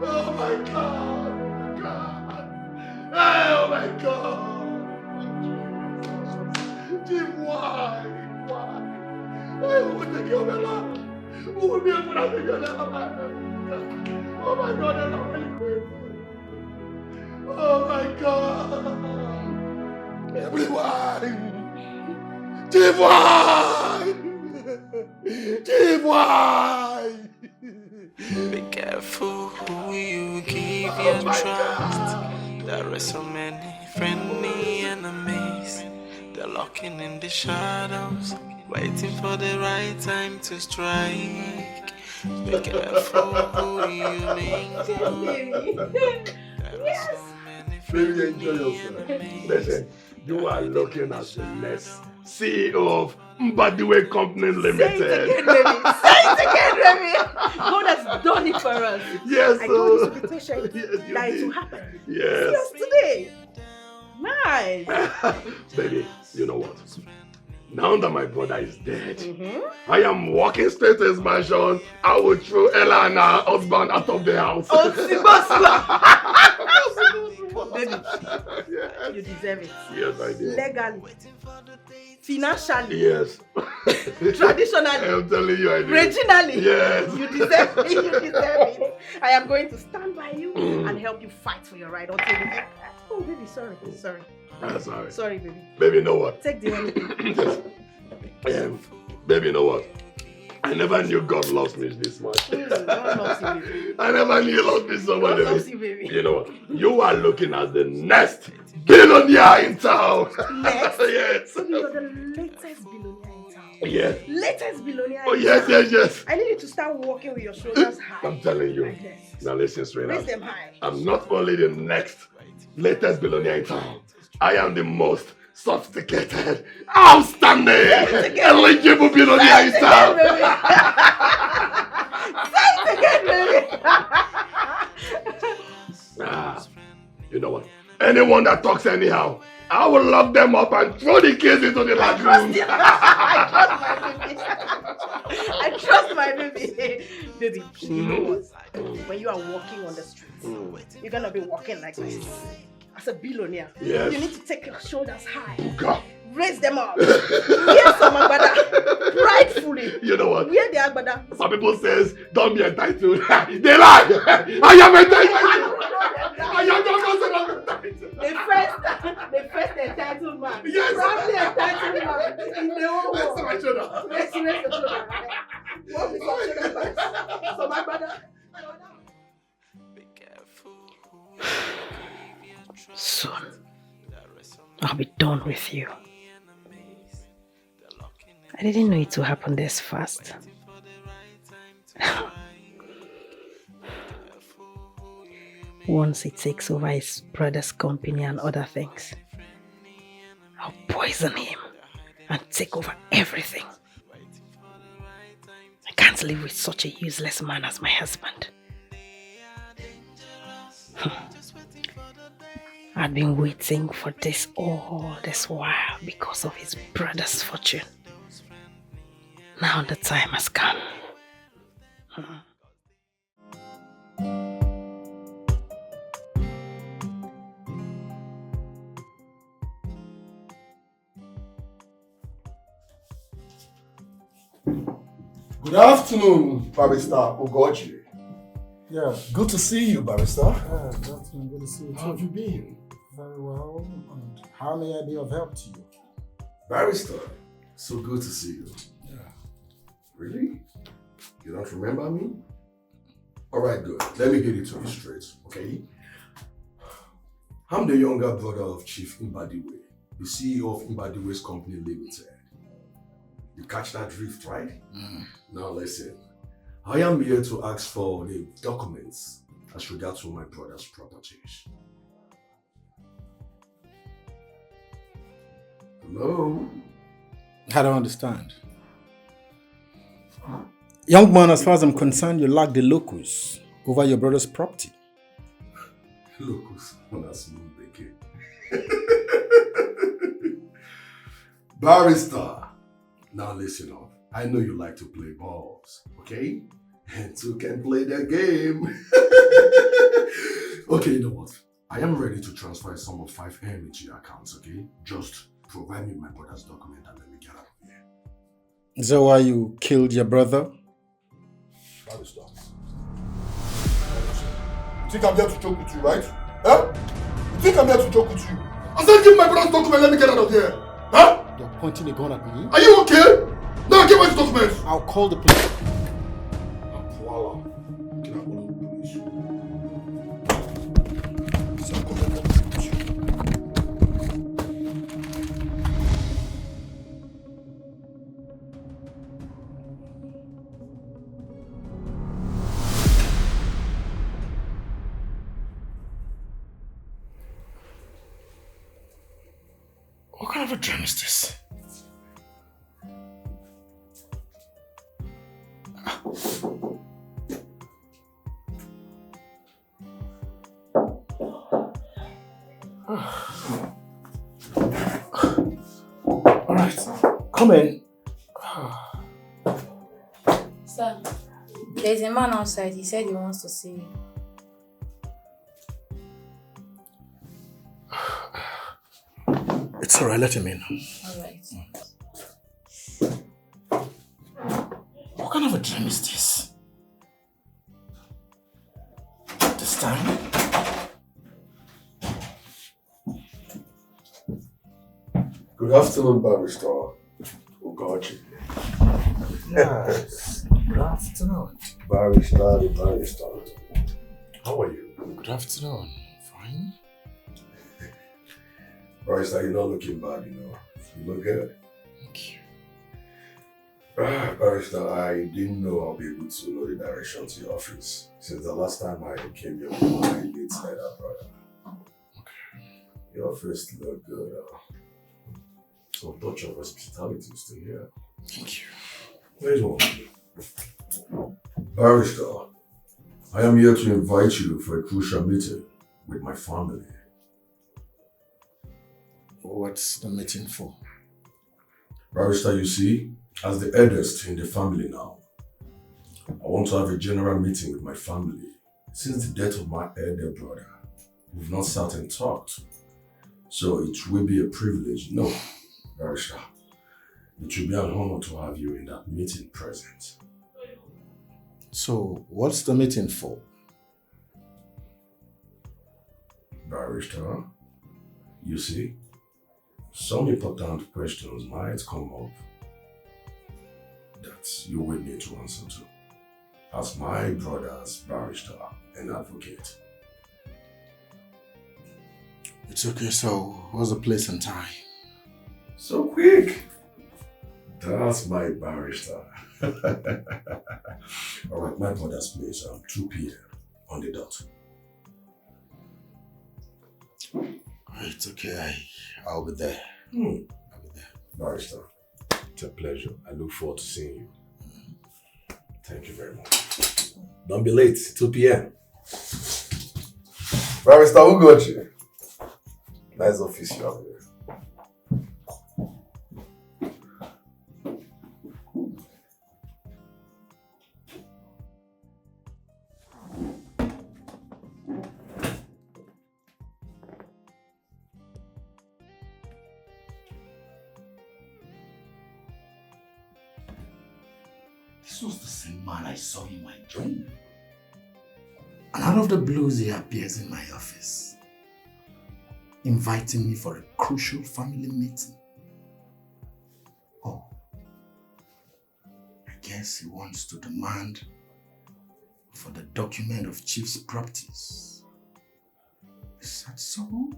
Oh my God! Oh my God! Oh my God! Chief, why? Why? Who would take your life? Who would be able to take your life? Oh my God, I'm not really grateful. Oh my God! Everyone! Chief, why? Chief, why? Be careful who you give your trust. There are so many friendly enemies. They're lurking in the shadows, waiting for the right time to strike. Be careful who you make them. There are so many friendly enemies. Listen, you are looking at the next CEO of Mbadiwe Company Limited. Say it again, Remy. God has done it for us. Yes, I told you to be patient. Yes, that it will happen. Yes. See us today. Nice. Baby, you know what? Now that my brother is dead, I am walking straight to his mansion. I will throw Ella and her husband out of the house. Oh, baby, yes. You deserve it. Yes, I do. Legally, financially, yes. Traditionally, I'm telling you, I do. regionally, yes. You deserve it. You deserve it. I am going to stand by you and help you fight for your right until you. Oh, baby, sorry. Sorry. Sorry, baby. Baby, you know what? Take the money. Baby, you know what? I never knew God loves me this much. God loves you, baby. I never knew He loves me so much. God loves you, baby. You know what? You are looking at the next billionaire in town. Next? Yes. So you're the latest billionaire in town. Yes. Latest billionaire Oh, in yes, town. yes, yes. I need you to start walking with your shoulders high. I'm telling you. Like this. Now listen straight Raise up. them high. I'm not only the next latest billionaire in town. I am the most sophisticated, outstanding, eligible billionaire in town. You know what? Anyone that talks anyhow, I will lock them up and throw the kids into the lagoon. I trust my baby. Baby, you know what? When you are walking on the streets, you're gonna be walking like this. As a billionaire, yes. You need to take your shoulders high. God. Raise them up. Wear some agbada. Pridefully. You know what? Wear the agbada. Some people says, don't be entitled. They lie. I am entitled. I am not entitled. The first entitled man. Yes. Probably entitled man. In the whole world. Raise my shoulder. Raise your shoulder. What is your shoulder first? So my brother. Soon, I'll be done with you. I didn't know it would happen this fast. Once he takes over his brother's company and other things, I'll poison him and take over everything. I can't live with such a useless man as my husband. I'd been waiting for this all this while because of his brother's fortune. Now the time has come. Good afternoon, Barrister Ugoji. Yeah. Good to see you, Barrister. Yeah, good afternoon. Good to see you too. How have you been? Very well. And how may I be of help to you? Barrister, so good to see you. Yeah. Really? You don't remember me? Alright, good. Let me get it to you straight, okay? I'm the younger brother of Chief Mbadiwe, the CEO of Mbadiwe's Company Limited. You catch that drift, right? Now listen. I am here to ask for the documents as regards to my brother's properties. Hello? I don't understand. Young man, as far as I'm concerned, you lack the locus over your brother's property. Locus on a smooth beke. Barrister, now listen up. I know you like to play balls, okay? And two can play their game. Okay, you know what? I am ready to transfer a sum of 5M into your accounts, okay? Just provide me my brother's document and let me get out of here. Is that why you killed your brother? Barrister. You think I'm here to joke with you, right? Huh? You think I'm here to joke with you? I said give my brother's document, let me get out of here. Huh? You're pointing a gun at me? Are you okay? Now give me the documents. I'll call the police. Voila. Can I call the police? What kind of a dream is this? All right, come in. Sir, there's a man outside. He said he wants to see you. It's all right, let him in. All right. What kind of a dream is this? This time? Good afternoon, Barrister. Ugochi. Yes. Good afternoon. Barrister. How are you? Good afternoon. Fine. Barrister, you're not looking bad, you look good. Thank you. Barrister, I didn't know I'll be able to know the direction to your office. Since the last time I came here with my late elder brother. Okay. Your office looked good. Some touch of hospitality is still here. Thank you. There's one. Barrister, I am here to invite you for a crucial meeting with my family. What's the meeting for? Barrister, you see, as the eldest in the family now, I want to have a general meeting with my family. Since the death of my elder brother, we've not sat and talked. So it will be a privilege. No, Barrister, it will be an honor to have you in that meeting present. So, what's the meeting for? Barrister, you see, some important questions might come up that you will need to answer to, as my brother's barrister and advocate. It's okay, so what's the place and time? So quick! That's my barrister. Alright, my brother's place, 2 p.m. on the dot. It's okay, I'll be there. I'll be there. Barrister, it's a pleasure. I look forward to seeing you. Thank you very much. Don't be late, 2 p.m. Barrister, who got you? Nice office you have here. This was the same man I saw in my dream. And out of the blues, he appears in my office, inviting me for a crucial family meeting. Oh, I guess he wants to demand for the document of Chief's properties. Is that so?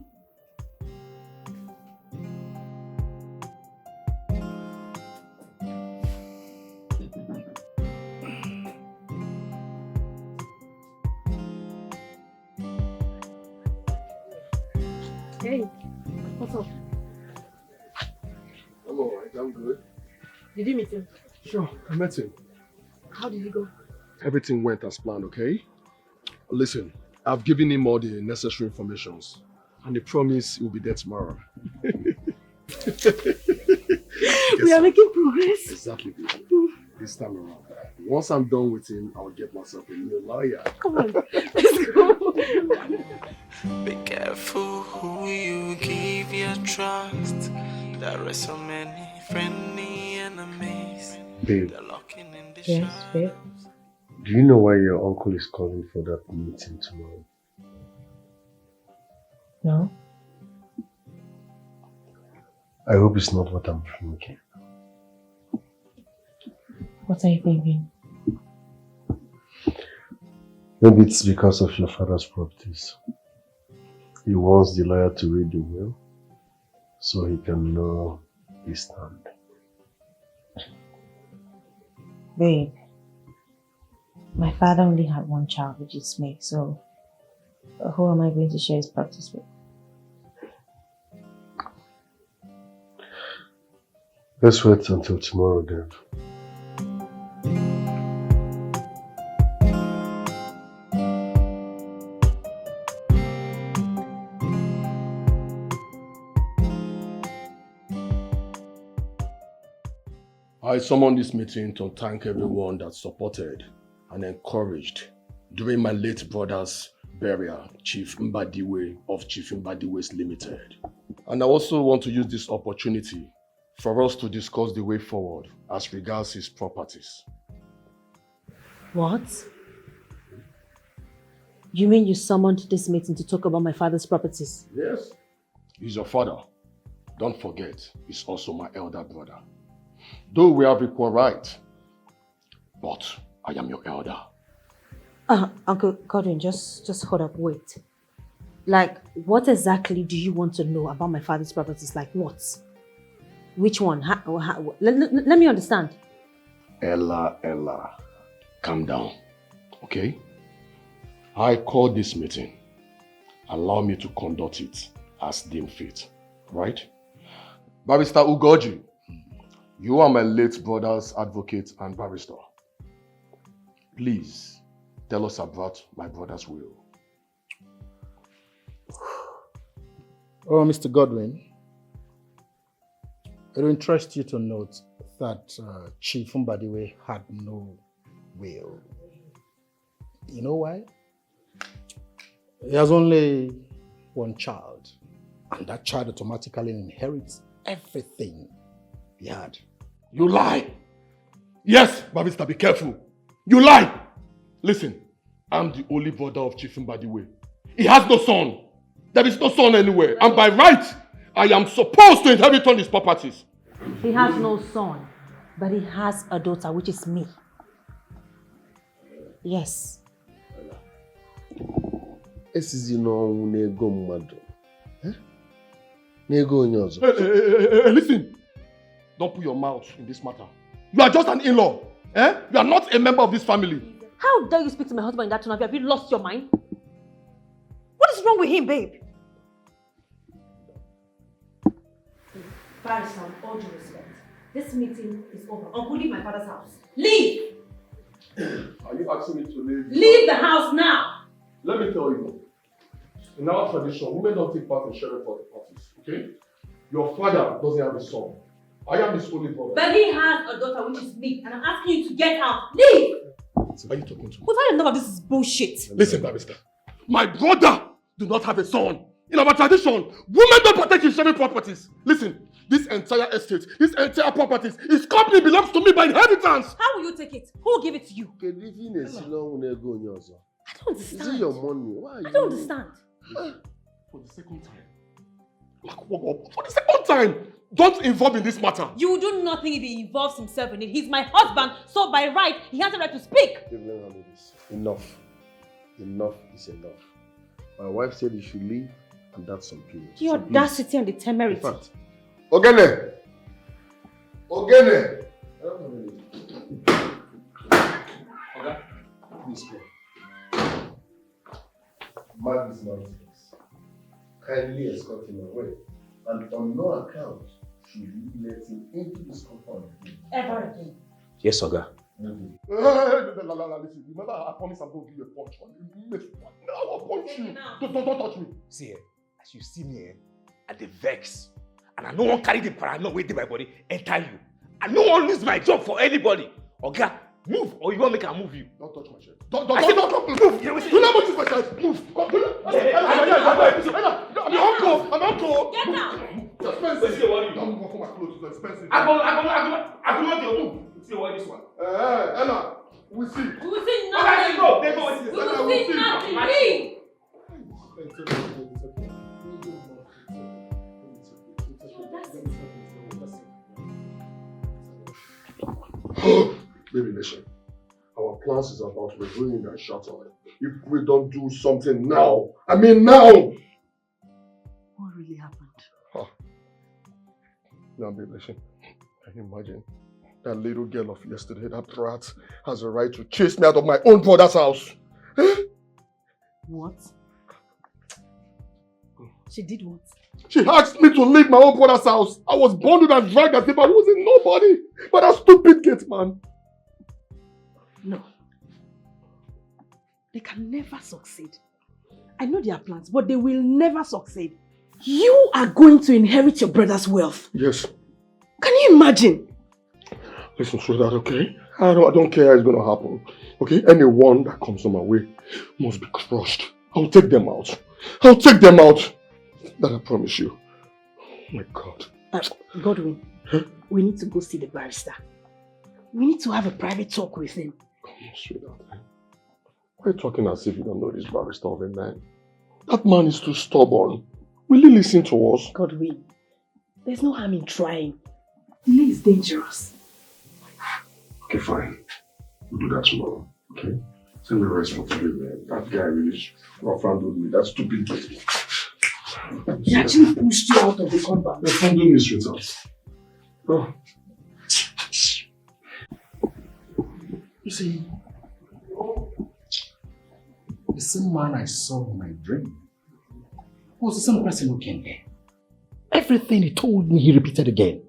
Hey, what's up? I'm alright, I'm good. Did you meet him? Sure, I met him. How did he go? Everything went as planned, okay? Listen, I've given him all the necessary informations. And he promised he'll be there tomorrow. We are making progress. Exactly, baby. This time around. Once I'm done with him, I'll get myself a new lawyer. Come on, let's go. Be careful who you give your trust. There are so many friendly enemies. Babe. They're lurking in the Yes, babe. Do you know why your uncle is calling for that meeting tomorrow? No? I hope it's not what I'm thinking. What are you thinking? Maybe it's because of your father's properties. He wants the lawyer to read the will so he can know his stand. Babe, my father only had one child, which is me, so who am I going to share his practice with? Let's wait until tomorrow then. I summoned this meeting to thank everyone that supported and encouraged during my late brother's burial, Chief Mbadiwe of Chief Mbadiwe's Limited. And I also want to use this opportunity for us to discuss the way forward as regards his properties. What? You mean you summoned this meeting to talk about my father's properties? Yes. He's your father. Don't forget, he's also my elder brother. Though we have equal right, but I am your elder. Uncle Godwin, just hold up, wait. Like, what exactly do you want to know about my father's properties? Like what? Which one? Let me understand. Ella, calm down, okay? I called this meeting. Allow me to conduct it as deemed fit, right? Barrister Ugoji, you are my late brother's advocate and barrister. Please, tell us about my brother's will. Oh, Mr. Godwin, it will interest you to note that Chief Mbadiwe had no will. You know why? He has only one child, and that child automatically inherits everything he had. You lie! Yes, Barrister, be careful. You lie! Listen, I'm the only brother of Chief Mbadiwe. He has no son. There is no son anywhere. And by right, I am supposed to inherit all his properties. He has no son, but he has a daughter, which is me. Yes. Listen, don't put your mouth in this matter. You are just an in-law. You are not a member of this family. How dare you speak to my husband in that tone? Have you lost your mind? What is wrong with him, babe? Barrister, with all due respect, this meeting is over. Uncle, leave my father's house. Leave! Are you asking me to leave? Leave the house now! Let me tell you, in our tradition, women don't take part in sharing parties, okay? Your father doesn't have a son. I am his only brother. But he has a daughter, which is me, and I'm asking you to get out. Leave! So are you talking to me? What enough of this is bullshit. Listen, Barrister. My brother do not have a son. In our tradition, women don't partake in sharing properties. Listen, this entire estate, this entire properties, his company belongs to me by inheritance. How will you take it? Who will give it to you? I don't understand. Is it your money? Why? I don't understand. For the second time. For the second time. Don't involve in this matter. You will do nothing if he involves himself in it. He's my husband, so by right, he has the right to speak. Enough. Enough is enough. My wife said you should leave, and that's some period. The audacity and the temerity. In fact, Ogene! Ogene! Okay. Please go. Mark this nonsense. Kindly escort him away. And on no account should you let him into this compound again. Ever again. Yes, Oga. Listen, remember I promised I'm going to give you a punch. No, I'll punch you. Don't touch me. See, as you see me, I dey vex. And I no one carry the paranoia within my body enter you. I no one lose my job for anybody. Oga, move or you want make I move you. Don't touch my shirt. Don't move. Do not touch my shirt. Move. I'm uncle. Get out. It's expensive. Don't move for my clothes. It's expensive. I go move. See what this one. Ella, we'll see. We will see nothing. We will see nothing. Leave. Baby, listen. Our plans is about to be ruined and shattered if we don't do something now. I mean now. What really happened? Now, baby, listen. Can you imagine? That little girl of yesterday, that rat, has a right to chase me out of my own brother's house. What? She did what? She asked me to leave my own brother's house. I was bonded and dragged as if I wasn't nobody. But that stupid gate man. No. They can never succeed. I know their plans, but they will never succeed. You are going to inherit your brother's wealth. Yes. Can you imagine? Listen, sweetheart, okay? I don't care how it's going to happen. Okay? Anyone that comes on my way must be crushed. I'll take them out. I'll take them out. That I promise you. Oh my God. Godwin, we need to go see the barrister. We need to have a private talk with him. Come on, sweetheart. Why are you talking as if you don't know this barrister of a man? That man is too stubborn. Will he listen to us? Godwin, There's no harm in trying. Delay is dangerous. Okay, fine. We'll do that tomorrow, okay? Send me responsibility, man. That guy really offended me. That stupid guy. He actually pushed you out of the compound. They're funding me straight out. Oh. You see, the same man I saw in my dream was the same person who came here. Everything he told me, he repeated again.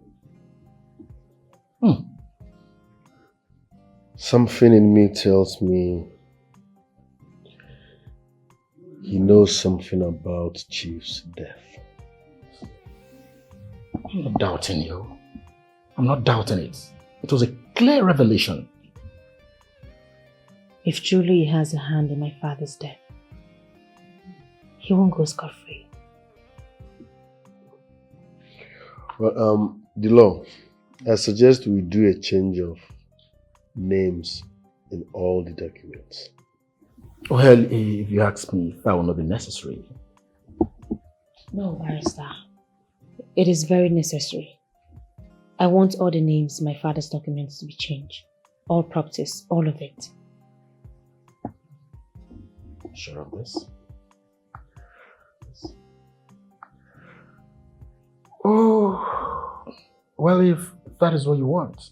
Something in me tells me he knows something about Chief's death. I'm not doubting you. I'm not doubting it. It was a clear revelation. If truly he has a hand in my father's death, he won't go scot-free. Well, the law, I suggest we do a change of names in all the documents. Well, if you ask me, that will not be necessary. No, barrister. It is very necessary. I want all the names in my father's documents to be changed. All properties, all of it. Sure of this? Oh, well, if that is what you want,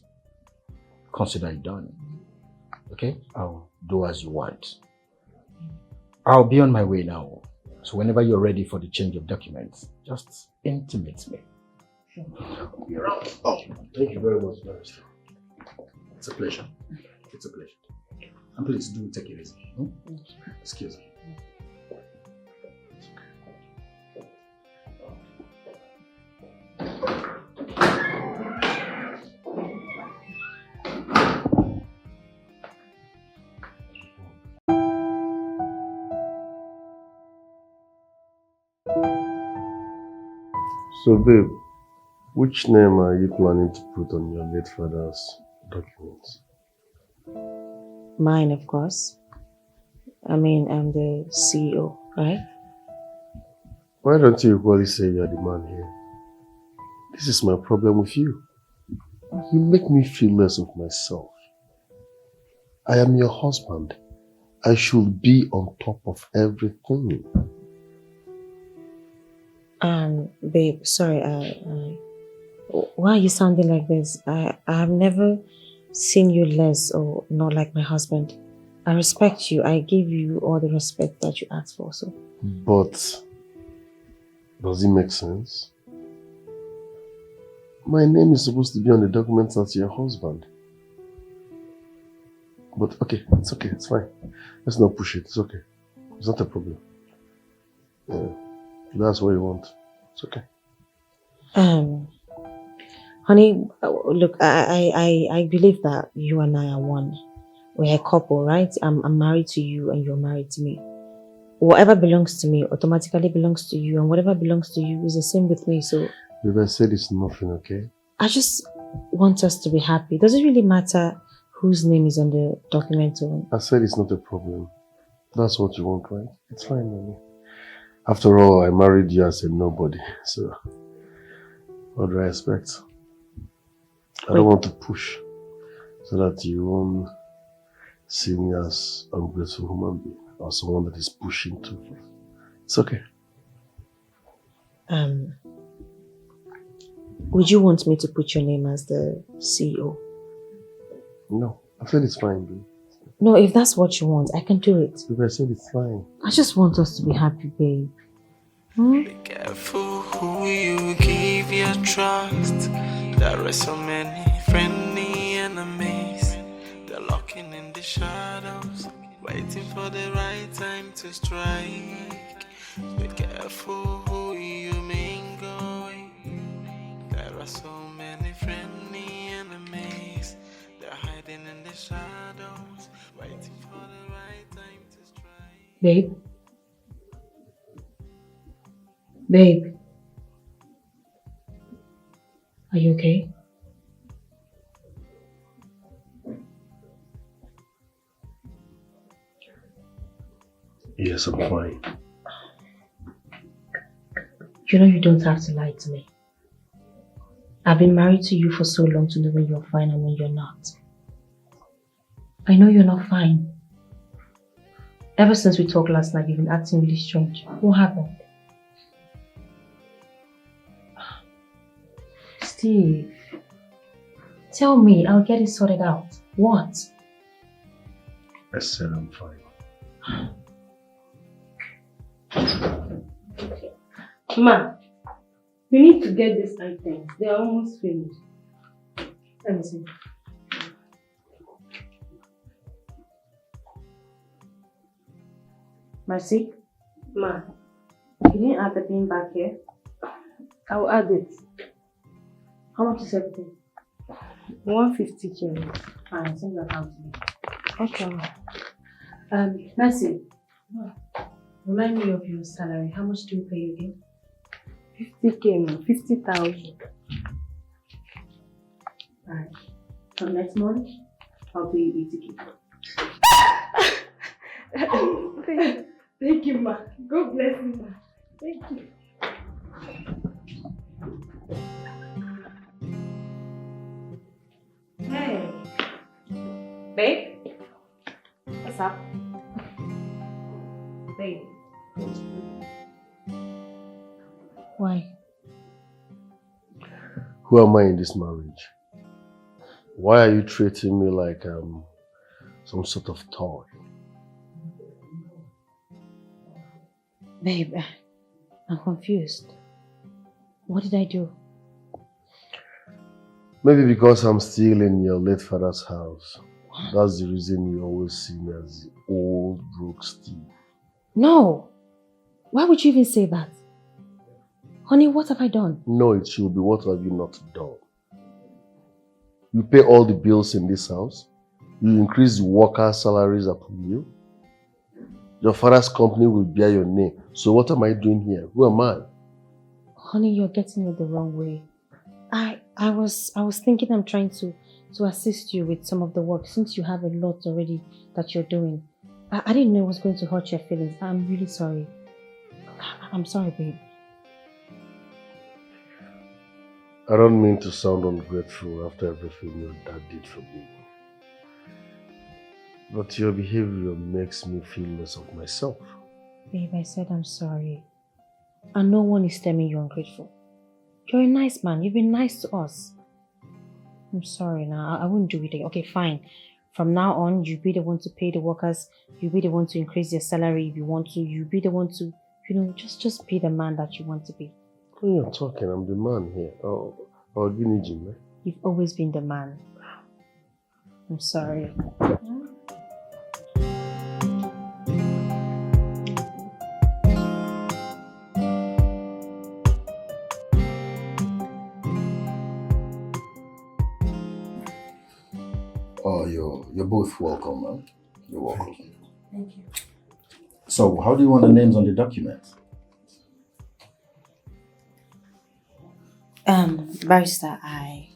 consider it done. Okay? I'll do as you want. I'll be on my way now. So whenever you're ready for the change of documents, just intimate me. You're around. Oh, thank you very much, Barrister. It's a pleasure. It's a pleasure. And please do take it easy. Excuse me. So, babe, which name are you planning to put on your late father's documents? Mine, of course. I mean, I'm the CEO, right? Why don't you equally say you're the man here? This is my problem with you. You make me feel less of myself. I am your husband. I should be on top of everything. Babe, sorry, why are you sounding like this? I have never seen you less or not like my husband. I respect you. I give you all the respect that you asked for, so. But, does it make sense? My name is supposed to be on the documents as your husband. But okay, it's fine. Let's not push it, it's okay. It's not a problem. Yeah, that's what you want. It's okay. Honey, look, I believe that you and I are one. We're a couple, right? I'm married to you and you're married to me. Whatever belongs to me automatically belongs to you, and whatever belongs to you is the same with me, so... Babe, I said it's nothing, okay? I just want us to be happy. Does it really matter whose name is on the document? I said it's not a problem. That's what you want, right? It's fine, mommy. After all, I married you as a nobody, so what do I expect? I don't want to push so that you won't see me as an ungrateful human being or someone that is pushing too far. It's okay. Would you want me to put your name as the CEO? No, I said it's fine, babe. No, if that's what you want, I can do it. Babe, I said it's fine. I just want us to be happy, babe. Be careful who you give your trust. There are so many friendly enemies. They're lurking in the shadows, waiting for the right time to strike. Be careful who you mingle with. There are so many friendly enemies. They're hiding in the shadows, waiting for the right time to strike. Babe? Babe? Are you okay? Yes, I'm fine. You know you don't have to lie to me. I've been married to you for so long to know when you're fine and when you're not. I know you're not fine. Ever since we talked last night, you've been acting really strange. What happened? Steve, tell me, I'll get it sorted out. What? I said I'm fine. Ma, we need to get these items. They are almost finished. Let me see. Mercy? Ma, you didn't add the bin back here? I will add it. How much is everything? 150k. Fine, send your account to me. Okay. Mercy, remind me of your salary. How much do you pay again? 50k, ma. 50,000. Alright. So next month, I'll pay you 80k. Thank you, ma. God bless you, ma. Thank you. Hey. Babe? What's up? Babe. Why? Who am I in this marriage? Why are you treating me like some sort of toy? Babe, I'm confused. What did I do? Maybe because I'm still in your late father's house. That's the reason you always see me as the old broke Steve. No! Why would you even say that? Honey, what have I done? No, it should be what have you not done? You pay all the bills in this house. You increase the workers' salaries upon you. Your father's company will bear your name. So what am I doing here? Who am I? Honey, you're getting it the wrong way. I was thinking I'm trying to assist you with some of the work since you have a lot already that you're doing. I didn't know it was going to hurt your feelings. I'm really sorry. I'm sorry, babe. I don't mean to sound ungrateful after everything your dad did for me. But your behavior makes me feel less of myself. Babe, I said I'm sorry. And no one is telling you ungrateful. You're a nice man. You've been nice to us. I'm sorry now. I won't do it again. Okay, fine. From now on, you be the one to pay the workers. You be the one to increase their salary if you want to. You be the one to, just be the man that you want to be. When you're talking, I'm the man here. Oh, Jim. You've always been the man. I'm sorry. Oh, you're both welcome, man. You're welcome. Thank you. So, how do you want the names on the document? Barrister, I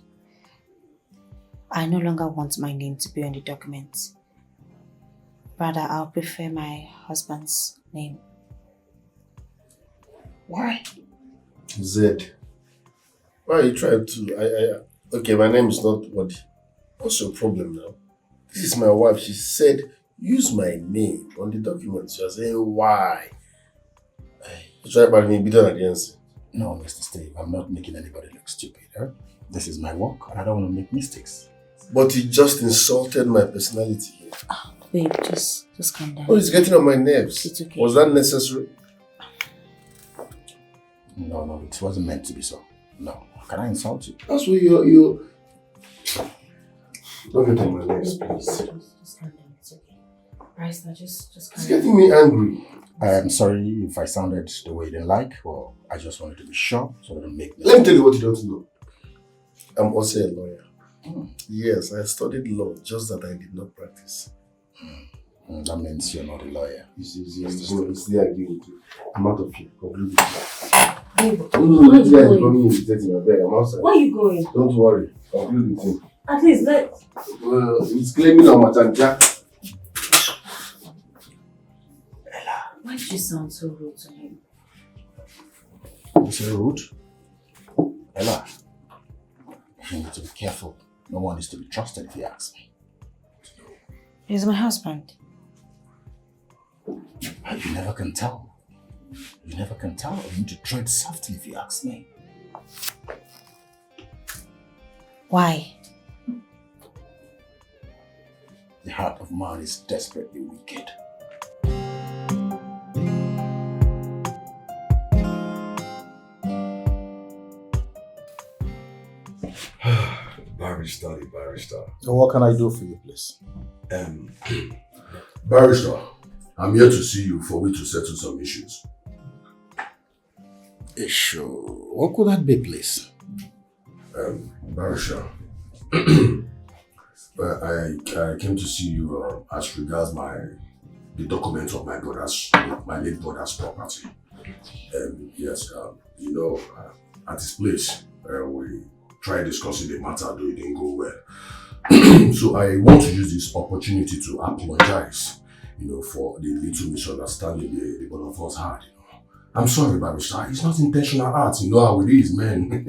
no longer want my name to be on the document. Rather, I'll prefer my husband's name. Why? Zed. Why are you trying to... Okay, my name is not what... What's your problem now? This is my wife. She said, use my name on the document. She was saying, why? You try about me better than the answer. No, Mr. Steve, I'm not making anybody look stupid. Huh? This is my work and I don't want to make mistakes. But you just insulted my personality here. Oh, babe, just calm down. Oh, it's getting on my nerves. It's okay. Was that necessary? No, it wasn't meant to be so. No. Can I insult you? That's what you... Don't get on my nerves, please. Just calm down. It's okay. Barrister, just calm down. It's getting me angry. I am sorry if I sounded the way you didn't like, or I just wanted to be sure so I don't make mistakes. Let me tell you what you don't know. I'm also a lawyer. Yes, I studied law, just that I did not practice. That means you're not a lawyer. It's there I give it to you. I'm out of here. Conclude it. I'm outside. Where are you going? Don't worry. Conclude the thing. At least let... Well, it's claiming on Matanja. Why did you sound so rude to him? You say rude? Ella, You need to be careful. No one is to be trusted if you ask me. He's my husband. You never can tell. You never can tell. You need to tread softly if you ask me. Why? The heart of man is desperately wicked. Barrister. So what can I do for you, please? Barrister, I'm here to see you for we to settle some issues. Issue? What could that be, please? Barrister, I came to see you as regards the document of my late brother's property. Yes, at his place, we tried discussing the matter, though it didn't go well. So I want to use this opportunity to apologize, for the little misunderstanding the both of us had. I'm sorry, Barrister. It's not intentional art. You know how it is, man.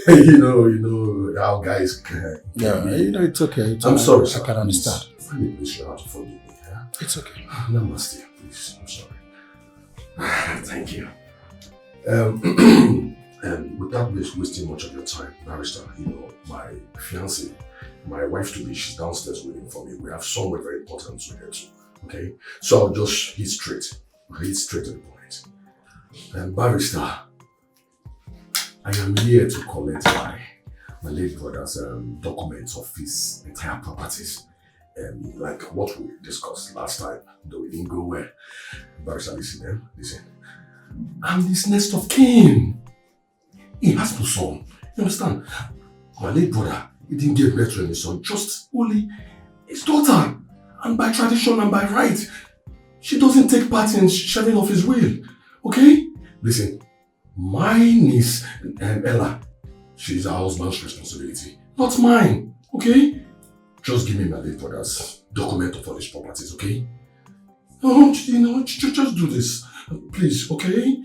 you know how guys can. Yeah, it's okay. I'm sorry, I can understand. Please, you have to forgive me. Yeah? It's okay. Namaste, please. I'm sorry. Thank you. Without wasting much of your time, Barrister, my fiancée, my wife-to-be, she's downstairs waiting for me. We have somewhere very important to get to. Okay? So I'll just hit straight to the point. Barrister, I am here to collect my late brother's documents of his entire properties. Like what we discussed last time, though it didn't go well. Barrister, listen. I'm his next of kin. He has no son. You understand? My late brother, he didn't give birth to any son, just only his daughter. And by tradition and by right, she doesn't take part in sharing of his will. Okay? Listen, my niece, Ella, she's her husband's responsibility, not mine. Okay? Just give me my late brother's document of all his properties, okay? Just do this. Please, okay?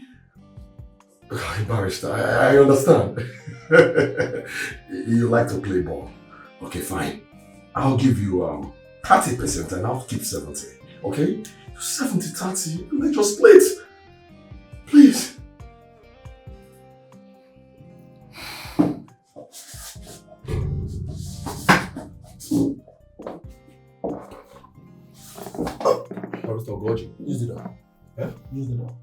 Barrister, I understand. You like to play ball. Okay, fine. I'll give you 30% and I'll keep 70. Okay? 70-30, let's just split. Please. Barrister Godwin, use the door. Yeah? Use the door.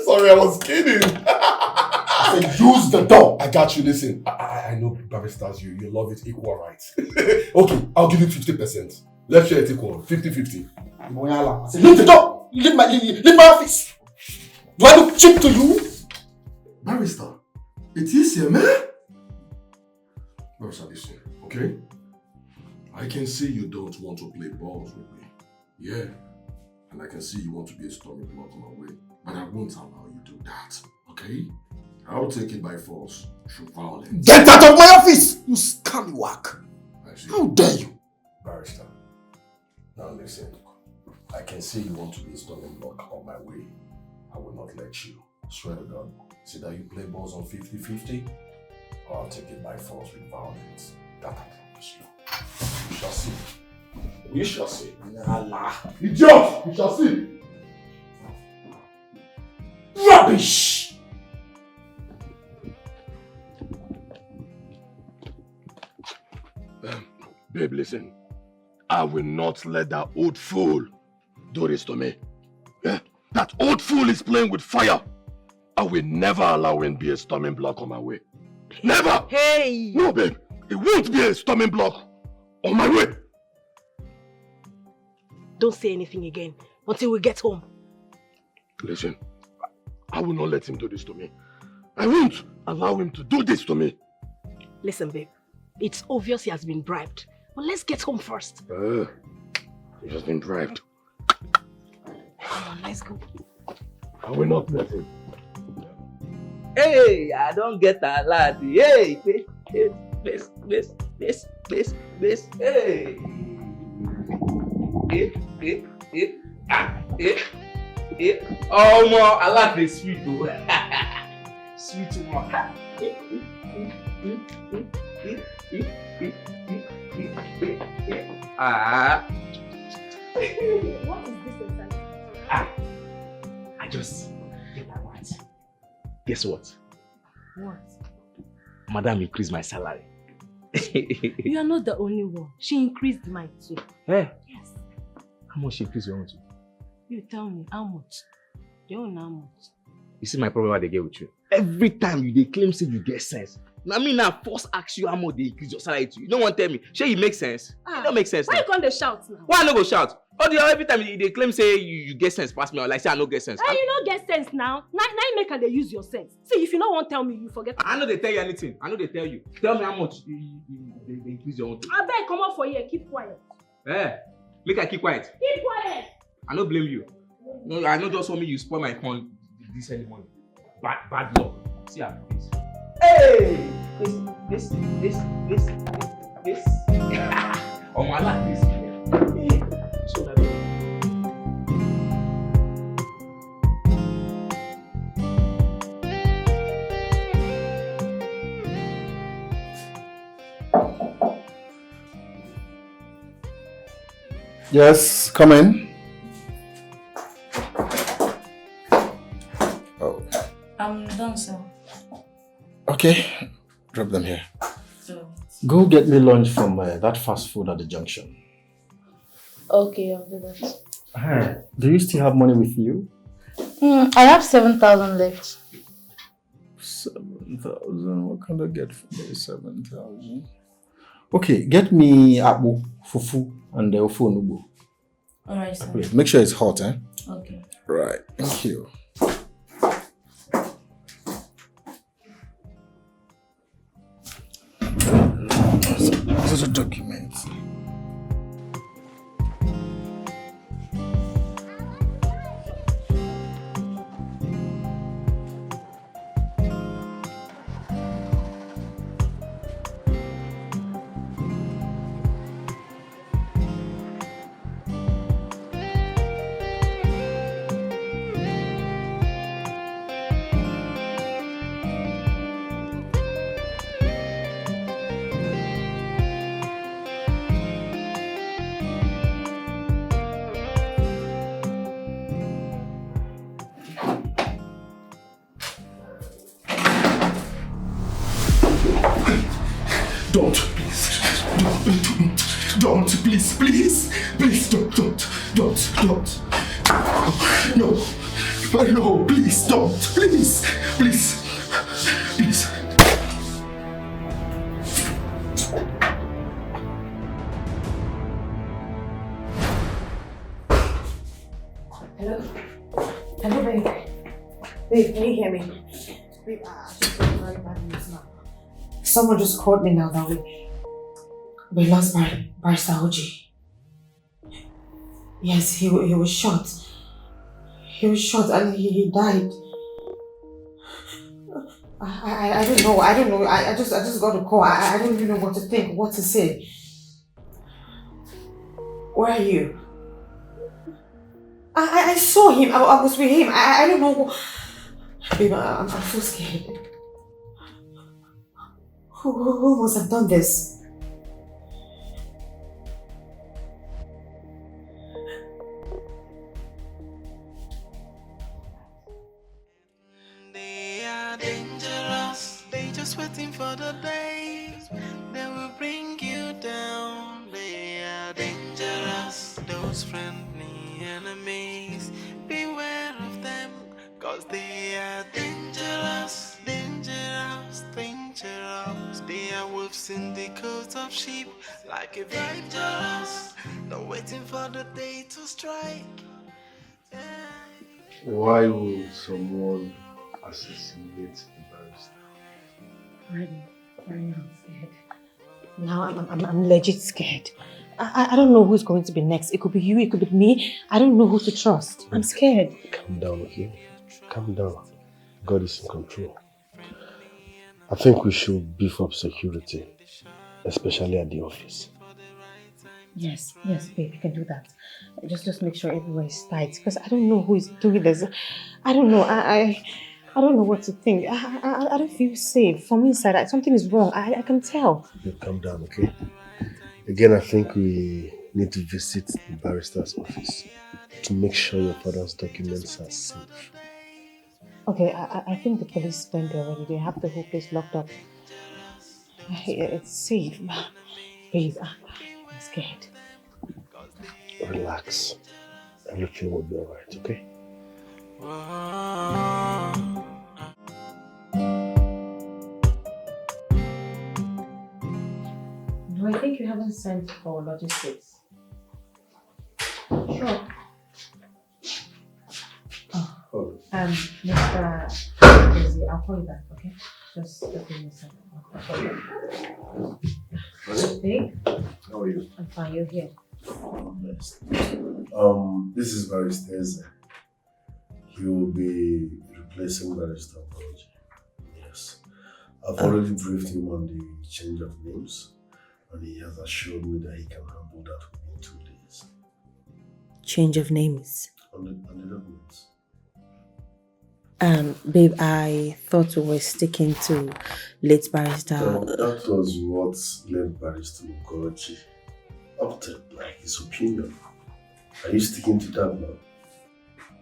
Sorry, I was kidding. I said use the door. I got you. Listen, I know barristers, you love it equal rights. Okay, I'll give you 50%. Let's share it equal, 50-50. I said leave the door. Leave my office. Do I look cheap to you? Barrister, it is here, man. Barrister, listen, okay? I can see you don't want to play balls with me. Yeah. And I can see you want to be a stormy block on my way. But I won't allow you to do that, okay? I'll take it by force, through violence. Get out of my office, you scallywag! How dare you? Barrister, now listen. I can see you want to be a stormy block on my way. I will not let you. Swear to God. See that you play balls on 50-50, or I'll take it by force with violence. That I promise you. You shall see. We shall see. Allah. Idiot! We shall see. Rubbish! Babe, listen. I will not let that old fool do this to me. Yeah? That old fool is playing with fire. I will never allow him to be a storming block on my way. Never! Hey! No, babe. It won't be a storming block on my way. Don't say anything again until we get home. Listen, I will not let him do this to me. I won't allow him to do this to me. Listen, babe. It's obvious he has been bribed. But let's get home first. He has been bribed. Come on, let's go. I will not let him. Hey, I don't get a lot. Hey, this. Hey. Oh, more. I like the sweet. Sweet one. What is this exactly? I just get that right. Guess what? What? Madam increased my salary. You are not the only one. She increased mine too. Hey, Yes. how much she increased your own to? You tell me how much? You own how much? You see my problem what they get with you? Every time they claim say you get sense. Now me now first ask you how much they increase your salary to. You don't want to tell me. Sure, it makes sense? It don't make sense. Why now. you can't they shout now? Why I no go shout? Every time they claim say you get sense pass me, or like say I no get sense. Hey, you don't get sense now. Now you make her they use your sense. See, if you don't want to tell me, you forget. I know they tell you anything. I know they tell you. Tell me how much they increase your own to. I beg, come up for here. Keep quiet. Eh, make I keep quiet. Keep quiet. I no blame you. No, I know just want me you spoil my fun this early morning. Bad luck. See how it is. Hey! This. Oh my God, this. So that. Yes, come in. Oh. I'm done, sir. Okay, drop them here. So. Go get me lunch from that fast food at the junction. Okay, I'll do that. Do you still have money with you? I have 7,000 left. 7,000? What can I get for me? 7,000? Okay, get me abu, fufu, and the ofu onubu. Alright, sir. Please, make sure it's hot, eh? Okay. Right, thank you. Those are documents. Don't, please, don't. No, please, don't, please. Hello, babe. Babe, can you hear me? Babe, she's got very bad news now. Someone just called me now that we lost Barrister Oji. Yes, he was shot. He was shot and he died. I don't know. I just got a call. I don't even know what to think, what to say. Where are you? I saw him. I was with him. I don't know. Babe, I'm so scared. Who must have done this? They are dangerous. They just waiting for the day they will bring you down. They are dangerous. Those friendly enemies, beware of them, 'cause they are dangerous. They are wolves in the coat of sheep, like a dangerous. They're waiting for the day to strike. Why would someone assassinate the barrister? I'm scared. Now I'm legit scared. I don't know who's going to be next. It could be you, it could be me. I don't know who to trust. I'm scared. Calm down, okay? Calm down. God is in control. I think we should beef up security, especially at the office. Yes, babe, you can do that. Just make sure everywhere is tight, because I don't know who is doing this. I don't know. I don't know what to think. I don't feel safe. From inside, something is wrong. I can tell. You calm down, okay? Again, I think we need to visit the barrister's office to make sure your father's documents are safe. Okay, I think the police went there already. They have the whole place locked up. It's safe. Please, I'm scared. Relax. Everything will be alright, okay? Do I think you haven't sent for logistics? Sure. Oh, Mr. Daisy, I'll call you back, okay? Just give me a second. I'll call you back. Babe? How are you? I'm fine, you're here. Yes. This is Barrister Eze. He will be replacing Barrister Apology. Yes. I've already briefed him on the change of names, and he has assured me that he can handle that within 2 days. Change of names. On the documents. Babe, I thought we were sticking to late barrister. No, that was what led Barrister Ugochi opted, like his opinion. Are you sticking to that now?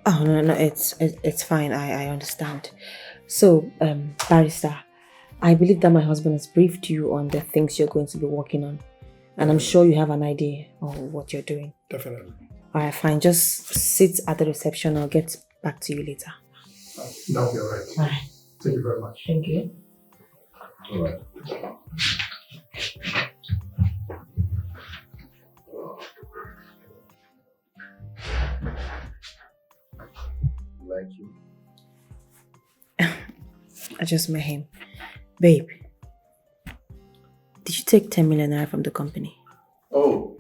Oh no, it's fine. I understand. So, barrister, I believe that my husband has briefed you on the things you're going to be working on, and I'm sure you have an idea of what you're doing. Definitely. All right, fine. Just sit at the reception. I'll get back to you later. That'll be all right. All right. Thank you very much. Thank you. All right. Like you? I just met him. Babe, did you take 10 million naira from the company? Oh.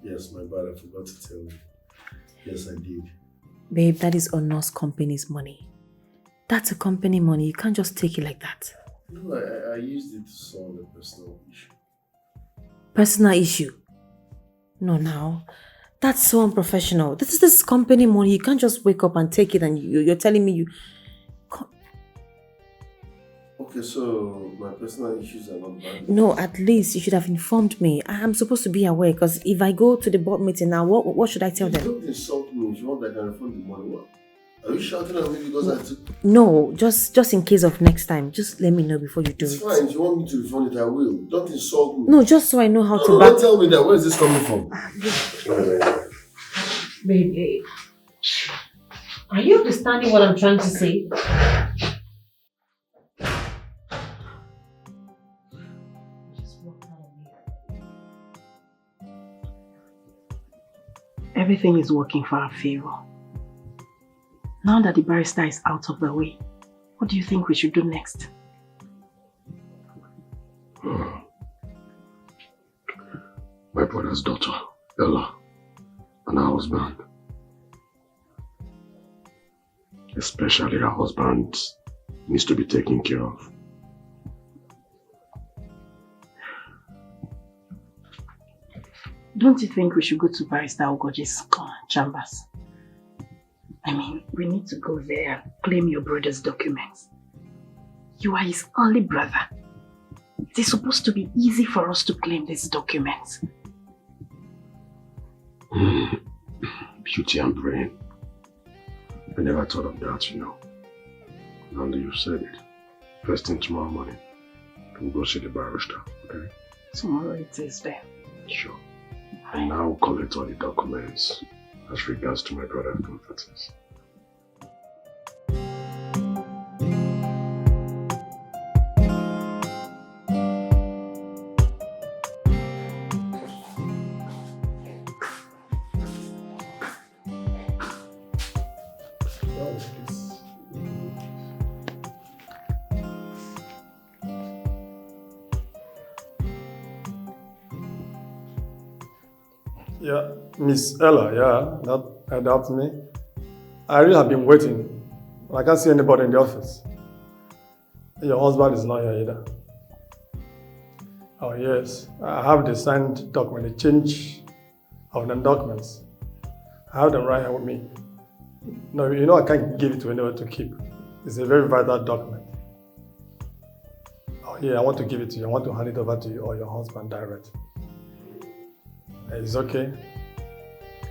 Yes, my bad. I forgot to tell you. Yes, I did. Babe, that is Ono's company's money. That's a company money. You can't just take it like that. No, I used it to solve a personal issue. Personal issue? No, now. That's so unprofessional. This is company money. You can't just wake up and take it and you're telling me you... Okay, so my personal issues are not bad. No, at least you should have informed me. I'm supposed to be aware because if I go to the board meeting now, what should I tell them? Don't insult me. If you want, I can refund the money. What? Are you shouting at me because I took... No, just in case of next time. Just let me know before you do it. It's fine. If you want me to refund it, I will. Don't insult me. No, just so I know how to... Don't tell me that. Where is this coming from? Baby, are you understanding what I'm trying to say? Everything is working for our favor. Now that the barrister is out of the way, what do you think we should do next? My brother's daughter, Ella, and her husband. Especially her husband needs to be taken care of. Don't you think we should go to Barrister Ugoji's chambers? I mean, we need to go there and claim your brother's documents. You are his only brother. It is supposed to be easy for us to claim these documents. Beauty and brain. I never thought of that, you know. Now that you said it. First thing tomorrow morning, we'll go see the barrister, okay? Tomorrow it is there. Sure. And now collect all the documents as regards to my brother's properties. Yeah, Miss Ella, that's me. I really have been waiting. I can't see anybody in the office. Your husband is not here either. Oh yes, I have the signed document, the change of the documents. I have them right here with me. No, you know I can't give it to anyone to keep. It's a very vital document. Oh yeah, I want to give it to you. I want to hand it over to you or your husband direct. It's okay.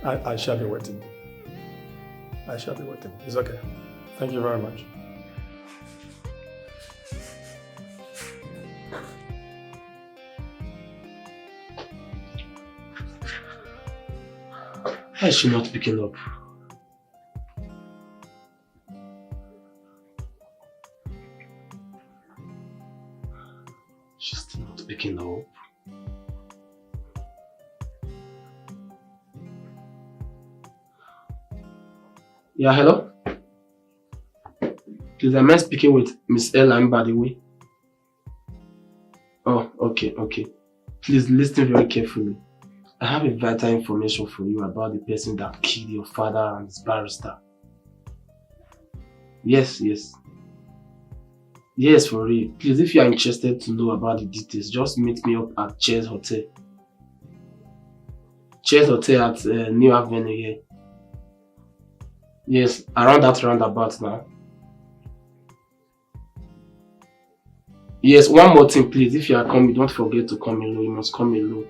I shall be waiting. I shall be waiting. It's okay. Thank you very much. Why is she not picking up? She's still not picking up. Yeah, hello? Please, am I speaking with Miss Ella, by the way? Oh, okay. Please listen very carefully. I have a vital information for you about the person that killed your father and his barrister. Yes. Yes, for real. Please, if you are interested to know about the details, just meet me up at Chairs Hotel. Chairs Hotel at New Avenue here. Yes, around that roundabout now. Yes, one more thing, please. If you are coming, don't forget to come alone. You must come alone.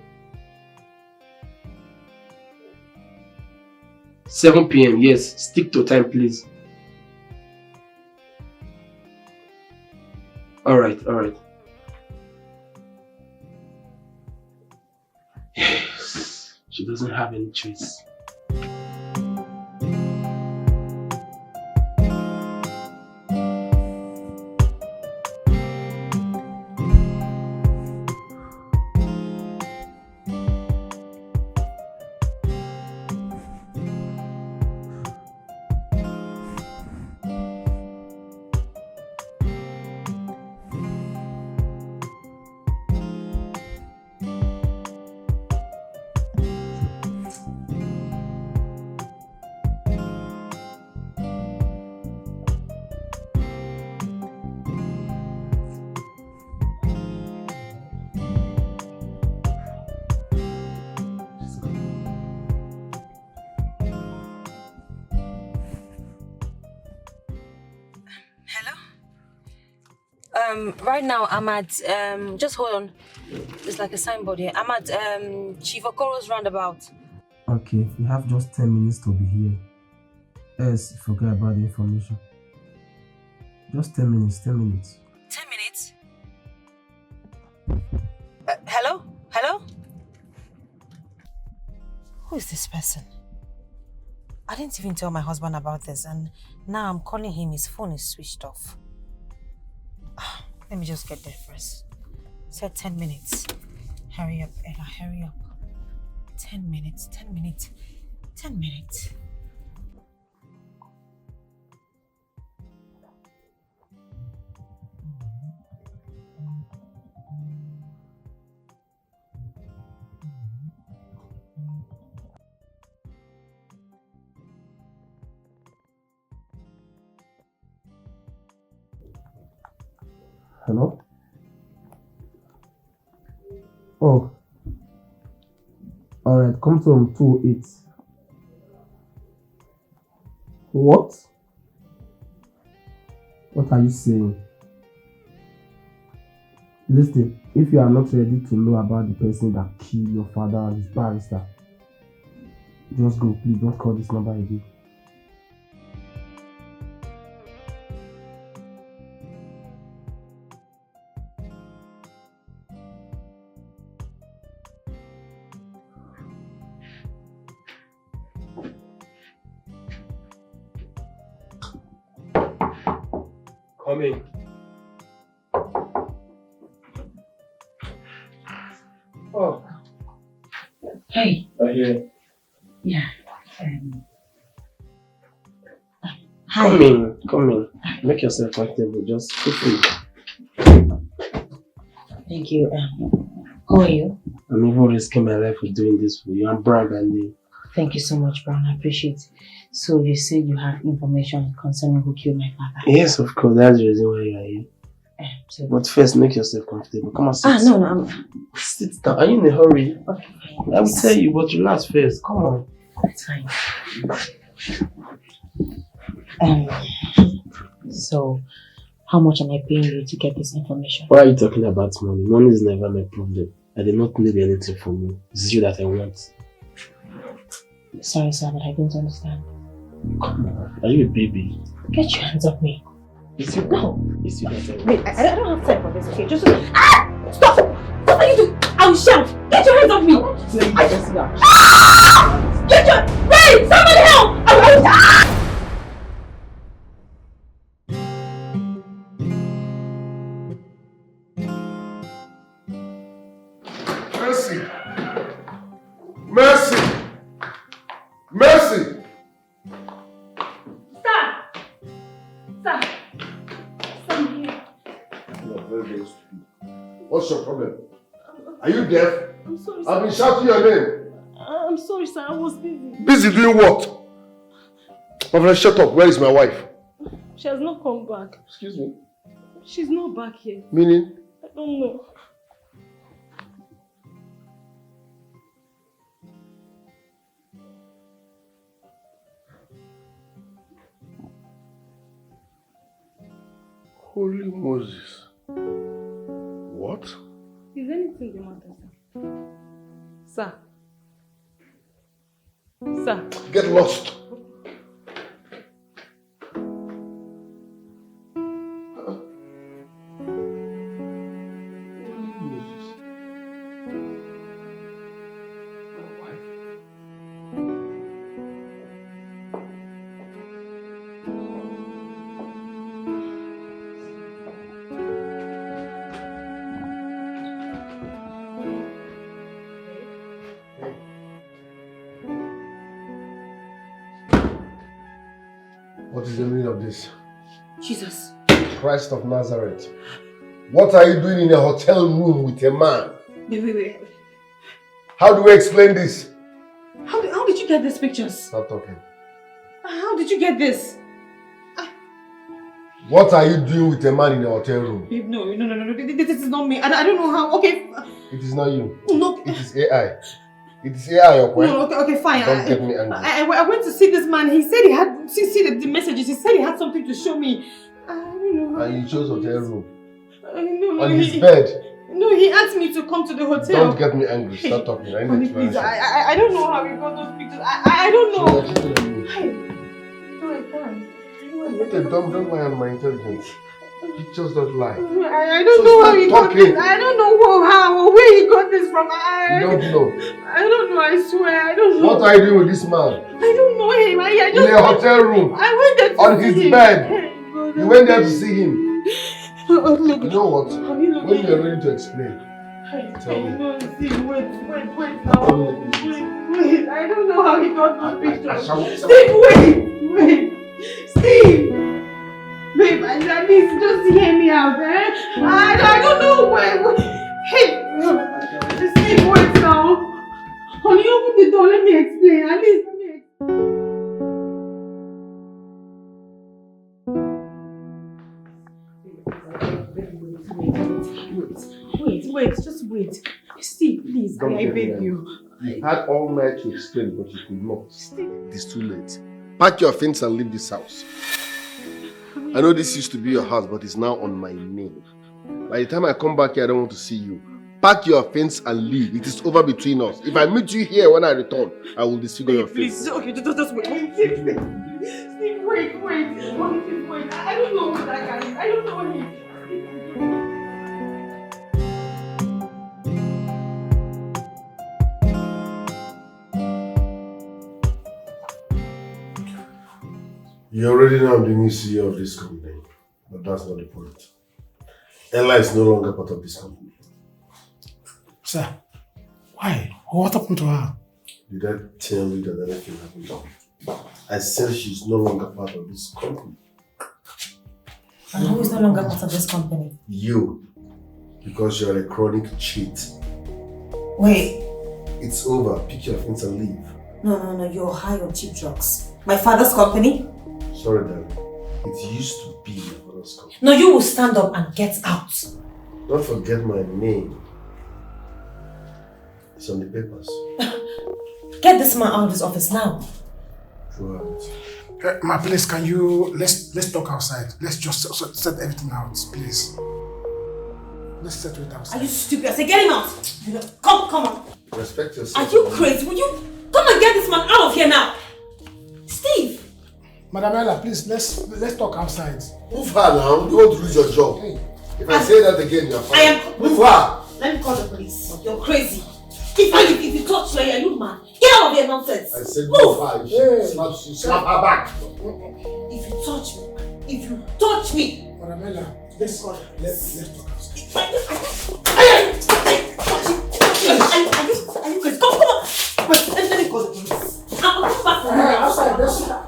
7 p.m. Yes, stick to time, please. Alright. Yes, she doesn't have any choice. Right now I'm at just hold on. It's like a signboard here. I'm at Chief Okoro's roundabout. Okay, you have just 10 minutes to be here. Else, forget about the information. Just 10 minutes. 10 minutes. Hello? Who is this person? I didn't even tell my husband about this, and now I'm calling him. His phone is switched off. Let me just get there first. Said 10 minutes. Hurry up, Ella, hurry up. 10 minutes. Hello? Oh. Alright, come to 208. What? What are you saying? Listen, if you are not ready to know about the person that killed your father and his barrister, just go, please don't call this number again. Come in. Oh. Hey. Are you here? Yeah. Hi. Come in. Make yourself comfortable. Just feel free. Thank you. Who are you? I'm even risking my life with doing this for you. I'm Bribe and Thank you so much, Brown. I appreciate it. So you said you have information concerning who killed my father? Yes, of course. That's the reason why you are here. But first, make yourself comfortable. Come on, sit. No. Sit down. Are you in a hurry? Okay. I will tell you, but relax first. Come on. That's fine. So, how much am I paying you to get this information? Why are you talking about money? Money is never my problem. I did not need anything from you. It's you that I want. Sorry, sir, but I don't understand. Come on. Are you a baby? Get your hands off me. It's you. No. It's you that I want. Wait, I don't have time for this, okay? Just... Ah! Stop! What are you doing? I will shout! Get your hands off me! Get your... Wait! Somebody help! I will... Ah! Mercy! Mercy! Mercy! Sir! Sir! I'm here. You are very, very stupid. What's your problem? Are you deaf? I'm sorry, sir. I've been shouting your name. I'm sorry, sir. I was busy. Busy doing what? My friend, shut up. Where is my wife? She has not come back. Excuse me? She's not back yet. Meaning? I don't know. Holy Moses. What? Is anything the matter, sir? Sir? Sir? Get lost. What is the meaning of this? Jesus. Christ of Nazareth. What are you doing in a hotel room with a man? Wait. How do we explain this? How did you get these pictures? Stop talking. How did you get this? What are you doing with a man in a hotel room? Babe, no. This is not me. I don't know how. Okay. It is not you. No. It is AI. It is AI, okay? No, okay, fine. Don't get me angry. I went to see this man. He said he had... See the messages. He said he had something to show me. I don't know. And you chose hotel room. No, On his bed. No, he asked me to come to the hotel. Don't get me angry. Stop talking. I need Please, to I don't know how he got those pictures. I don't know. No, I can't. What a dumb lie on my intelligence. Pictures don't lie. I don't know how he got this. I don't know how or where he got this from. You don't know. I don't know, I swear. I don't know. What are you doing with this man? I don't know him. I just in a hotel room. I went there to on see his him. bed. You went there to see him. Look. You know what? When you are ready to explain, tell me. Wait now. Wait. I don't know how he got those pictures. Steve, wait. Steve. Babe, at least just hear me out, eh? I don't know where. Hey, Steve, wait now. Honey, open the door. Let me explain. At least let me explain. Wait, just wait. Steve, please, I beg you. You had all night to explain, but you could not. It is too late. Pack your things and leave this house. I know this used to be your house, but it's now on my name. By the time I come back here, I don't want to see you. Pack your things and leave. It is over between us. If I meet you here when I return, I will disfigure your face. Please, okay, just wait. Steve, wait. Honestly, wait. I don't know who that guy is. I don't know him. You already know I'm the new CEO of this company, but that's not the point. Ella is no longer part of this company. Sir, why? What happened to her? Did I tell you that anything happened to her? I said she's no longer part of this company. And who is no longer part of this company? You. Because you're a chronic cheat. Wait. It's over. Pick your things and leave. No. You're high on cheap drugs. My father's company? Sorry, darling. It used to be your father's company. No, you will stand up and get out. Don't forget my name. It's on the papers. Get this man out of this office now. Go out. Ma, please, can you let's talk outside. Let's just set everything out, please. Let's settle it outside. Are you stupid? I say get him out. Come on. Respect yourself. Are you crazy? Will you come and get this man out of here now? Steve. Madam Ella, please let's talk outside. Move her now. You want to lose your job. Hey. If I say that again, you're fine. Move her. Let me call the police. You're crazy. If you touch me, are you mad? Get out of here, nonsense. I said move her. You slap her back. If you touch me. Madam Ella, let's talk outside. Are you crazy? Come on. Wait, let me call the police. I'll come back for you. Outside, let's talk.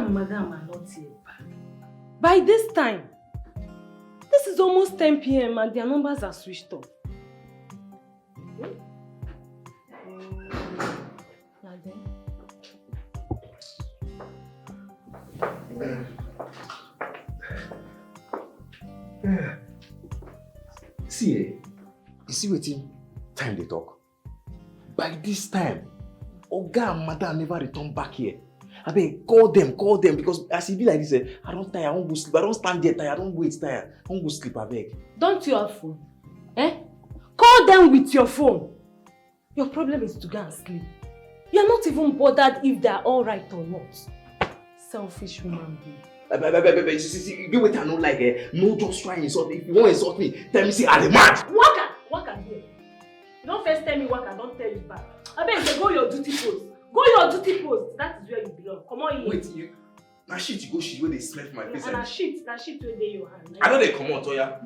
Madam are not here. By this time, this is almost 10 p.m. and their numbers are switched off. See, you see wetin time they talk. By this time, Oga and Madam never return back here. I beg, call them because as it be like this, I don't tire, I won't go sleep. I don't stand there tired, I don't wait tired. I won't go sleep, I beg. Don't you have phone? Call them with your phone. Your problem is to go and sleep. You're not even bothered if they're alright or not. Selfish woman being. See, you wait, I don't like it. No, just try and insult me. If you want to insult me, tell me, say, I'm mad. Waka here. You don't first tell me waka, don't tell you back. I beg, say, go your duty post. Go your duty post. That is where you belong. Come on here. Wait, you. Na shit you go shit where they smell my face. And na shit where they your hand. I know they come out, Oya.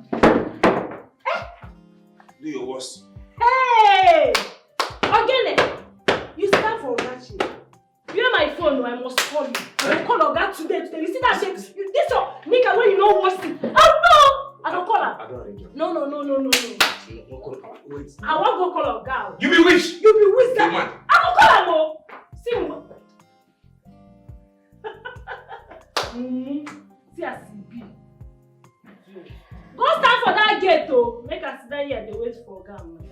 Do your worst. Hey! Ogene! You stand for ratchet. You know my phone, I must call you. I will call Oga today. You see that shit? This your nigga when you know what's it. Oh no! I don't call her. I don't arrange her. No. Wait. I won't go call Oga. You be witch! You be witch. Hey, man. I will call her more. See see as it be. Go stand for that gate though. Make us sit down here and they wait for Oga and Madam.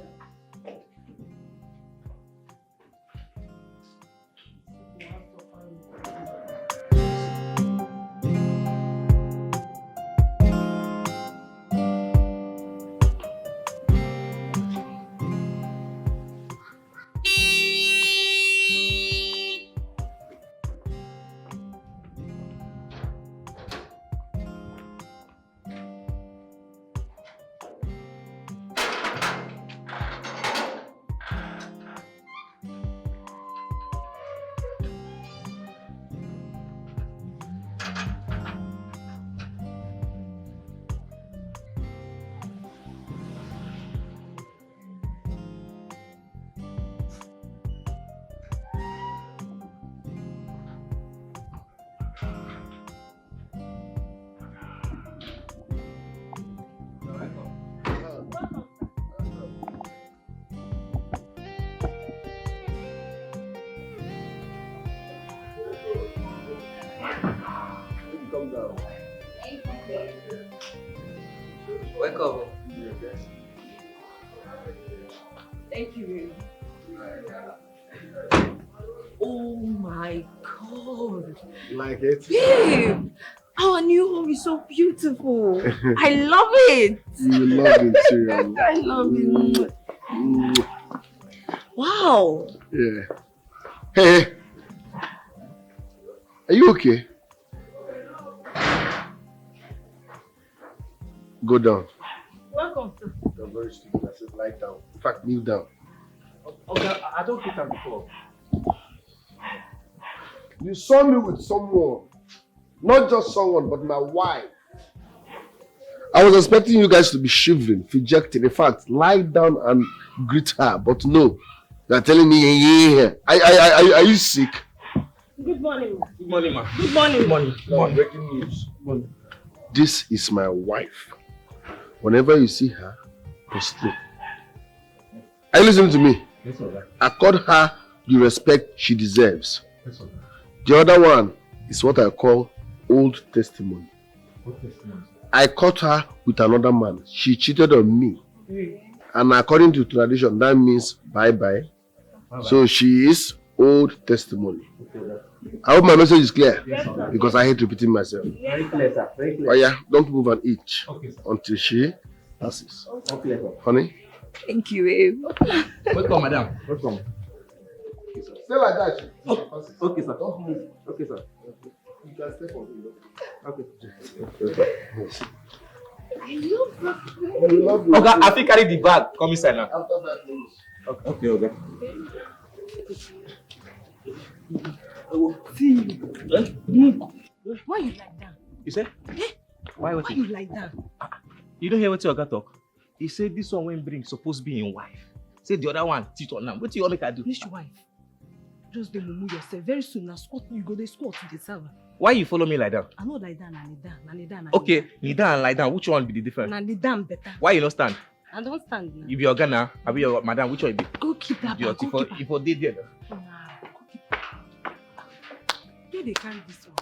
Welcome. Thank you. Oh my God. Like it? Babe, our new home is so beautiful. I love it. You love it too. I love it. Wow. Yeah. Hey. Are you okay? Go down. Welcome, sir. You're very stupid. I said lie down. In fact, kneel down. Okay, I don't think I'm before. You saw me with someone. Not just someone, but my wife. I was expecting you guys to be shivering, dejected. In fact, lie down and greet her. But no. They're telling me, yeah. Are you sick? Good morning. Good morning, ma. Good morning. Good morning. Good morning. Breaking news. This is my wife. Whenever you see her, prostrate. Are you listening to me? Yes, sir. Accord her the respect she deserves. Yes, sir. The other one is what I call old testimony. What testimony? I caught her with another man. She cheated on me. And according to tradition, that means bye-bye. So she is old testimony. I hope my message is clear. Yes, sir. Because I hate repeating myself. Very clear, sir. Very clear. Oh yeah, don't move an inch. Okay, sir. Until she passes. Okay, sir. Honey? Thank you, babe. Welcome, madam. Welcome. Stay like that. Okay, sir. Don't move. Okay, sir. You can stay for me. Okay. I love you. Okay, I think carry the bag. Come inside now. After 5 minutes. Okay, okay. Why you like that? You say? Why you like that? You don't hear what your guy talk? He said this one when bring supposed to be in wife. Say the other one cheat on him. What do you want make I do? Which wife? Just dey mumu yourself. Very soon now squat you go dey squat to the server. Why you follow me like that? I know like that, na Okay, kneel down and lie down. Which one be the difference? Na better. Why you not stand? I don't stand now. You be your Ghana, I be your madam. Which one you be? Go keep that Your bag, go keep if you did there. Nah, go keep. Where they carry this one?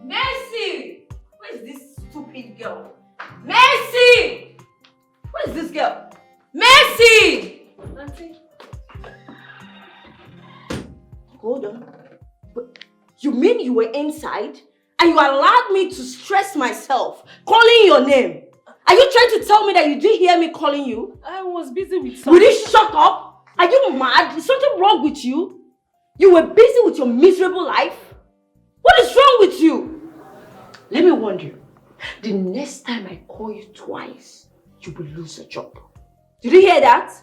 Mercy! Where is this stupid girl? Mercy! Where is this girl? Mercy! Auntie. Hold on. But you mean you were inside and you allowed me to stress myself calling your name? Are you trying to tell me that you didn't hear me calling you? I was busy with something. Will you shut up? Are you mad? Is something wrong with you? You were busy with your miserable life? What is wrong with you? Let me warn you. The next time I call you twice, you will lose your job. Did you hear that?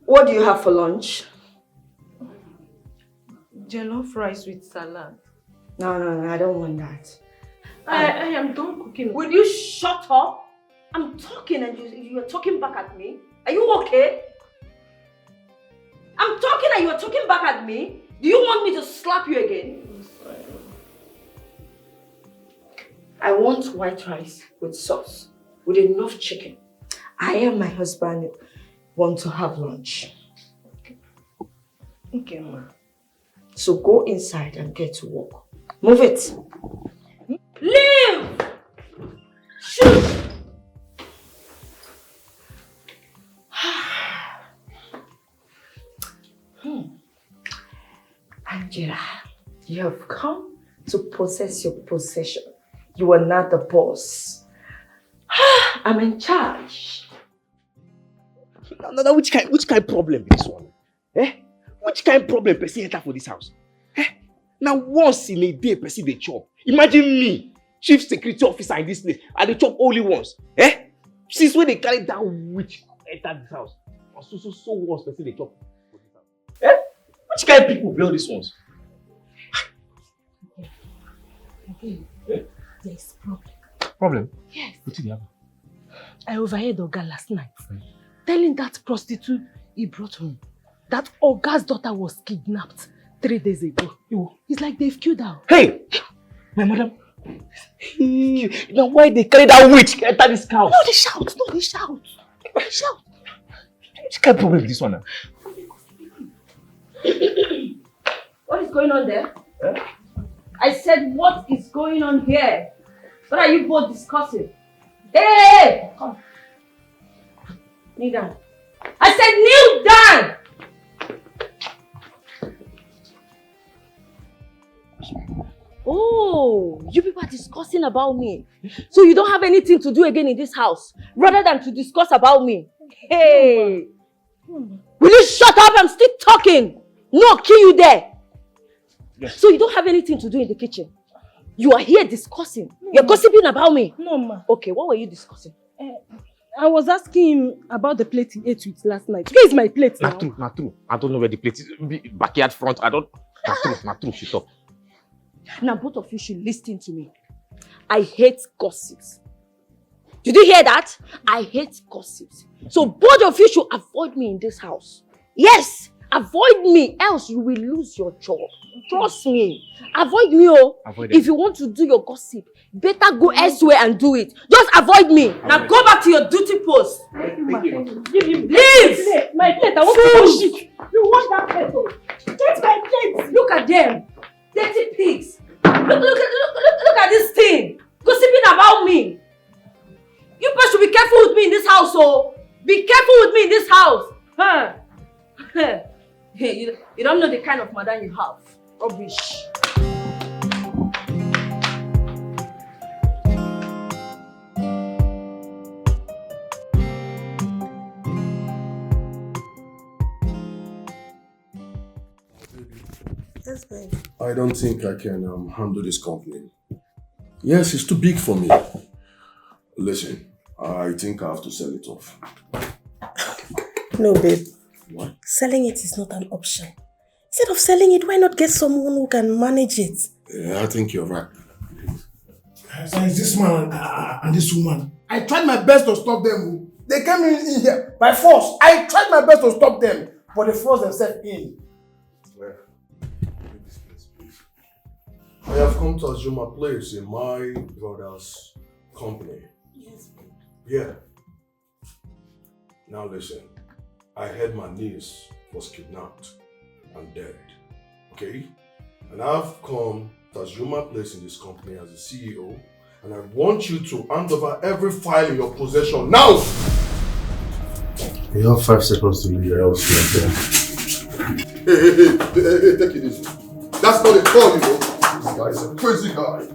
What do you have for lunch? Jollof rice with salad. No, I don't want that. I am done cooking. Will you shut up? I'm talking and you are talking back at me. Are you okay? I'm talking and you are talking back at me. Do you want me to slap you again? I want white rice with sauce, with enough chicken. I and my husband want to have lunch. Okay, ma. So go inside and get to work. Move it. Leave! Shoot! Angela, you have come to possess your possession. You are not the boss. I'm in charge. Which kind problem be this one? Eh? Which kind problem person enter for this house? Eh? Now once in a day person dey chop. Imagine me, chief security officer in this place, and they chop only once. Eh? Since when they carry that witch enter this house, and so once person dey chop for this house. Eh? Which kind of people be all these ones? Okay. There is problem. Problem? Yes. What did happen? I overheard Oga last night telling that prostitute he brought home that Oga's daughter was kidnapped 3 days ago. It's like they've killed her. Hey! My madam. Now why they carry that witch enter this house? No, they shout. No, they shout. They shout. Which kind of problem is this one now? What is going on there? I said, what is going on here? What are you both discussing? Hey! Come. Kneel down. I said kneel down! Oh, you people are discussing about me. So you don't have anything to do again in this house, rather than to discuss about me. Hey! Will you shut up? I'm still talking. No, I'll kill you there. Yes. So you don't have anything to do in the kitchen. You are here discussing. You're gossiping about me. No, ma. Okay, what were you discussing? I was asking him about the plate he ate with last night. Where is my plate now? Not true. I don't know where the plate is. Backyard front. I don't. Not true. Shut up. Now both of you should listen to me. I hate gossips. Did you hear that? I hate gossips. So both of you should avoid me in this house. Yes, avoid me, else you will lose your job. Trust me. Avoid me, oh. If you want to do your gossip, better go elsewhere and do it. Just avoid me. Now go back to your duty post. Give him Leave! My plate. I want to wash it. You want that plate? Oh. Get my plate. Look at them. Dirty pigs. Look at this thing. Gossiping about me. You people should be careful with me in this house, oh. Be careful with me in this house. Huh? You don't know the kind of mother you have. Rubbish. Yes, babe. I don't think I can handle this company. Yes, it's too big for me. Listen, I think I have to sell it off. No, babe. What? Selling it is not an option. Instead of selling it, why not get someone who can manage it? Yeah, I think you're right. So it's this man and this woman. I tried my best to stop them. They came in here by force. I tried my best to stop them, but they forced themselves in. I have come to assume a place in my brother's company. Yes. Yeah. Now listen, I heard my niece was kidnapped and dead. Okay? And I've come to assume my place in this company as the CEO, and I want you to hand over every file in your possession now! You have 5 seconds to leave, else you're dead. Hey, take it easy. That's not a call, you know. This guy is a crazy guy.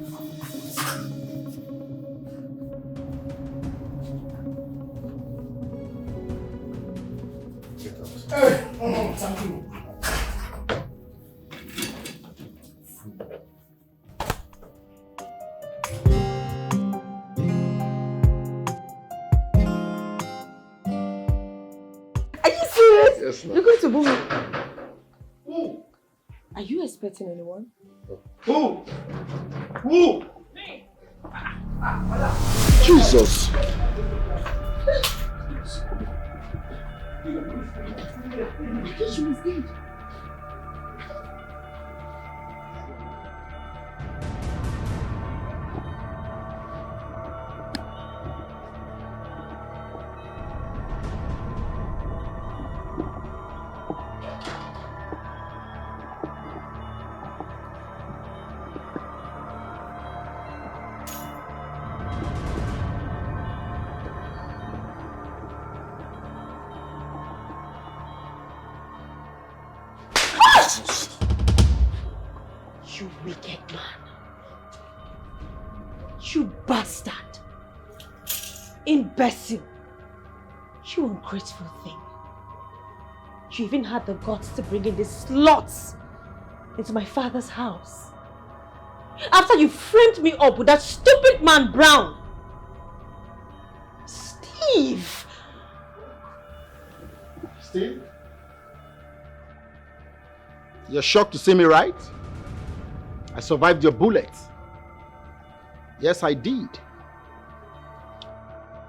Hey, thank you. Are you serious? Yes, ma'am. You're going to boom me. Are you expecting anyone? Who? Jesus! She was dead. You wicked man. You bastard. Imbecile. You ungrateful thing. You even had the guts to bring in these sluts into my father's house. After you framed me up with that stupid man Brown. Steve! Steve? You're shocked to see me, right? I survived your bullet. Yes, I did.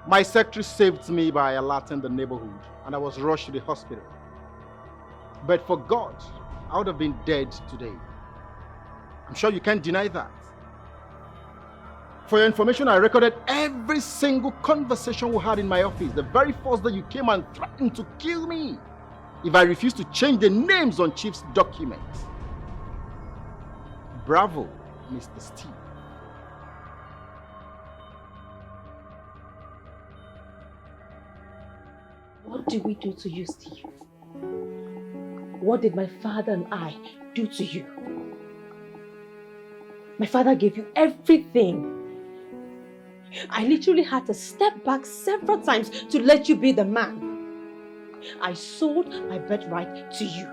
My secretary saved me by alerting the neighborhood, and I was rushed to the hospital. But for God, I would have been dead today. I'm sure you can't deny that. For your information, I recorded every single conversation we had in my office the very first day you came and threatened to kill me if I refused to change the names on Chief's documents. Bravo, Mr. Steve. What did we do to you, Steve? What did my father and I do to you? My father gave you everything. I literally had to step back several times to let you be the man. I sold my birthright to you.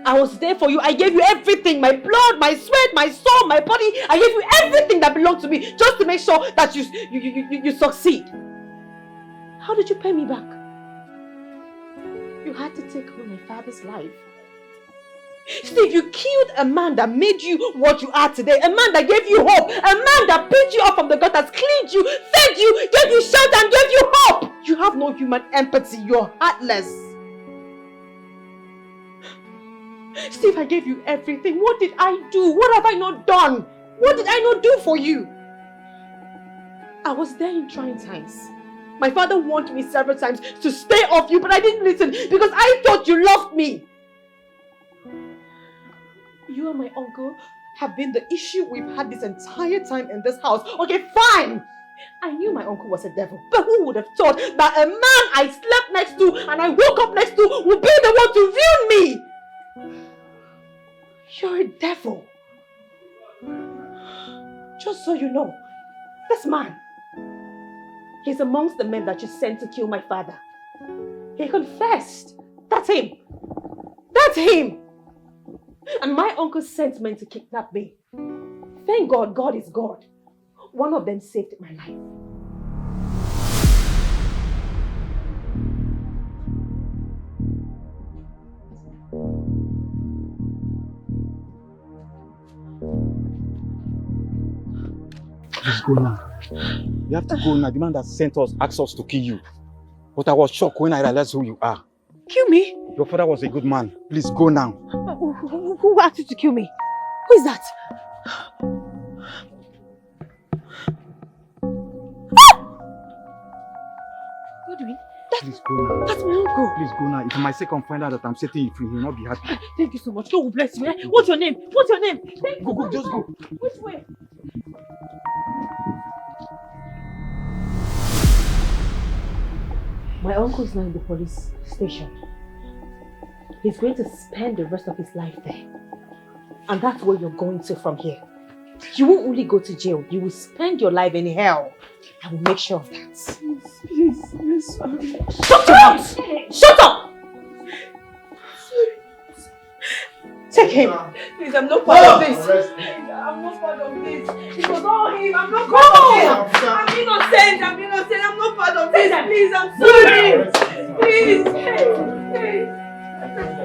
I was there for you. I gave you everything. My blood, my sweat, my soul, my body. I gave you everything that belonged to me just to make sure that you succeed. How did you pay me back? You had to take away my father's life. Steve, you killed a man that made you what you are today. A man that gave you hope. A man that picked you up from the gutters, cleaned you, fed you, gave you shelter and gave you hope. You have no human empathy. You're heartless. Steve, I gave you everything. What did I do? What have I not done? What did I not do for you? I was there in trying times. My father warned me several times to stay off you, but I didn't listen because I thought you loved me. You and my uncle have been the issue we've had this entire time in this house. Okay, fine. I knew my uncle was a devil, but who would have thought that a man I slept next to and I woke up next to would be the one to ruin me? You're a devil. Just so you know, this man, he's amongst the men that you sent to kill my father. He confessed. That's him. That's him. And my uncle sent men to kidnap me. Thank God, God is God. One of them saved my life. Just go now. You have to go now. The man that sent us asked us to kill you. But I was shocked when I realized who you are. Kill me? Your father was a good man. Please go now. Who asked you to kill me? Who is that? Godwin, Please go now. that's my uncle. Please go now. If my second find out that I'm setting you free, he will not be happy. Thank you so much. God will bless you. Eh? What's your name? What's your name? Go, just go. Which way? My uncle is now in the police station. He's going to spend the rest of his life there. And that's where you're going to from here. You won't only go to jail, you will spend your life in hell. I will make sure of that. Please, sorry. Shut your mouth! Shut up! Take him. Please, I'm not part of this. I'm not part of this. It was all him. I'm not part of this. I'm innocent. I'm not part of this. Please, I'm sorry. Please. Hey.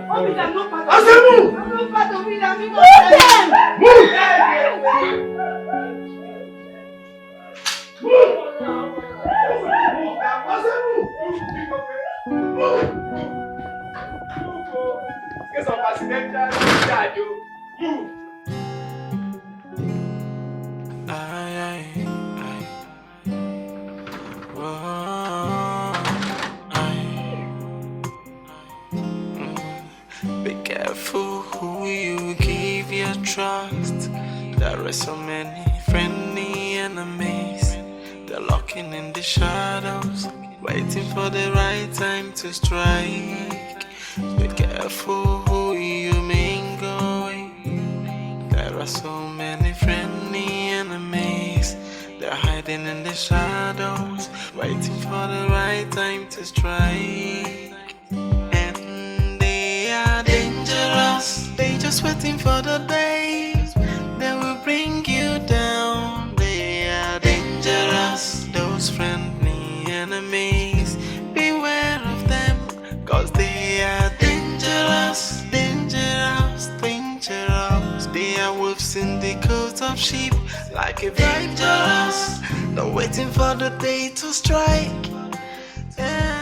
Obviously, I'm not part of it. I'm not part of it. I'm innocent. Get some accidental charge, move. Be careful who you give your trust. There are so many friendly enemies. They're lurking in the shadows, waiting for the right time to strike. Be careful who you mingle with. There are so many friendly enemies. They're hiding in the shadows, waiting for the right time to strike. And they are dangerous. They just waiting for the day they will bring you down. They are dangerous. Those friendly enemies, beware of them, 'cause they are dangerous, dangerous, dangerous. They are wolves in the coat of sheep, like a dangerous. They're waiting for the day to strike. Yeah.